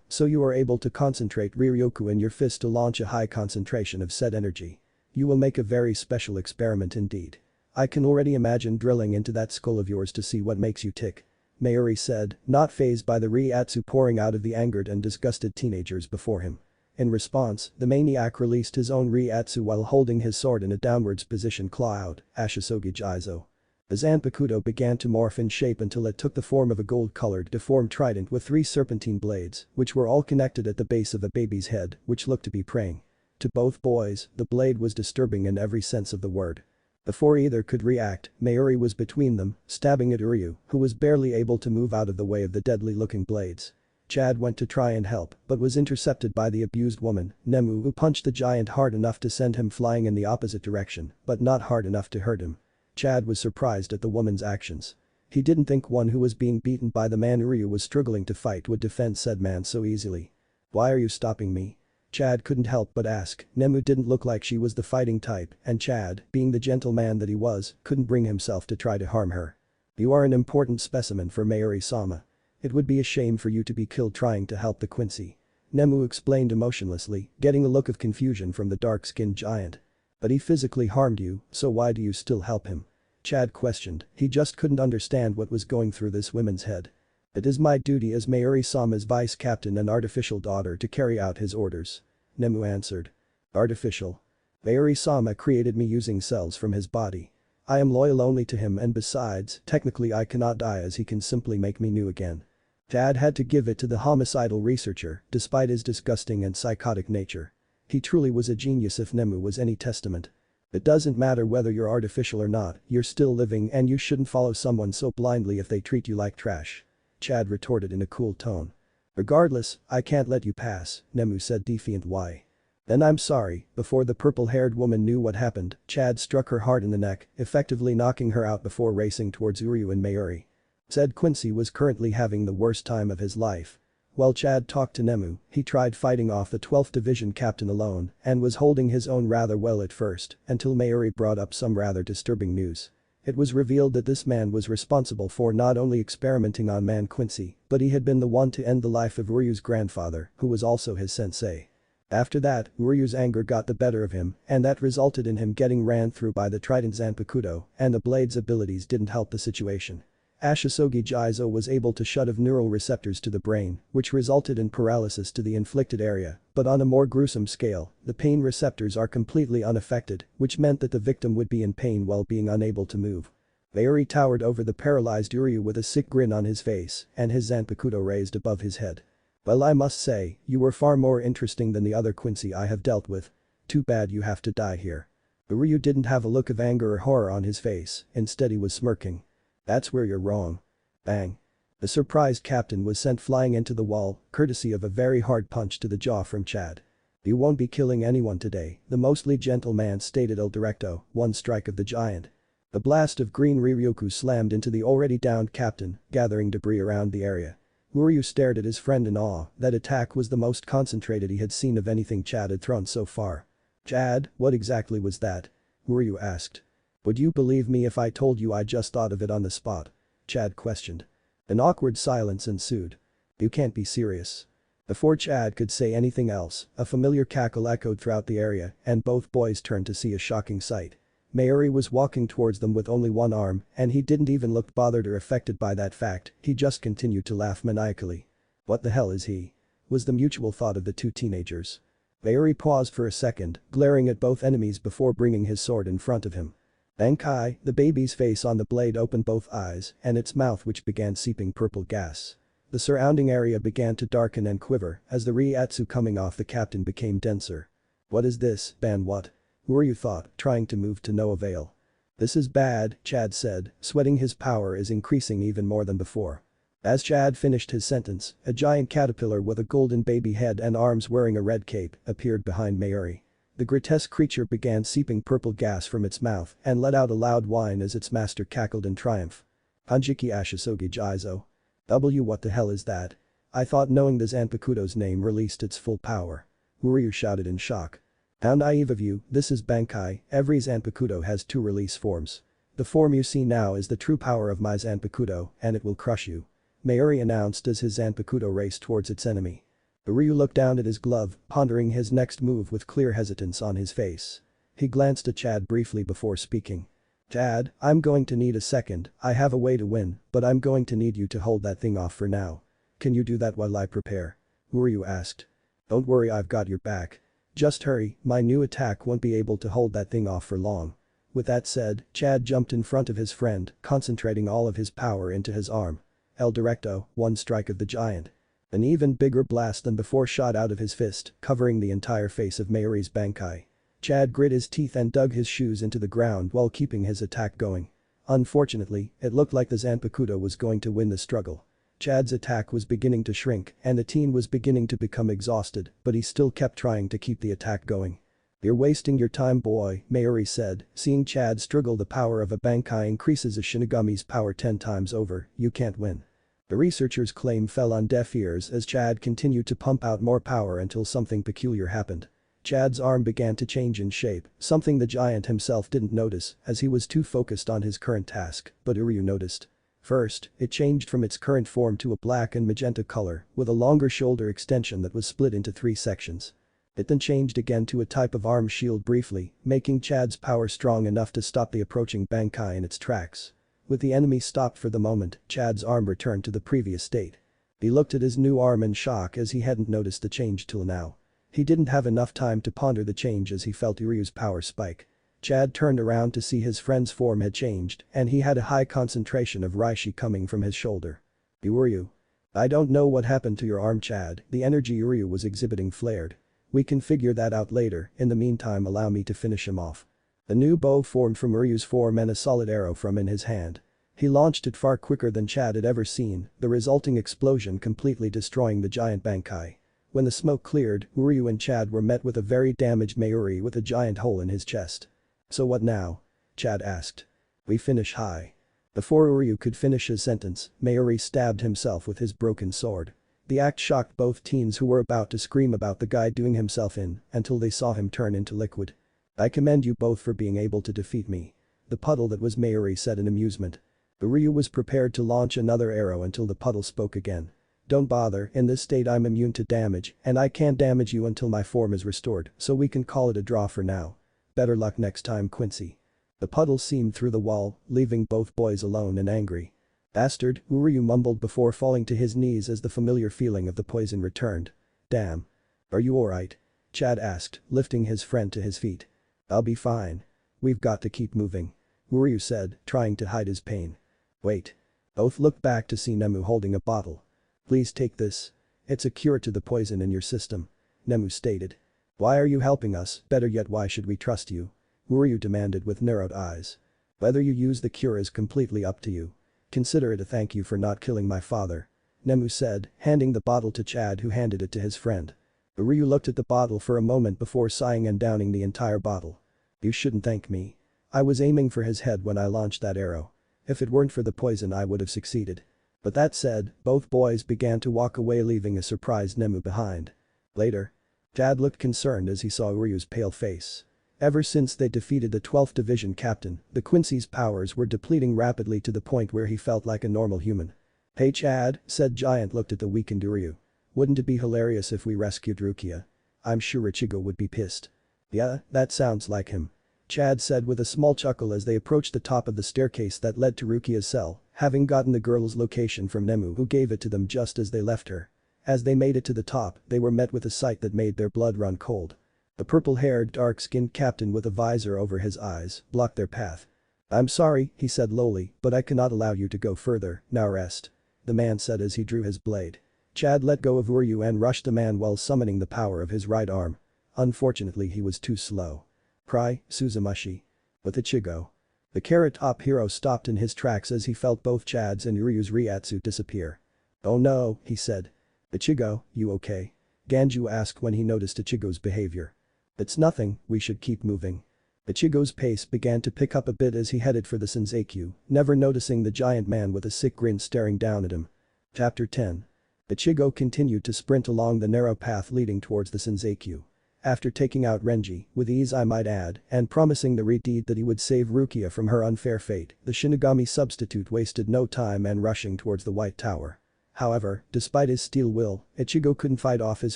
So you are able to concentrate Riryoku in your fist to launch a high concentration of said energy. You will make a very special experiment indeed. I can already imagine drilling into that skull of yours to see what makes you tick. Mayuri said, not fazed by the Ryatsu pouring out of the angered and disgusted teenagers before him. In response, the maniac released his own Ryatsu while holding his sword in a downwards position claw out, Ashisogi Jizo. The zanpakuto began to morph in shape until it took the form of a gold-colored deformed trident with 3 serpentine blades, which were all connected at the base of a baby's head, which looked to be praying. To both boys, the blade was disturbing in every sense of the word. Before either could react, Mayuri was between them, stabbing at Uryu, who was barely able to move out of the way of the deadly-looking blades. Chad went to try and help, but was intercepted by the abused woman, Nemu, who punched the giant hard enough to send him flying in the opposite direction, but not hard enough to hurt him. Chad was surprised at the woman's actions. He didn't think one who was being beaten by the man Uryu was struggling to fight would defend said man so easily. Why are you stopping me? Chad couldn't help but ask. Nemu didn't look like she was the fighting type, and Chad, being the gentleman that he was, couldn't bring himself to try to harm her. You are an important specimen for Mayuri-sama. It would be a shame for you to be killed trying to help the Quincy. Nemu explained emotionlessly, getting a look of confusion from the dark-skinned giant. But he physically harmed you, so why do you still help him? Chad questioned, he just couldn't understand what was going through this woman's head. It is my duty as Mayuri-sama's vice captain and artificial daughter to carry out his orders. Nemu answered. Artificial. Mayuri-sama created me using cells from his body. I am loyal only to him and besides, technically I cannot die as he can simply make me new again. Chad had to give it to the homicidal researcher, despite his disgusting and psychotic nature. He truly was a genius if Nemu was any testament. It doesn't matter whether you're artificial or not, you're still living and you shouldn't follow someone so blindly if they treat you like trash. Chad retorted in a cool tone. Regardless, I can't let you pass, Nemu said defiant. Why? Then I'm sorry. Before the purple-haired woman knew what happened, Chad struck her hard in the neck, effectively knocking her out before racing towards Uryu and Mayuri. Said Quincy was currently having the worst time of his life. While Chad talked to Nemu, he tried fighting off the 12th Division captain alone and was holding his own rather well at first until Mayuri brought up some rather disturbing news. It was revealed that this man was responsible for not only experimenting on man Quincy, but he had been the one to end the life of Uryu's grandfather, who was also his sensei. After that, Uryu's anger got the better of him, and that resulted in him getting ran through by the trident zanpakuto, and the blade's abilities didn't help the situation. Ashisogi Jizo was able to shut off neural receptors to the brain, which resulted in paralysis to the inflicted area, but on a more gruesome scale, the pain receptors are completely unaffected, which meant that the victim would be in pain while being unable to move. Mayuri towered over the paralyzed Uryu with a sick grin on his face, and his zanpakuto raised above his head. Well, I must say, you were far more interesting than the other Quincy I have dealt with. Too bad you have to die here. Uryu didn't have a look of anger or horror on his face, instead he was smirking. That's where you're wrong. Bang. The surprised captain was sent flying into the wall, courtesy of a very hard punch to the jaw from Chad. You won't be killing anyone today, the mostly gentle man stated il directo, one strike of the giant. The blast of green Riryoku slammed into the already downed captain, gathering debris around the area. Uryu stared at his friend in awe, that attack was the most concentrated he had seen of anything Chad had thrown so far. Chad, what exactly was that? Uryu asked. Would you believe me if I told you I just thought of it on the spot? Chad questioned. An awkward silence ensued. "You can't be serious." Before Chad could say anything else, a familiar cackle echoed throughout the area and both boys turned to see a shocking sight. Mayuri was walking towards them with only one arm and he didn't even look bothered or affected by that fact, he just continued to laugh maniacally. "What the hell is he?" was the mutual thought of the two teenagers. Mayuri paused for a second, glaring at both enemies before bringing his sword in front of him. Bankai, the baby's face on the blade opened both eyes and its mouth which began seeping purple gas. The surrounding area began to darken and quiver as the Ryatsu coming off the captain became denser. "What is this, Ban what? Who are you thought, trying to move to no avail?" "This is bad," Chad said, sweating his power is increasing even more than before. As Chad finished his sentence, a giant caterpillar with a golden baby head and arms wearing a red cape appeared behind Mayuri. The grotesque creature began seeping purple gas from its mouth and let out a loud whine as its master cackled in triumph. "Hanjiki Ashisogi Jizo. What the hell is that? I thought knowing the Zanpakuto's name released its full power." Uryu shouted in shock. "How naive of you, this is Bankai, every Zanpakuto has two release forms. The form you see now is the true power of my Zanpakuto and it will crush you," Mayuri announced as his Zanpakuto raced towards its enemy. Uryu looked down at his glove, pondering his next move with clear hesitance on his face. He glanced at Chad briefly before speaking. "Chad, I'm going to need a second, I have a way to win, but I'm going to need you to hold that thing off for now. Can you do that while I prepare?" Uryu asked. "Don't worry, I've got your back. Just hurry, my new attack won't be able to hold that thing off for long." With that said, Chad jumped in front of his friend, concentrating all of his power into his arm. El Directo, one strike of the giant. An even bigger blast than before shot out of his fist, covering the entire face of Mayuri's Bankai. Chad grit his teeth and dug his shoes into the ground while keeping his attack going. Unfortunately, it looked like the Zanpakuto was going to win the struggle. Chad's attack was beginning to shrink and the teen was beginning to become exhausted, but he still kept trying to keep the attack going. "You're wasting your time, boy," Mayuri said, seeing Chad struggle. "The power of a Bankai increases a Shinigami's power 10 times over, you can't win." The researcher's claim fell on deaf ears as Chad continued to pump out more power until something peculiar happened. Chad's arm began to change in shape, something the giant himself didn't notice as he was too focused on his current task, but Uryu noticed. First, it changed from its current form to a black and magenta color with a longer shoulder extension that was split into 3 sections. It then changed again to a type of arm shield briefly, making Chad's power strong enough to stop the approaching Bankai in its tracks. With the enemy stopped for the moment, Chad's arm returned to the previous state. He looked at his new arm in shock as he hadn't noticed the change till now. He didn't have enough time to ponder the change as he felt Uryu's power spike. Chad turned around to see his friend's form had changed and he had a high concentration of Reishi coming from his shoulder. "Uryu. I don't know what happened to your arm, Chad," the energy Uryu was exhibiting flared. "We can figure that out later, in the meantime allow me to finish him off." A new bow formed from Uryu's form and a solid arrow from in his hand. He launched it far quicker than Chad had ever seen, the resulting explosion completely destroying the giant Bankai. When the smoke cleared, Uryu and Chad were met with a very damaged Mayuri with a giant hole in his chest. "So what now?" Chad asked. "We finish high." Before Uryu could finish his sentence, Mayuri stabbed himself with his broken sword. The act shocked both teens who were about to scream about the guy doing himself in until they saw him turn into liquid. "I commend you both for being able to defeat me." The puddle that was Mayuri said in amusement. Uryu was prepared to launch another arrow until the puddle spoke again. "Don't bother, in this state I'm immune to damage and I can't damage you until my form is restored, so we can call it a draw for now. Better luck next time, Quincy." The puddle seamed through the wall, leaving both boys alone and angry. "Bastard," Uryu mumbled before falling to his knees as the familiar feeling of the poison returned. "Damn. Are you alright?" Chad asked, lifting his friend to his feet. "I'll be fine. We've got to keep moving," Uryu said, trying to hide his pain. "Wait." Both looked back to see Nemu holding a bottle. "Please take this. It's a cure to the poison in your system," Nemu stated. "Why are you helping us, better yet why should we trust you?" Uryu demanded with narrowed eyes. "Whether you use the cure is completely up to you. Consider it a thank you for not killing my father," Nemu said, handing the bottle to Chad who handed it to his friend. Uryu looked at the bottle for a moment before sighing and downing the entire bottle. "You shouldn't thank me. I was aiming for his head when I launched that arrow. If it weren't for the poison I would have succeeded." But that said, both boys began to walk away leaving a surprised Nemu behind. Later. Chad looked concerned as he saw Uryu's pale face. Ever since they defeated the 12th Division captain, the Quincy's powers were depleting rapidly to the point where he felt like a normal human. "Hey Chad," said Giant looked at the weakened Uryu. "Wouldn't it be hilarious if we rescued Rukia? I'm sure Ichigo would be pissed." "Yeah, that sounds like him," Chad said with a small chuckle as they approached the top of the staircase that led to Rukia's cell, having gotten the girl's location from Nemu who gave it to them just as they left her. As they made it to the top, they were met with a sight that made their blood run cold. The purple-haired, dark-skinned captain with a visor over his eyes blocked their path. "I'm sorry," he said lowly, "but I cannot allow you to go further, now rest," the man said as he drew his blade. Chad let go of Uryu and rushed the man while summoning the power of his right arm. Unfortunately he was too slow. "Cry, Suzumashi." With Ichigo. The Carrot Top hero stopped in his tracks as he felt both Chad's and Uryu's Ryatsu disappear. "Oh no," he said. "Ichigo, you okay?" Ganju asked when he noticed Ichigo's behavior. "It's nothing, we should keep moving." Ichigo's pace began to pick up a bit as he headed for the Senzakyu, never noticing the giant man with a sick grin staring down at him. Chapter 10. Ichigo continued to sprint along the narrow path leading towards the Senzakyu. After taking out Renji, with ease I might add, and promising the Redeed that he would save Rukia from her unfair fate, the Shinigami substitute wasted no time and rushing towards the White Tower. However, despite his steel will, Ichigo couldn't fight off his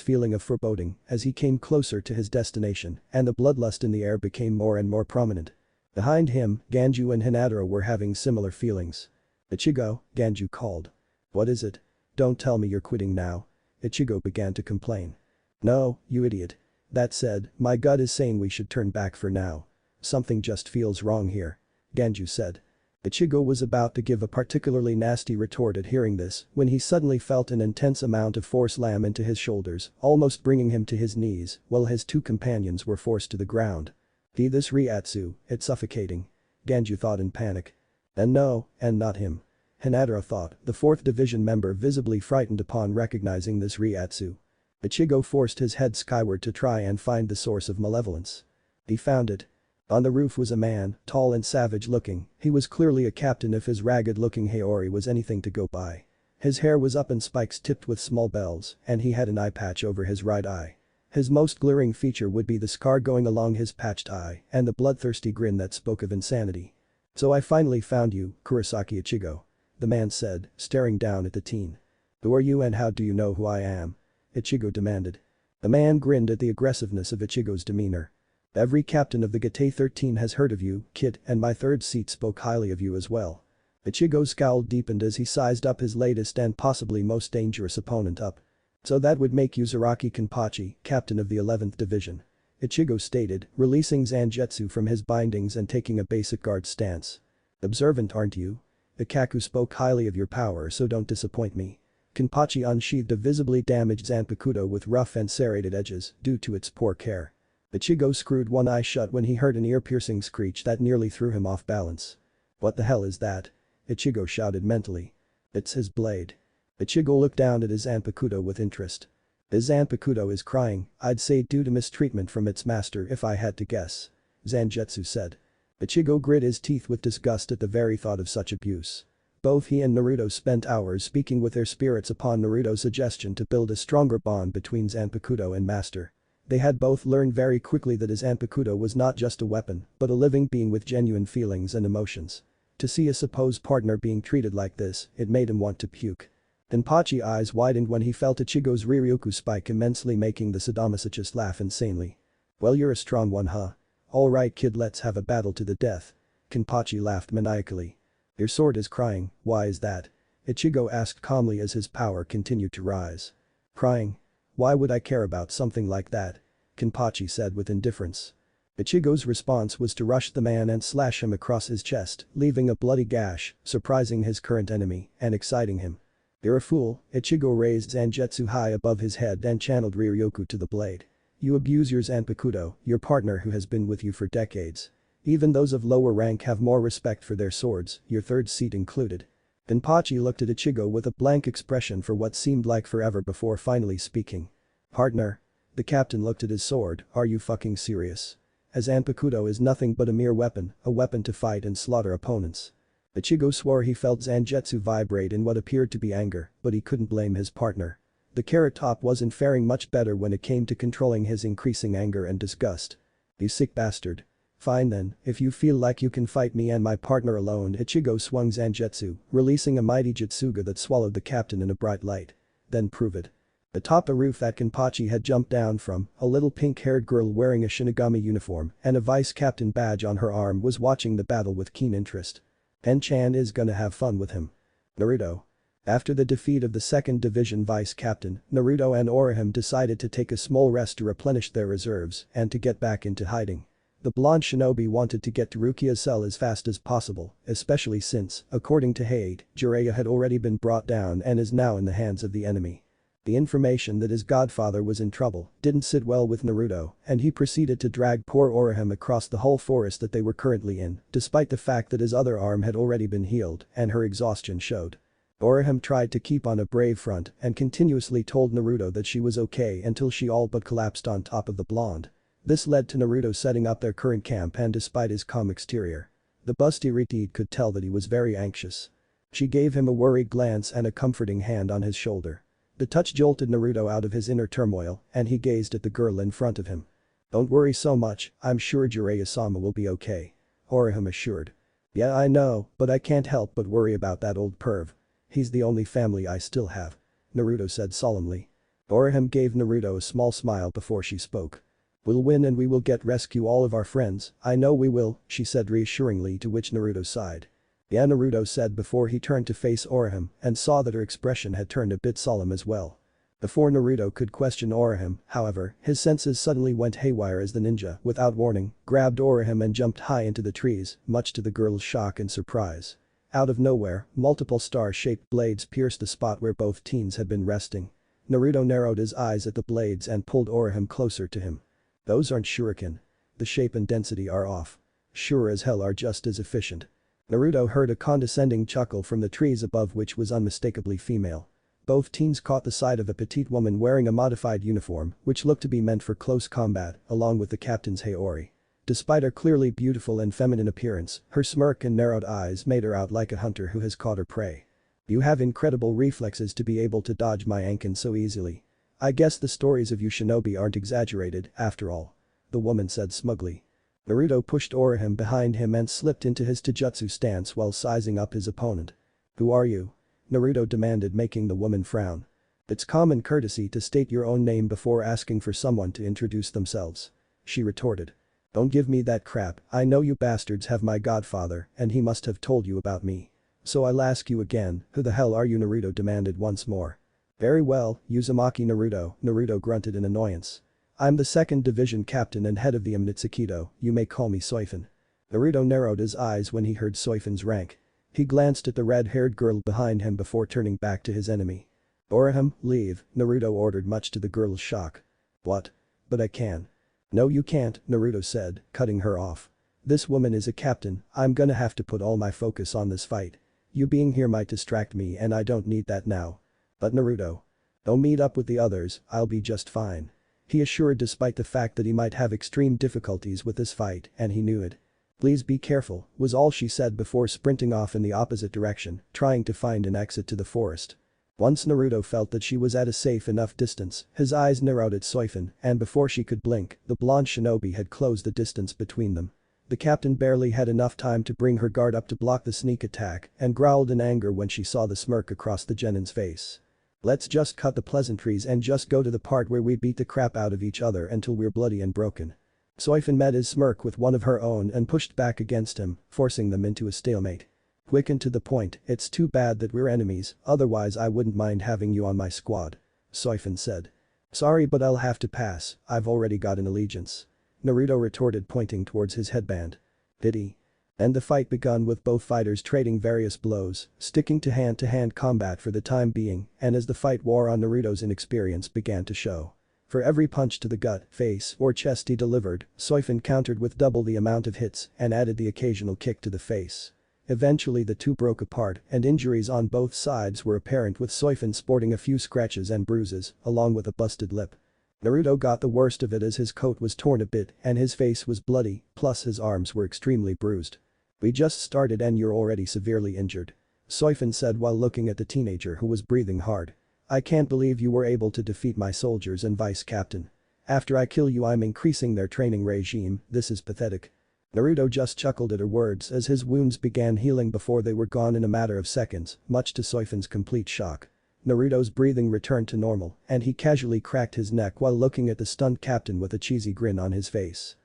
feeling of foreboding as he came closer to his destination and the bloodlust in the air became more and more prominent. Behind him, Ganju and Hinata were having similar feelings. "Ichigo," Ganju called. "What is it? Don't tell me you're quitting now." Ichigo began to complain. "No, you idiot. That said, my gut is saying we should turn back for now. Something just feels wrong here," Ganju said. Ichigo was about to give a particularly nasty retort at hearing this when he suddenly felt an intense amount of force slam into his shoulders, almost bringing him to his knees, while his two companions were forced to the ground. "This Ryatsu, it's suffocating," Ganju thought in panic. "And no, and not him," Hinata thought, the 4th division member visibly frightened upon recognizing this Ryatsu. Ichigo forced his head skyward to try and find the source of malevolence. He found it. On the roof was a man, tall and savage looking, he was clearly a captain if his ragged-looking Haori was anything to go by. His hair was up in spikes tipped with small bells, and he had an eye patch over his right eye. His most glaring feature would be the scar going along his patched eye and the bloodthirsty grin that spoke of insanity. "So I finally found you, Kurosaki Ichigo," the man said, staring down at the teen. "Who are you and how do you know who I am?" Ichigo demanded. The man grinned at the aggressiveness of Ichigo's demeanor. "Every captain of the Gate 13 has heard of you, kid, and my third seat spoke highly of you as well." Ichigo's scowl deepened as he sized up his latest and possibly most dangerous opponent up. "So that would make you Zaraki Kenpachi, captain of the 11th division," Ichigo stated, releasing Zangetsu from his bindings and taking a basic guard stance. "Observant aren't you? Ikaku spoke highly of your power so don't disappoint me." Kenpachi unsheathed a visibly damaged zanpakuto with rough and serrated edges due to its poor care. Ichigo screwed one eye shut when he heard an ear-piercing screech that nearly threw him off balance. "What the hell is that?" Ichigo shouted mentally. "It's his blade." Ichigo looked down at his zanpakuto with interest. "His zanpakuto is crying, I'd say due to mistreatment from its master if I had to guess," Zangetsu said. Ichigo grit his teeth with disgust at the very thought of such abuse. Both he and Naruto spent hours speaking with their spirits upon Naruto's suggestion to build a stronger bond between zanpakuto and master. They had both learned very quickly that his zanpakuto was not just a weapon, but a living being with genuine feelings and emotions. To see a supposed partner being treated like this, it made him want to puke. Kenpachi's eyes widened when he felt Ichigo's Riryoku spike immensely making the Sadamasichus laugh insanely. "Well you're a strong one huh? Alright kid let's have a battle to the death." Kenpachi laughed maniacally. "Your sword is crying, why is that?" Ichigo asked calmly as his power continued to rise. "Crying? Why would I care about something like that?" Kenpachi said with indifference. Ichigo's response was to rush the man and slash him across his chest, leaving a bloody gash, surprising his current enemy and exciting him. "You're a fool," Ichigo raised Zangetsu high above his head and channeled Riryoku to the blade. "You abuse your zanpakuto, your partner who has been with you for decades. Even those of lower rank have more respect for their swords, your third seat included." Kenpachi looked at Ichigo with a blank expression for what seemed like forever before finally speaking. "Partner?" The captain looked at his sword, "Are you fucking serious? A zanpakuto is nothing but a mere weapon, a weapon to fight and slaughter opponents." Ichigo swore he felt Zangetsu vibrate in what appeared to be anger, but he couldn't blame his partner. The Carrot Top wasn't faring much better when it came to controlling his increasing anger and disgust. "You sick bastard." Fine then, if you feel like you can fight me and my partner alone. Ichigo swung Zanjetsu, releasing a mighty Jutsuga that swallowed the captain in a bright light. Then prove it. Atop a roof that Kenpachi had jumped down from, a little pink-haired girl wearing a Shinigami uniform and a vice-captain badge on her arm was watching the battle with keen interest. En-chan is gonna have fun with him. Naruto. After the defeat of the 2nd Division vice-captain, Naruto and Orihime decided to take a small rest to replenish their reserves and to get back into hiding. The blonde shinobi wanted to get to Rukia's cell as fast as possible, especially since, according to Hade, Jiraiya had already been brought down and is now in the hands of the enemy. The information that his godfather was in trouble didn't sit well with Naruto, and he proceeded to drag poor Orihime across the whole forest that they were currently in, despite the fact that his other arm had already been healed and her exhaustion showed. Orihime tried to keep on a brave front and continuously told Naruto that she was okay until she all but collapsed on top of the blonde. This led to Naruto setting up their current camp, and despite his calm exterior, the busty Rikid could tell that he was very anxious. She gave him a worried glance and a comforting hand on his shoulder. The touch jolted Naruto out of his inner turmoil and he gazed at the girl in front of him. Don't worry so much, I'm sure Jiraiya-sama will be okay. Orihime assured. Yeah, I know, but I can't help but worry about that old perv. He's the only family I still have. Naruto said solemnly. Orihime gave Naruto a small smile before she spoke. We'll win and we will rescue all of our friends, I know we will, she said reassuringly, to which Naruto sighed. Yeah, Naruto said before he turned to face Orihime and saw that her expression had turned a bit solemn as well. Before Naruto could question Orihime, however, his senses suddenly went haywire as the ninja, without warning, grabbed Orihime and jumped high into the trees, much to the girl's shock and surprise. Out of nowhere, multiple star-shaped blades pierced the spot where both teens had been resting. Naruto narrowed his eyes at the blades and pulled Orihime closer to him. Those aren't shuriken. The shape and density are off. Sure as hell are just as efficient. Naruto heard a condescending chuckle from the trees above, which was unmistakably female. Both teens caught the sight of a petite woman wearing a modified uniform, which looked to be meant for close combat, along with the captain's Haori. Despite her clearly beautiful and feminine appearance, her smirk and narrowed eyes made her out like a hunter who has caught her prey. You have incredible reflexes to be able to dodge my Ankin so easily. I guess the stories of you shinobi aren't exaggerated, after all. The woman said smugly. Naruto pushed Orihime behind him and slipped into his taijutsu stance while sizing up his opponent. Who are you? Naruto demanded, making the woman frown. It's common courtesy to state your own name before asking for someone to introduce themselves. She retorted. Don't give me that crap, I know you bastards have my godfather and he must have told you about me. So I'll ask you again, who the hell are you? Naruto demanded once more. Very well, Uzumaki Naruto, Naruto grunted in annoyance. I'm the 2nd Division captain and head of the Mitsukido, you may call me Soifin. Naruto narrowed his eyes when he heard Soifin's rank. He glanced at the red-haired girl behind him before turning back to his enemy. Orihime, leave, Naruto ordered, much to the girl's shock. What? But I can. No you can't, Naruto said, cutting her off. This woman is a captain, I'm gonna have to put all my focus on this fight. You being here might distract me and I don't need that now. But Naruto. Don't meet up with the others, I'll be just fine. He assured, despite the fact that he might have extreme difficulties with this fight and he knew it. Please be careful, was all she said before sprinting off in the opposite direction, trying to find an exit to the forest. Once Naruto felt that she was at a safe enough distance, his eyes narrowed at Soifin and before she could blink, the blonde shinobi had closed the distance between them. The captain barely had enough time to bring her guard up to block the sneak attack and growled in anger when she saw the smirk across the genin's face. Let's just cut the pleasantries and just go to the part where we beat the crap out of each other until we're bloody and broken. Soifin met his smirk with one of her own and pushed back against him, forcing them into a stalemate. Quick and to the point, it's too bad that we're enemies, otherwise I wouldn't mind having you on my squad. Soifin said. Sorry but I'll have to pass, I've already got an allegiance. Naruto retorted, pointing towards his headband. Did he? And the fight begun with both fighters trading various blows, sticking to hand-to-hand combat for the time being, and as the fight wore on, Naruto's inexperience began to show. For every punch to the gut, face, or chest he delivered, Soifin countered with double the amount of hits and added the occasional kick to the face. Eventually the two broke apart and injuries on both sides were apparent, with Soifin sporting a few scratches and bruises, along with a busted lip. Naruto got the worst of it as his coat was torn a bit and his face was bloody, plus his arms were extremely bruised. We just started and you're already severely injured. Soifin said while looking at the teenager who was breathing hard. I can't believe you were able to defeat my soldiers and vice captain. After I kill you I'm increasing their training regime, this is pathetic. Naruto just chuckled at her words as his wounds began healing before they were gone in a matter of seconds, much to Soifin's complete shock. Naruto's breathing returned to normal, and he casually cracked his neck while looking at the stunned captain with a cheesy grin on his face.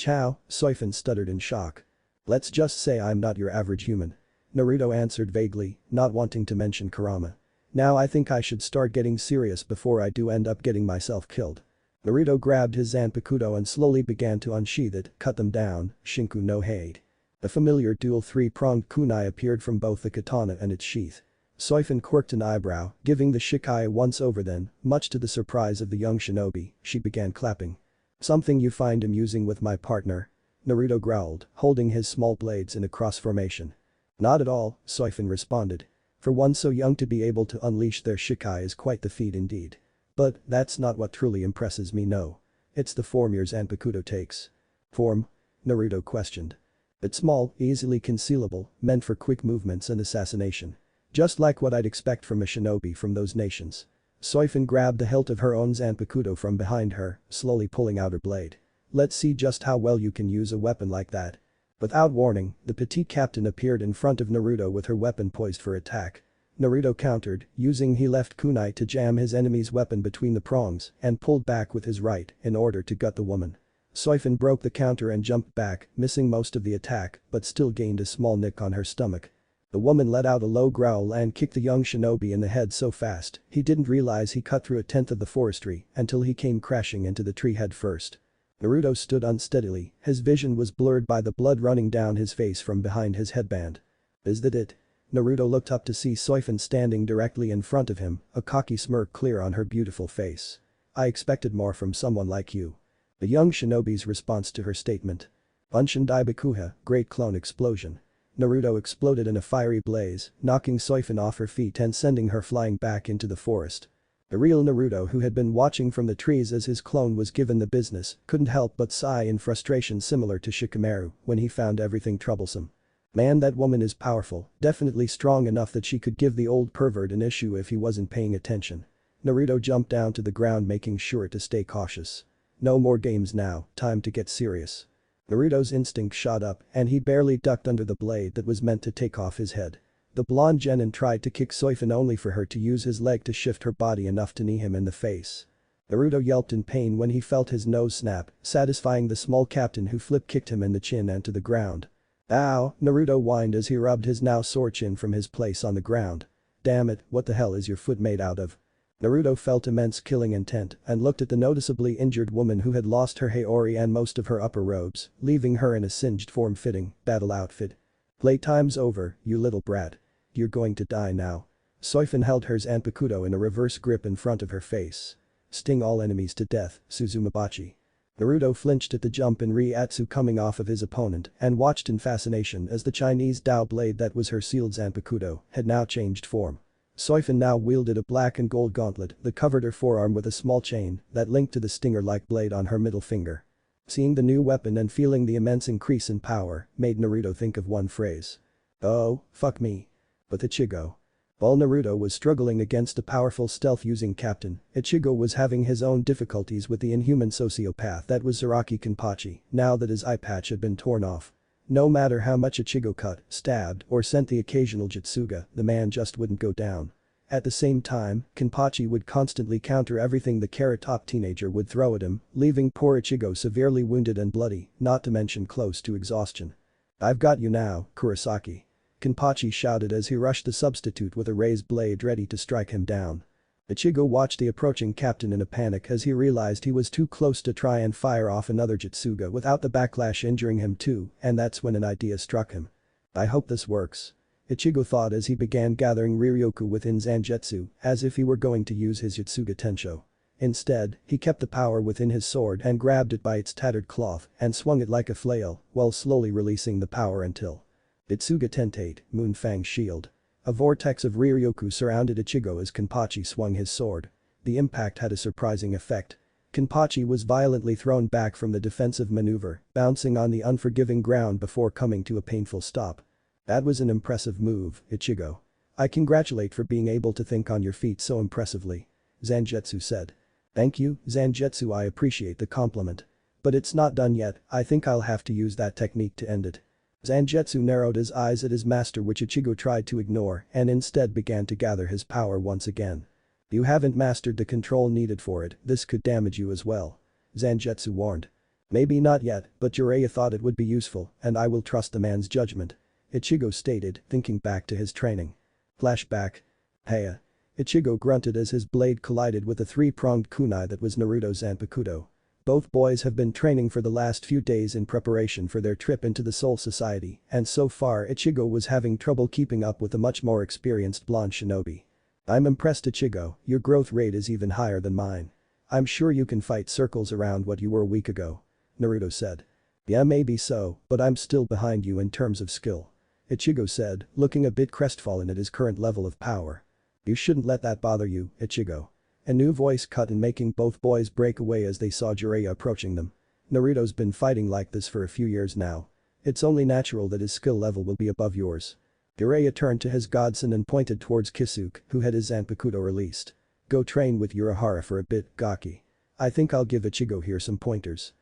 How? Soifin stuttered in shock. Let's just say I'm not your average human. Naruto answered vaguely, not wanting to mention Kurama. Now I think I should start getting serious before I do end up getting myself killed. Naruto grabbed his zanpakuto and slowly began to unsheath it, cut them down, shinku no hate. A familiar dual three-pronged kunai appeared from both the katana and its sheath. Soifin quirked an eyebrow, giving the shikai a once-over then, much to the surprise of the young shinobi, she began clapping. Something you find amusing with my partner? Naruto growled, holding his small blades in a cross formation. Not at all, Soifin responded. For one so young to be able to unleash their shikai is quite the feat indeed. But that's not what truly impresses me, no. It's the form your zanpakuto takes. Form? Naruto questioned. It's small, easily concealable, meant for quick movements and assassination. Just like what I'd expect from a shinobi from those nations. Soifin grabbed the hilt of her own zanpakuto from behind her, slowly pulling out her blade. Let's see just how well you can use a weapon like that. Without warning, the petite captain appeared in front of Naruto with her weapon poised for attack. Naruto countered, using he left kunai to jam his enemy's weapon between the prongs and pulled back with his right in order to gut the woman. Soifin broke the counter and jumped back, missing most of the attack but still gained a small nick on her stomach. The woman let out a low growl and kicked the young shinobi in the head so fast he didn't realize he cut through a tenth of the forestry until he came crashing into the tree head first. Naruto stood unsteadily, his vision was blurred by the blood running down his face from behind his headband. Is that it? Naruto looked up to see Soifin standing directly in front of him, a cocky smirk clear on her beautiful face. I expected more from someone like you. The young shinobi's response to her statement. Bunshin Daibakuha, great clone explosion. Naruto exploded in a fiery blaze, knocking Soifin off her feet and sending her flying back into the forest. The real Naruto, who had been watching from the trees as his clone was given the business, couldn't help but sigh in frustration similar to Shikamaru when he found everything troublesome. Man, that woman is powerful, definitely strong enough that she could give the old pervert an issue if he wasn't paying attention. Naruto jumped down to the ground making sure to stay cautious. No more games now, time to get serious. Naruto's instinct shot up and he barely ducked under the blade that was meant to take off his head. The blonde genin tried to kick Soifin only for her to use his leg to shift her body enough to knee him in the face. Naruto yelped in pain when he felt his nose snap, satisfying the small captain who flip-kicked him in the chin and to the ground. Ow, Naruto whined as he rubbed his now sore chin from his place on the ground. Damn it, what the hell is your foot made out of? Naruto felt immense killing intent and looked at the noticeably injured woman who had lost her haori and most of her upper robes, leaving her in a singed form-fitting battle outfit. Playtime's over, you little brat. You're going to die now. Soifin held her zanpakuto in a reverse grip in front of her face. Sting all enemies to death, Suzumabachi. Naruto flinched at the jump in Reiatsu coming off of his opponent and watched in fascination as the Chinese Dao blade that was her sealed zanpakuto had now changed form. Soifin now wielded a black and gold gauntlet that covered her forearm with a small chain that linked to the stinger-like blade on her middle finger. Seeing the new weapon and feeling the immense increase in power made Naruto think of one phrase. Oh, fuck me. But Ichigo. While Naruto was struggling against a powerful stealth-using captain, Ichigo was having his own difficulties with the inhuman sociopath that was Zaraki Kenpachi, now that his eye patch had been torn off. No matter how much Ichigo cut, stabbed, or sent the occasional jutsuga, the man just wouldn't go down. At the same time, Kenpachi would constantly counter everything the carrot-top teenager would throw at him, leaving poor Ichigo severely wounded and bloody, not to mention close to exhaustion. I've got you now, Kurosaki. Kenpachi shouted as he rushed the substitute with a raised blade ready to strike him down. Ichigo watched the approaching captain in a panic as he realized he was too close to try and fire off another jutsuga without the backlash injuring him too, and that's when an idea struck him. I hope this works. Ichigo thought as he began gathering Riryoku within Zangetsu as if he were going to use his Jutsuga Tensho. Instead, he kept the power within his sword and grabbed it by its tattered cloth and swung it like a flail while slowly releasing the power until Itsuga Tentate, Moonfang Shield. A vortex of Riryoku surrounded Ichigo as Kenpachi swung his sword. The impact had a surprising effect. Kenpachi was violently thrown back from the defensive maneuver, bouncing on the unforgiving ground before coming to a painful stop. That was an impressive move, Ichigo. I congratulate for being able to think on your feet so impressively. Zangetsu said. Thank you, Zangetsu, I appreciate the compliment. But it's not done yet, I think I'll have to use that technique to end it. Zangetsu narrowed his eyes at his master, which Ichigo tried to ignore and instead began to gather his power once again. You haven't mastered the control needed for it, this could damage you as well. Zangetsu warned. Maybe not yet, but Jiraiya thought it would be useful and I will trust the man's judgment. Ichigo stated, thinking back to his training. Flashback. Heya. Ichigo grunted as his blade collided with a three-pronged kunai that was Naruto's zanpakuto. Both boys have been training for the last few days in preparation for their trip into the Soul Society, and so far Ichigo was having trouble keeping up with the much more experienced blonde shinobi. I'm impressed, Ichigo, your growth rate is even higher than mine. I'm sure you can fight circles around what you were a week ago. Naruto said. Yeah, maybe so, but I'm still behind you in terms of skill. Ichigo said, looking a bit crestfallen at his current level of power. You shouldn't let that bother you, Ichigo. A new voice cut in, making both boys break away as they saw Jiraiya approaching them. Naruto's been fighting like this for a few years now. It's only natural that his skill level will be above yours. Jiraiya turned to his godson and pointed towards Kisuke, who had his zanpakuto released. Go train with Urahara for a bit, Gaki. I think I'll give Ichigo here some pointers.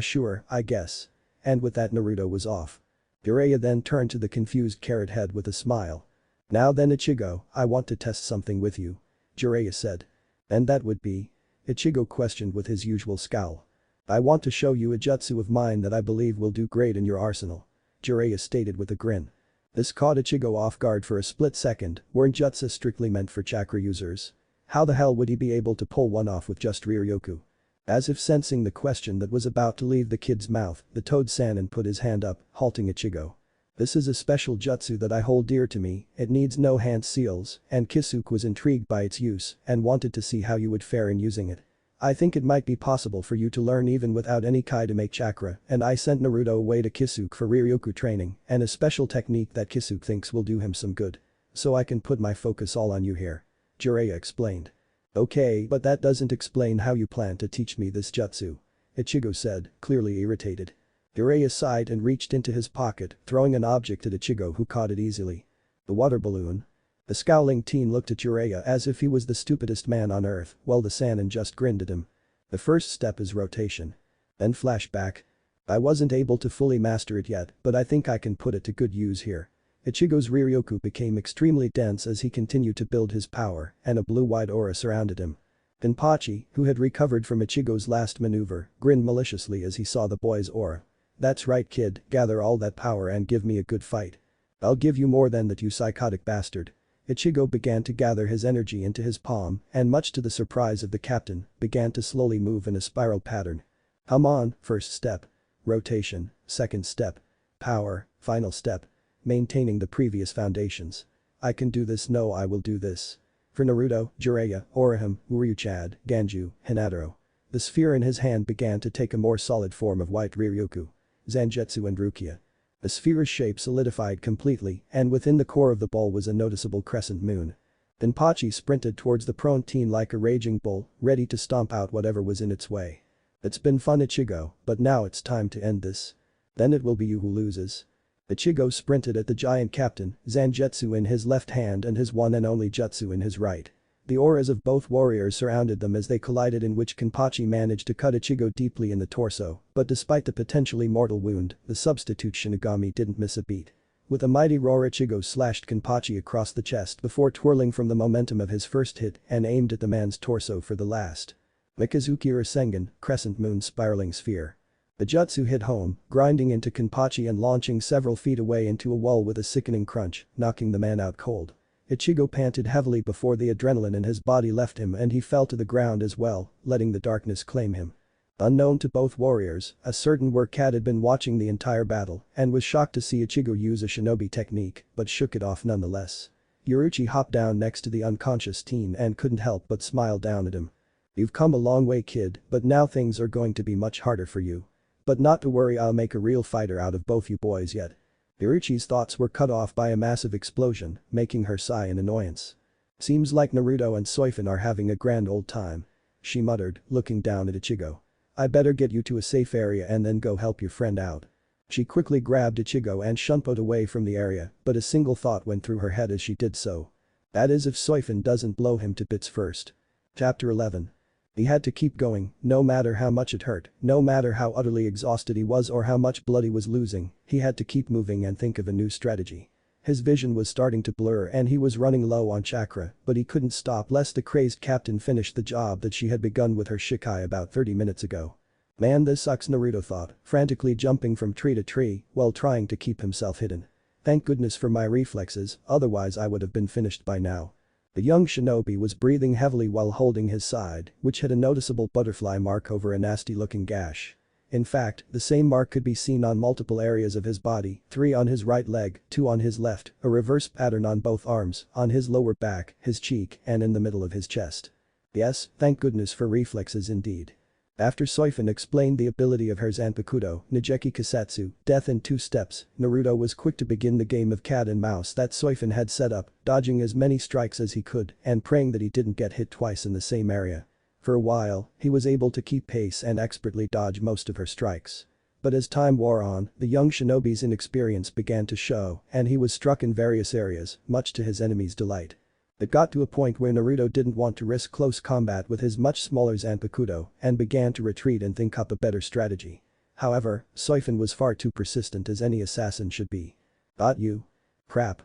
Sure, I guess. And with that Naruto was off. Jiraiya then turned to the confused carrot head with a smile. Now then, Ichigo, I want to test something with you. Jiraiya said. And that would be? Ichigo questioned with his usual scowl. I want to show you a jutsu of mine that I believe will do great in your arsenal. Jiraiya stated with a grin. This caught Ichigo off guard for a split second, weren't jutsu strictly meant for chakra users? How the hell would he be able to pull one off with just Riryoku? As if sensing the question that was about to leave the kid's mouth, the Toad-Sannin put his hand up, halting Ichigo. This is a special jutsu that I hold dear to me, it needs no hand seals, and Kisuke was intrigued by its use and wanted to see how you would fare in using it. I think it might be possible for you to learn even without any kai to make chakra, and I sent Naruto away to Kisuke for Riryoku training and a special technique that Kisuke thinks will do him some good. So I can put my focus all on you here. Jiraiya explained. Okay, but that doesn't explain how you plan to teach me this jutsu. Ichigo said, clearly irritated. Jiraiya sighed and reached into his pocket, throwing an object at Ichigo, who caught it easily. The water balloon. The scowling teen looked at Jiraiya as if he was the stupidest man on earth, while the Sannin just grinned at him. The first step is rotation. Then flashback. I wasn't able to fully master it yet, but I think I can put it to good use here. Ichigo's Riryoku became extremely dense as he continued to build his power, and a blue-white aura surrounded him. Kenpachi, who had recovered from Ichigo's last maneuver, grinned maliciously as he saw the boy's aura. That's right, kid, gather all that power and give me a good fight. I'll give you more than that, you psychotic bastard. Ichigo began to gather his energy into his palm and, much to the surprise of the captain, began to slowly move in a spiral pattern. Come on, first step. Rotation, second step. Power, final step. Maintaining the previous foundations. I can do this, no, I will do this. For Naruto, Jiraiya, Orihime, Uryuchad, Ganju, Hinata. The sphere in his hand began to take a more solid form of white Riryoku. Zangetsu and Rukia. The sphere's shape solidified completely, and within the core of the ball was a noticeable crescent moon. Kenpachi sprinted towards the prone teen like a raging bull, ready to stomp out whatever was in its way. It's been fun, Ichigo, but now it's time to end this. Then it will be you who loses. Ichigo sprinted at the giant captain, Zangetsu in his left hand and his one and only jutsu in his right. The auras of both warriors surrounded them as they collided, in which Kenpachi managed to cut Ichigo deeply in the torso, but despite the potentially mortal wound, the substitute Shinigami didn't miss a beat. With a mighty roar, Ichigo slashed Kenpachi across the chest before twirling from the momentum of his first hit and aimed at the man's torso for the last. Mikazuki Rasengan, Crescent Moon Spiraling Sphere. The jutsu hit home, grinding into Kenpachi and launching several feet away into a wall with a sickening crunch, knocking the man out cold. Ichigo panted heavily before the adrenaline in his body left him and he fell to the ground as well, letting the darkness claim him. Unknown to both warriors, a certain Workat had been watching the entire battle and was shocked to see Ichigo use a shinobi technique, but shook it off nonetheless. Yoruchi hopped down next to the unconscious teen and couldn't help but smile down at him. You've come a long way, kid, but now things are going to be much harder for you. But not to worry, I'll make a real fighter out of both you boys yet. Yoruchi's thoughts were cut off by a massive explosion, making her sigh in annoyance. Seems like Naruto and Soifin are having a grand old time. She muttered, looking down at Ichigo. I better get you to a safe area and then go help your friend out. She quickly grabbed Ichigo and shunpoed away from the area, but a single thought went through her head as she did so. That is, if Soifin doesn't blow him to bits first. Chapter 11. He had to keep going, no matter how much it hurt, no matter how utterly exhausted he was or how much blood he was losing, he had to keep moving and think of a new strategy. His vision was starting to blur and he was running low on chakra, but he couldn't stop lest the crazed captain finish the job that she had begun with her Shikai about 30 minutes ago. Man, this sucks, Naruto thought, frantically jumping from tree to tree while trying to keep himself hidden. Thank goodness for my reflexes, otherwise I would have been finished by now. The young shinobi was breathing heavily while holding his side, which had a noticeable butterfly mark over a nasty-looking gash. In fact, the same mark could be seen on multiple areas of his body, 3 on his right leg, 2 on his left, a reverse pattern on both arms, on his lower back, his cheek, and in the middle of his chest. Yes, thank goodness for reflexes indeed. After Soifin explained the ability of her zanpakuto, Nijeki Kasatsu, death in 2 steps, Naruto was quick to begin the game of cat and mouse that Soifin had set up, dodging as many strikes as he could and praying that he didn't get hit twice in the same area. For a while, he was able to keep pace and expertly dodge most of her strikes. But as time wore on, the young shinobi's inexperience began to show and he was struck in various areas, much to his enemy's delight. It got to a point where Naruto didn't want to risk close combat with his much smaller zanpakuto and began to retreat and think up a better strategy. However, Soifin was far too persistent as any assassin should be. "Got you." Crap.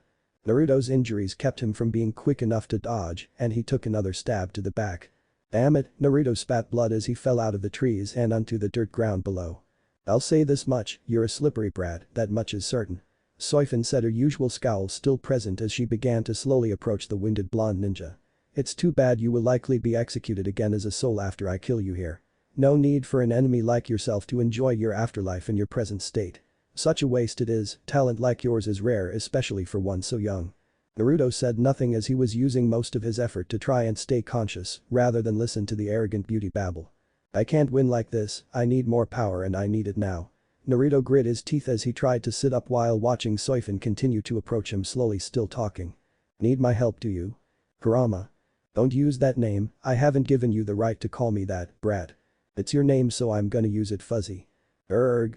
Naruto's injuries kept him from being quick enough to dodge and he took another stab to the back. Damn it, Naruto spat blood as he fell out of the trees and onto the dirt ground below. "I'll say this much, you're a slippery brat, that much is certain." Soifin said, her usual scowl still present as she began to slowly approach the winded blonde ninja. "It's too bad you will likely be executed again as a soul after I kill you here. No need for an enemy like yourself to enjoy your afterlife in your present state. Such a waste it is, talent like yours is rare especially for one so young." Naruto said nothing as he was using most of his effort to try and stay conscious rather than listen to the arrogant beauty babble. "I can't win like this, I need more power and I need it now." Naruto grit his teeth as he tried to sit up while watching Soifin continue to approach him slowly, still talking. "Need my help, do you? Kurama. Don't use that name, I haven't given you the right to call me that, brat. It's your name so I'm gonna use it, fuzzy."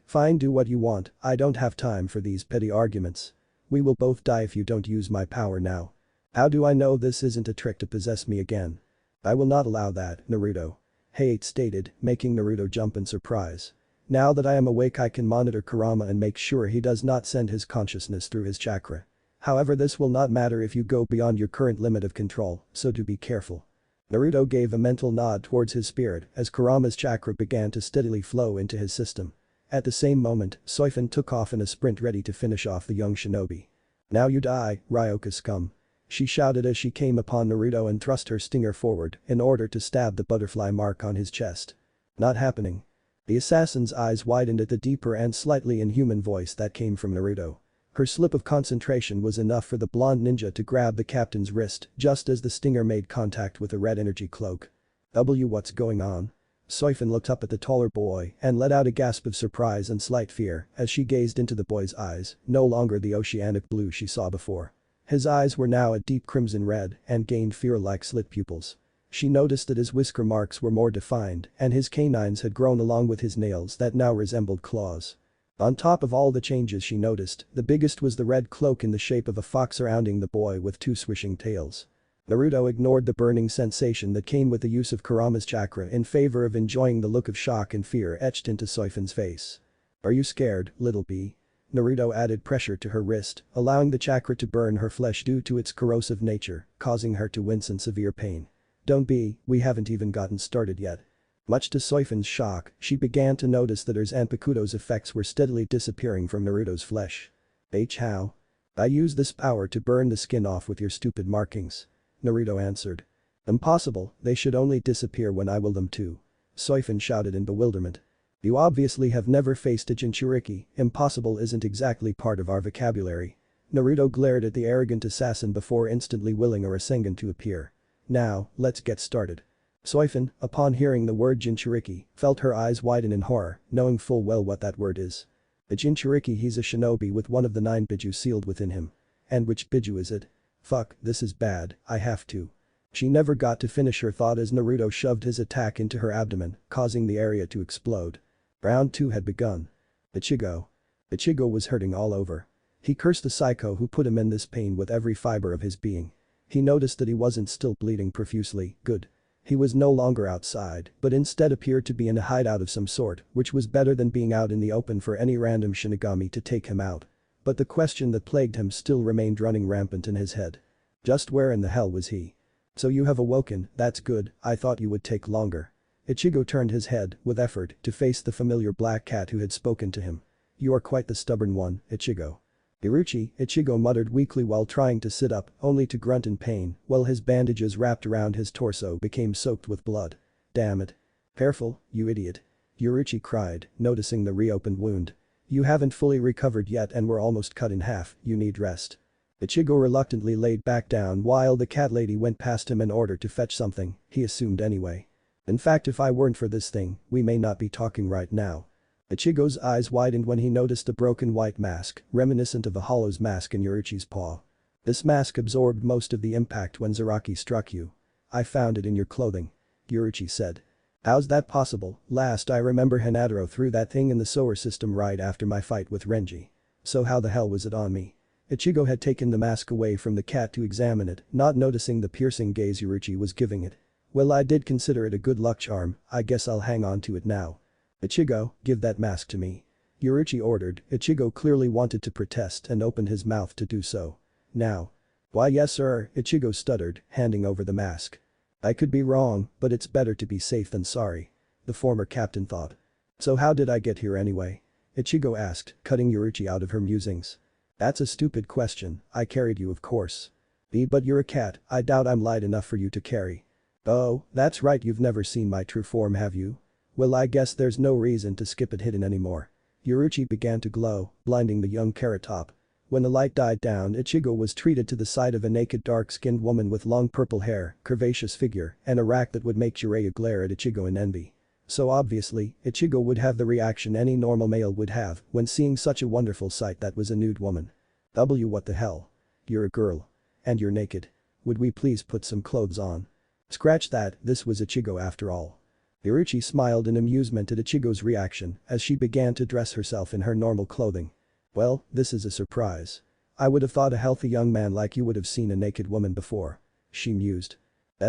Fine, do what you want, I don't have time for these petty arguments. We will both die if you don't use my power now. How do I know this isn't a trick to possess me again? I will not allow that, Naruto. Hayate stated, making Naruto jump in surprise. Now that I am awake I can monitor Kurama and make sure he does not send his consciousness through his chakra. However, this will not matter if you go beyond your current limit of control, so do be careful. Naruto gave a mental nod towards his spirit as Kurama's chakra began to steadily flow into his system. At the same moment, Soifin took off in a sprint ready to finish off the young shinobi. "Now you die, Ryoka scum." She shouted as she came upon Naruto and thrust her stinger forward in order to stab the butterfly mark on his chest. "Not happening." The assassin's eyes widened at the deeper and slightly inhuman voice that came from Naruto. Her slip of concentration was enough for the blonde ninja to grab the captain's wrist just as the stinger made contact with a red energy cloak. What's going on? Soifin looked up at the taller boy and let out a gasp of surprise and slight fear as she gazed into the boy's eyes, no longer the oceanic blue she saw before. His eyes were now a deep crimson red and gained fear-like slit pupils. She noticed that his whisker marks were more defined and his canines had grown along with his nails that now resembled claws. On top of all the changes she noticed, the biggest was the red cloak in the shape of a fox surrounding the boy with 2 swishing tails. Naruto ignored the burning sensation that came with the use of Kurama's chakra in favor of enjoying the look of shock and fear etched into Soifin's face. "Are you scared, little bee?" Naruto added pressure to her wrist, allowing the chakra to burn her flesh due to its corrosive nature, causing her to wince in severe pain. "Don't be, we haven't even gotten started yet." Much to Soifin's shock, she began to notice that her zanpakuto's effects were steadily disappearing from Naruto's flesh. How? "I use this power to burn the skin off with your stupid markings." Naruto answered. "Impossible, they should only disappear when I will them to." Soifin shouted in bewilderment. "You obviously have never faced a Jinchuriki, impossible isn't exactly part of our vocabulary." Naruto glared at the arrogant assassin before instantly willing a Rasengan to appear. "Now, let's get started." Soifin, upon hearing the word Jinchuriki, felt her eyes widen in horror, knowing full well what that word is. A Jinchuriki, he's a shinobi with one of the 9 biju sealed within him. And which biju is it? Fuck, this is bad, I have to. She never got to finish her thought as Naruto shoved his attack into her abdomen, causing the area to explode. Round 2 had begun. Ichigo. Ichigo was hurting all over. He cursed the psycho who put him in this pain with every fiber of his being. He noticed that he wasn't still bleeding profusely, good. He was no longer outside, but instead appeared to be in a hideout of some sort, which was better than being out in the open for any random Shinigami to take him out. But the question that plagued him still remained running rampant in his head. Just where in the hell was he? So you have awoken, that's good, I thought you would take longer. Ichigo turned his head, with effort, to face the familiar black cat who had spoken to him. You are quite the stubborn one, Ichigo. Ichigo muttered weakly while trying to sit up, only to grunt in pain, while his bandages wrapped around his torso became soaked with blood. Damn it. Careful, you idiot. Yoruichi cried, noticing the reopened wound. You haven't fully recovered yet and were almost cut in half, you need rest. Ichigo reluctantly laid back down while the cat lady went past him in order to fetch something, he assumed anyway. In fact, if I weren't for this thing, we may not be talking right now. Ichigo's eyes widened when he noticed a broken white mask, reminiscent of a hollow's mask in Yoruichi's paw. This mask absorbed most of the impact when Zaraki struck you. I found it in your clothing. Yoruichi said. How's that possible? Last I remember Hinata threw that thing in the sewer system right after my fight with Renji. So how the hell was it on me? Ichigo had taken the mask away from the cat to examine it, not noticing the piercing gaze Yoruichi was giving it. Well, I did consider it a good luck charm, I guess I'll hang on to it now. Ichigo, give that mask to me. Yoruichi ordered. Ichigo clearly wanted to protest and opened his mouth to do so. Now. Why yes sir, Ichigo stuttered, handing over the mask. I could be wrong, but it's better to be safe than sorry. The former captain thought. So how did I get here anyway? Ichigo asked, cutting Yoruichi out of her musings. That's a stupid question, I carried you of course. But you're a cat, I doubt I'm light enough for you to carry. Oh, that's right, you've never seen my true form have you? Well, I guess there's no reason to skip it hidden anymore. Yoruichi began to glow, blinding the young Carrot Top. When the light died down, Ichigo was treated to the sight of a naked dark-skinned woman with long purple hair, curvaceous figure, and a rack that would make Jiraiya glare at Ichigo in envy. So obviously, Ichigo would have the reaction any normal male would have when seeing such a wonderful sight that was a nude woman. What the hell? You're a girl. And you're naked. Would we please put some clothes on? Scratch that, this was Ichigo after all. Yoruichi smiled in amusement at Ichigo's reaction as she began to dress herself in her normal clothing. Well, this is a surprise. I would have thought a healthy young man like you would have seen a naked woman before. She mused.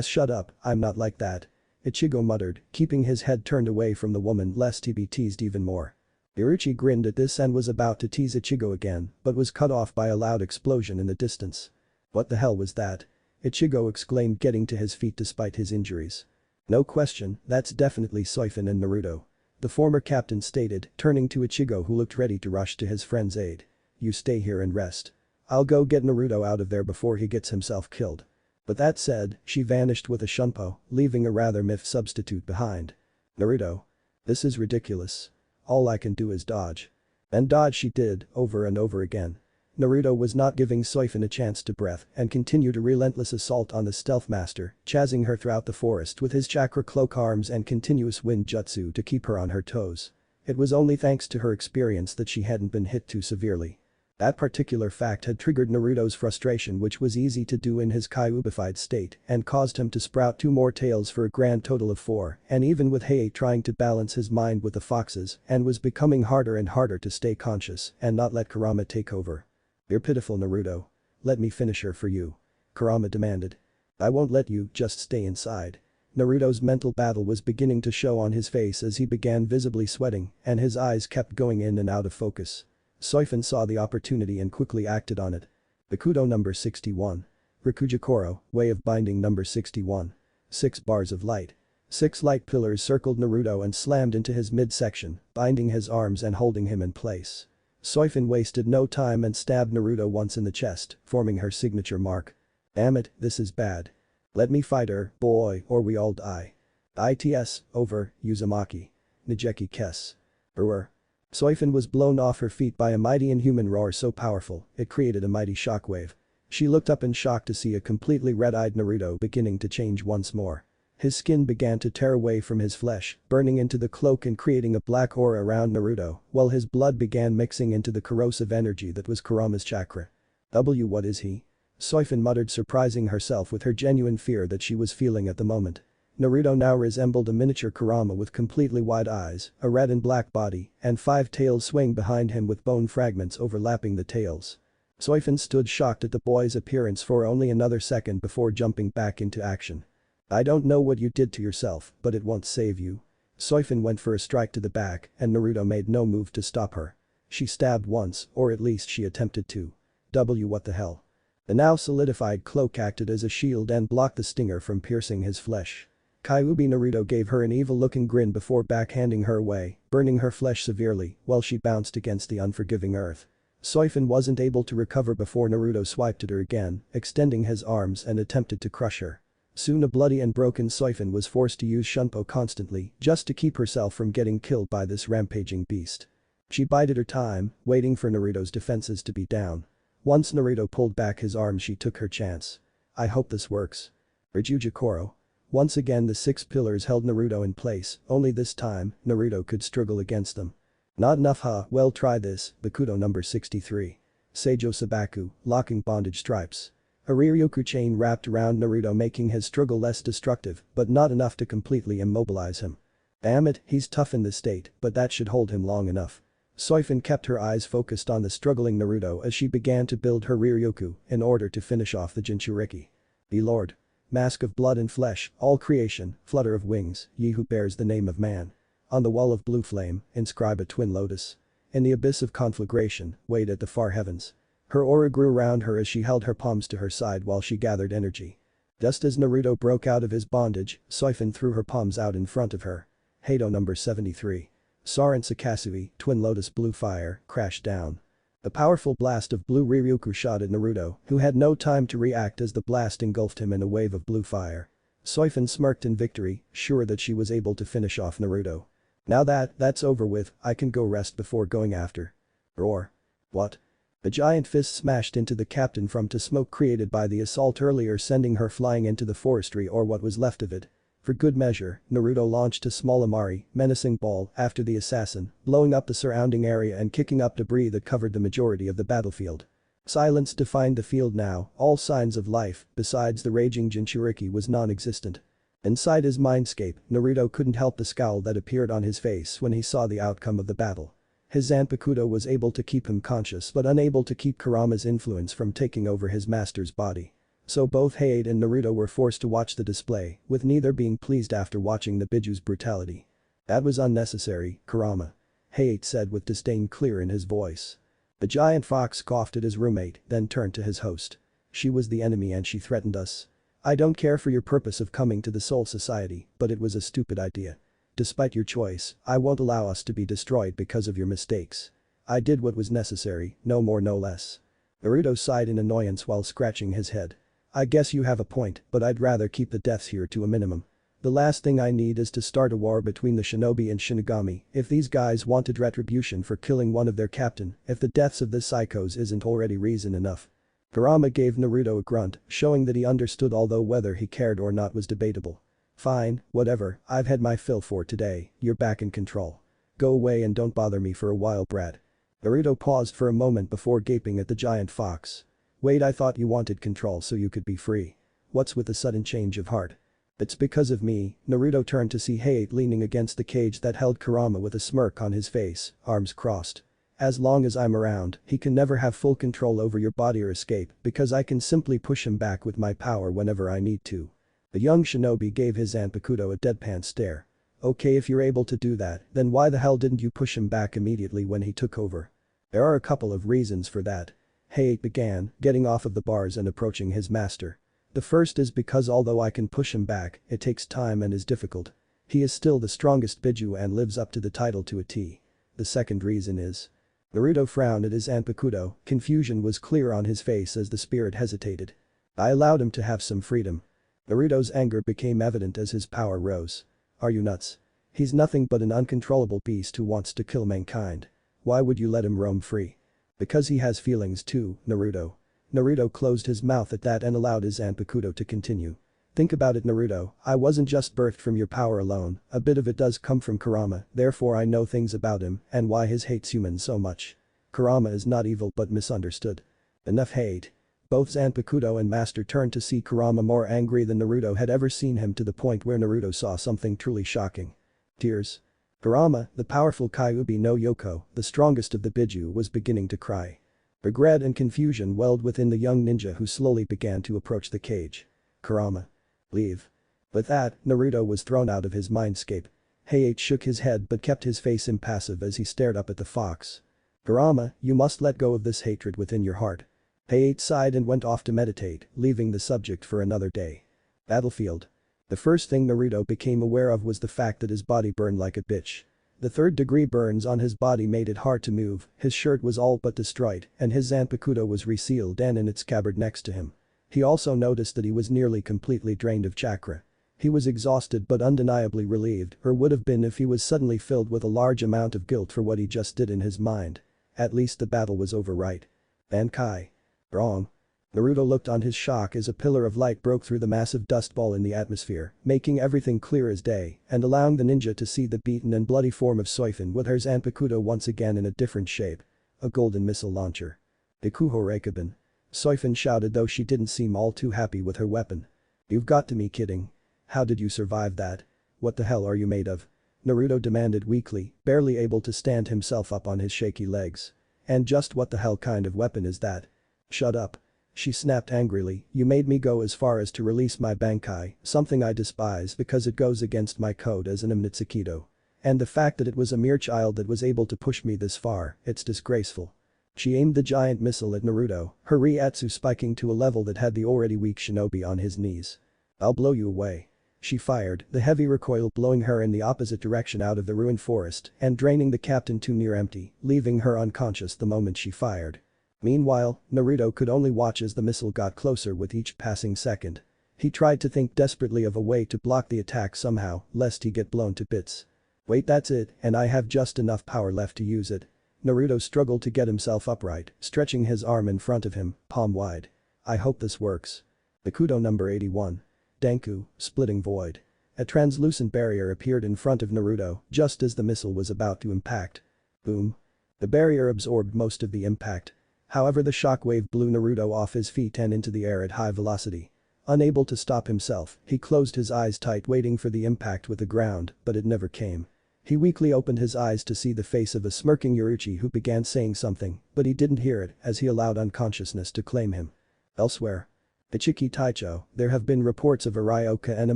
Shut up, I'm not like that. Ichigo muttered, keeping his head turned away from the woman lest he be teased even more. Yoruichi grinned at this and was about to tease Ichigo again, but was cut off by a loud explosion in the distance. What the hell was that? Ichigo exclaimed, getting to his feet despite his injuries. No question, that's definitely Soifin and Naruto. The former captain stated, turning to Ichigo who looked ready to rush to his friend's aid. You stay here and rest. I'll go get Naruto out of there before he gets himself killed. But that said, she vanished with a shunpo, leaving a rather miffed substitute behind. Naruto. This is ridiculous. All I can do is dodge. And dodge she did, over and over again. Naruto was not giving Soifin a chance to breathe and continued a relentless assault on the stealth master, chasing her throughout the forest with his chakra cloak arms and continuous wind jutsu to keep her on her toes. It was only thanks to her experience that she hadn't been hit too severely. That particular fact had triggered Naruto's frustration, which was easy to do in his Kyuubified state, and caused him to sprout 2 more tails for a grand total of 4, and even with Hei trying to balance his mind with the foxes and was becoming harder and harder to stay conscious and not let Kurama take over. You're pitiful, Naruto. Let me finish her for you. Kurama demanded. I won't let you, just stay inside. Naruto's mental battle was beginning to show on his face as he began visibly sweating and his eyes kept going in and out of focus. Soifin saw the opportunity and quickly acted on it. Bakudo number 61. Rikujakoro, way of binding number 61. 6 bars of light. 6 light pillars circled Naruto and slammed into his midsection, binding his arms and holding him in place. Soifin wasted no time and stabbed Naruto once in the chest, forming her signature mark. Damn it, this is bad. Let me fight her, boy, or we all die. ITS, over, Uzumaki. Nijeki Kes. Brewer. Soifin was blown off her feet by a mighty inhuman roar so powerful, it created a mighty shockwave. She looked up in shock to see a completely red-eyed Naruto beginning to change once more. His skin began to tear away from his flesh, burning into the cloak and creating a black aura around Naruto, while his blood began mixing into the corrosive energy that was Kurama's chakra. What is he? Soifin muttered, surprising herself with her genuine fear that she was feeling at the moment. Naruto now resembled a miniature Kurama with completely wide eyes, a red and black body, and 5 tails swaying behind him with bone fragments overlapping the tails. Soifin stood shocked at the boy's appearance for only another second before jumping back into action. I don't know what you did to yourself, but it won't save you. Soifin went for a strike to the back and Naruto made no move to stop her. She stabbed once, or at least she attempted to. What the hell? The now solidified cloak acted as a shield and blocked the stinger from piercing his flesh. Kyuubi Naruto gave her an evil-looking grin before backhanding her away, burning her flesh severely while she bounced against the unforgiving earth. Soifin wasn't able to recover before Naruto swiped at her again, extending his arms and attempted to crush her. Soon a bloody and broken Soifin was forced to use Shunpo constantly just to keep herself from getting killed by this rampaging beast. She bided her time, waiting for Naruto's defenses to be down. Once Naruto pulled back his arm she took her chance. I hope this works. Ryujikoro. Once again the 6 pillars held Naruto in place, only this time, Naruto could struggle against them. Not enough huh, well try this, Bakuto number 63. Seijo Sabaku, locking bondage stripes. A Riryoku chain wrapped around Naruto making his struggle less destructive, but not enough to completely immobilize him. Damn it, he's tough in this state, but that should hold him long enough. Soifin kept her eyes focused on the struggling Naruto as she began to build her Riryoku in order to finish off the Jinchuriki. Be Lord. Mask of blood and flesh, all creation, flutter of wings, ye who bears the name of man. On the wall of blue flame, inscribe a twin lotus. In the abyss of conflagration, wait at the far heavens. Her aura grew around her as she held her palms to her side while she gathered energy. Just as Naruto broke out of his bondage, Soifin threw her palms out in front of her. Heido number 73. Sarin Sakasui, twin lotus blue fire, crashed down. A powerful blast of blue Riryoku shot at Naruto, who had no time to react as the blast engulfed him in a wave of blue fire. Soifin smirked in victory, sure that she was able to finish off Naruto. Now that's over with, I can go rest before going after. Roar. What? A giant fist smashed into the captain from the smoke created by the assault earlier, sending her flying into the forestry or what was left of it. For good measure, Naruto launched a small Amari, menacing ball, after the assassin, blowing up the surrounding area and kicking up debris that covered the majority of the battlefield. Silence defined the field now, all signs of life, besides the raging Jinchuriki, was non-existent. Inside his mindscape, Naruto couldn't help the scowl that appeared on his face when he saw the outcome of the battle. His zanpakuto was able to keep him conscious but unable to keep Kurama's influence from taking over his master's body. So both Hayate and Naruto were forced to watch the display, with neither being pleased after watching the Biju's brutality. That was unnecessary, Kurama. Hayate said with disdain clear in his voice. The giant fox scoffed at his roommate, then turned to his host. She was the enemy and she threatened us. I don't care for your purpose of coming to the Soul Society, but it was a stupid idea. Despite your choice, I won't allow us to be destroyed because of your mistakes. I did what was necessary, no more no less. Naruto sighed in annoyance while scratching his head. I guess you have a point, but I'd rather keep the deaths here to a minimum. The last thing I need is to start a war between the shinobi and shinigami if these guys wanted retribution for killing one of their captain, if the deaths of the psychos isn't already reason enough. Kurama gave Naruto a grunt, showing that he understood, although whether he cared or not was debatable. Fine, whatever, I've had my fill for today, you're back in control. Go away and don't bother me for a while, brat. Naruto paused for a moment before gaping at the giant fox. Wait, I thought you wanted control so you could be free. What's with the sudden change of heart? It's because of me. Naruto turned to see Hayate leaning against the cage that held Kurama with a smirk on his face, arms crossed. As long as I'm around, he can never have full control over your body or escape because I can simply push him back with my power whenever I need to. The young shinobi gave his zanpakuto a deadpan stare. Okay, if you're able to do that, then why the hell didn't you push him back immediately when he took over? There are a couple of reasons for that. Hayate began, getting off of the bars and approaching his master. The first is because although I can push him back, it takes time and is difficult. He is still the strongest Biju and lives up to the title to a T. The second reason is. Naruto frowned at his zanpakuto, confusion was clear on his face as the spirit hesitated. I allowed him to have some freedom. Naruto's anger became evident as his power rose. Are you nuts? He's nothing but an uncontrollable beast who wants to kill mankind. Why would you let him roam free? Because he has feelings too, Naruto. Naruto closed his mouth at that and allowed his zanpakuto to continue. Think about it, Naruto, I wasn't just birthed from your power alone, a bit of it does come from Kurama, therefore I know things about him and why he hates humans so much. Kurama is not evil but misunderstood. Enough hate. Both zanpakuto and master turned to see Kurama more angry than Naruto had ever seen him, to the point where Naruto saw something truly shocking. Tears. Kurama, the powerful Kyuubi no Yoko, the strongest of the Biju, was beginning to cry. Regret and confusion welled within the young ninja who slowly began to approach the cage. Kurama. Leave. With that, Naruto was thrown out of his mindscape. Heiichi shook his head but kept his face impassive as he stared up at the fox. Kurama, you must let go of this hatred within your heart. Heiichi sighed and went off to meditate, leaving the subject for another day. Battlefield. The first thing Naruto became aware of was the fact that his body burned like a bitch. The third-degree burns on his body made it hard to move, his shirt was all but destroyed, and his zanpakuto was resealed and in its scabbard next to him. He also noticed that he was nearly completely drained of chakra. He was exhausted but undeniably relieved, or would have been if he was suddenly filled with a large amount of guilt for what he just did in his mind. At least the battle was over, right? Bankai. Wrong. Naruto looked on his shock as a pillar of light broke through the massive dust ball in the atmosphere, making everything clear as day and allowing the ninja to see the beaten and bloody form of Soifin with her zanpakuto once again in a different shape. A golden missile launcher. Ikuho Reikabun. Soifin shouted, though she didn't seem all too happy with her weapon. You've got to be kidding. How did you survive that? What the hell are you made of? Naruto demanded weakly, barely able to stand himself up on his shaky legs. And just what the hell kind of weapon is that? Shut up. She snapped angrily, you made me go as far as to release my bankai, something I despise because it goes against my code as an Imnitsukido. And the fact that it was a mere child that was able to push me this far, it's disgraceful. She aimed the giant missile at Naruto, her Reiatsu spiking to a level that had the already weak shinobi on his knees. I'll blow you away. She fired, the heavy recoil blowing her in the opposite direction out of the ruined forest and draining the captain too near empty, leaving her unconscious the moment she fired. Meanwhile, Naruto could only watch as the missile got closer with each passing second. He tried to think desperately of a way to block the attack somehow, lest he get blown to bits. Wait, that's it, and I have just enough power left to use it. Naruto struggled to get himself upright, stretching his arm in front of him, palm wide. I hope this works. Bakudo number 81. Denku, splitting void. A translucent barrier appeared in front of Naruto just as the missile was about to impact. Boom. The barrier absorbed most of the impact. However, the shockwave blew Naruto off his feet and into the air at high velocity. Unable to stop himself, he closed his eyes tight waiting for the impact with the ground, but it never came. He weakly opened his eyes to see the face of a smirking Yaruchi who began saying something, but he didn't hear it as he allowed unconsciousness to claim him. Elsewhere. Ichiki Taicho, there have been reports of a Ryoka and a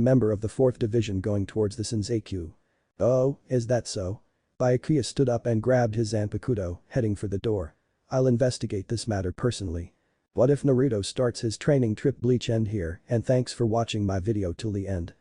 member of the 4th Division going towards the Senseiku. Oh, is that so? Byakuya stood up and grabbed his zanpakuto, heading for the door. I'll investigate this matter personally. What if Naruto starts his training trip? Bleach end here, and thanks for watching my video till the end.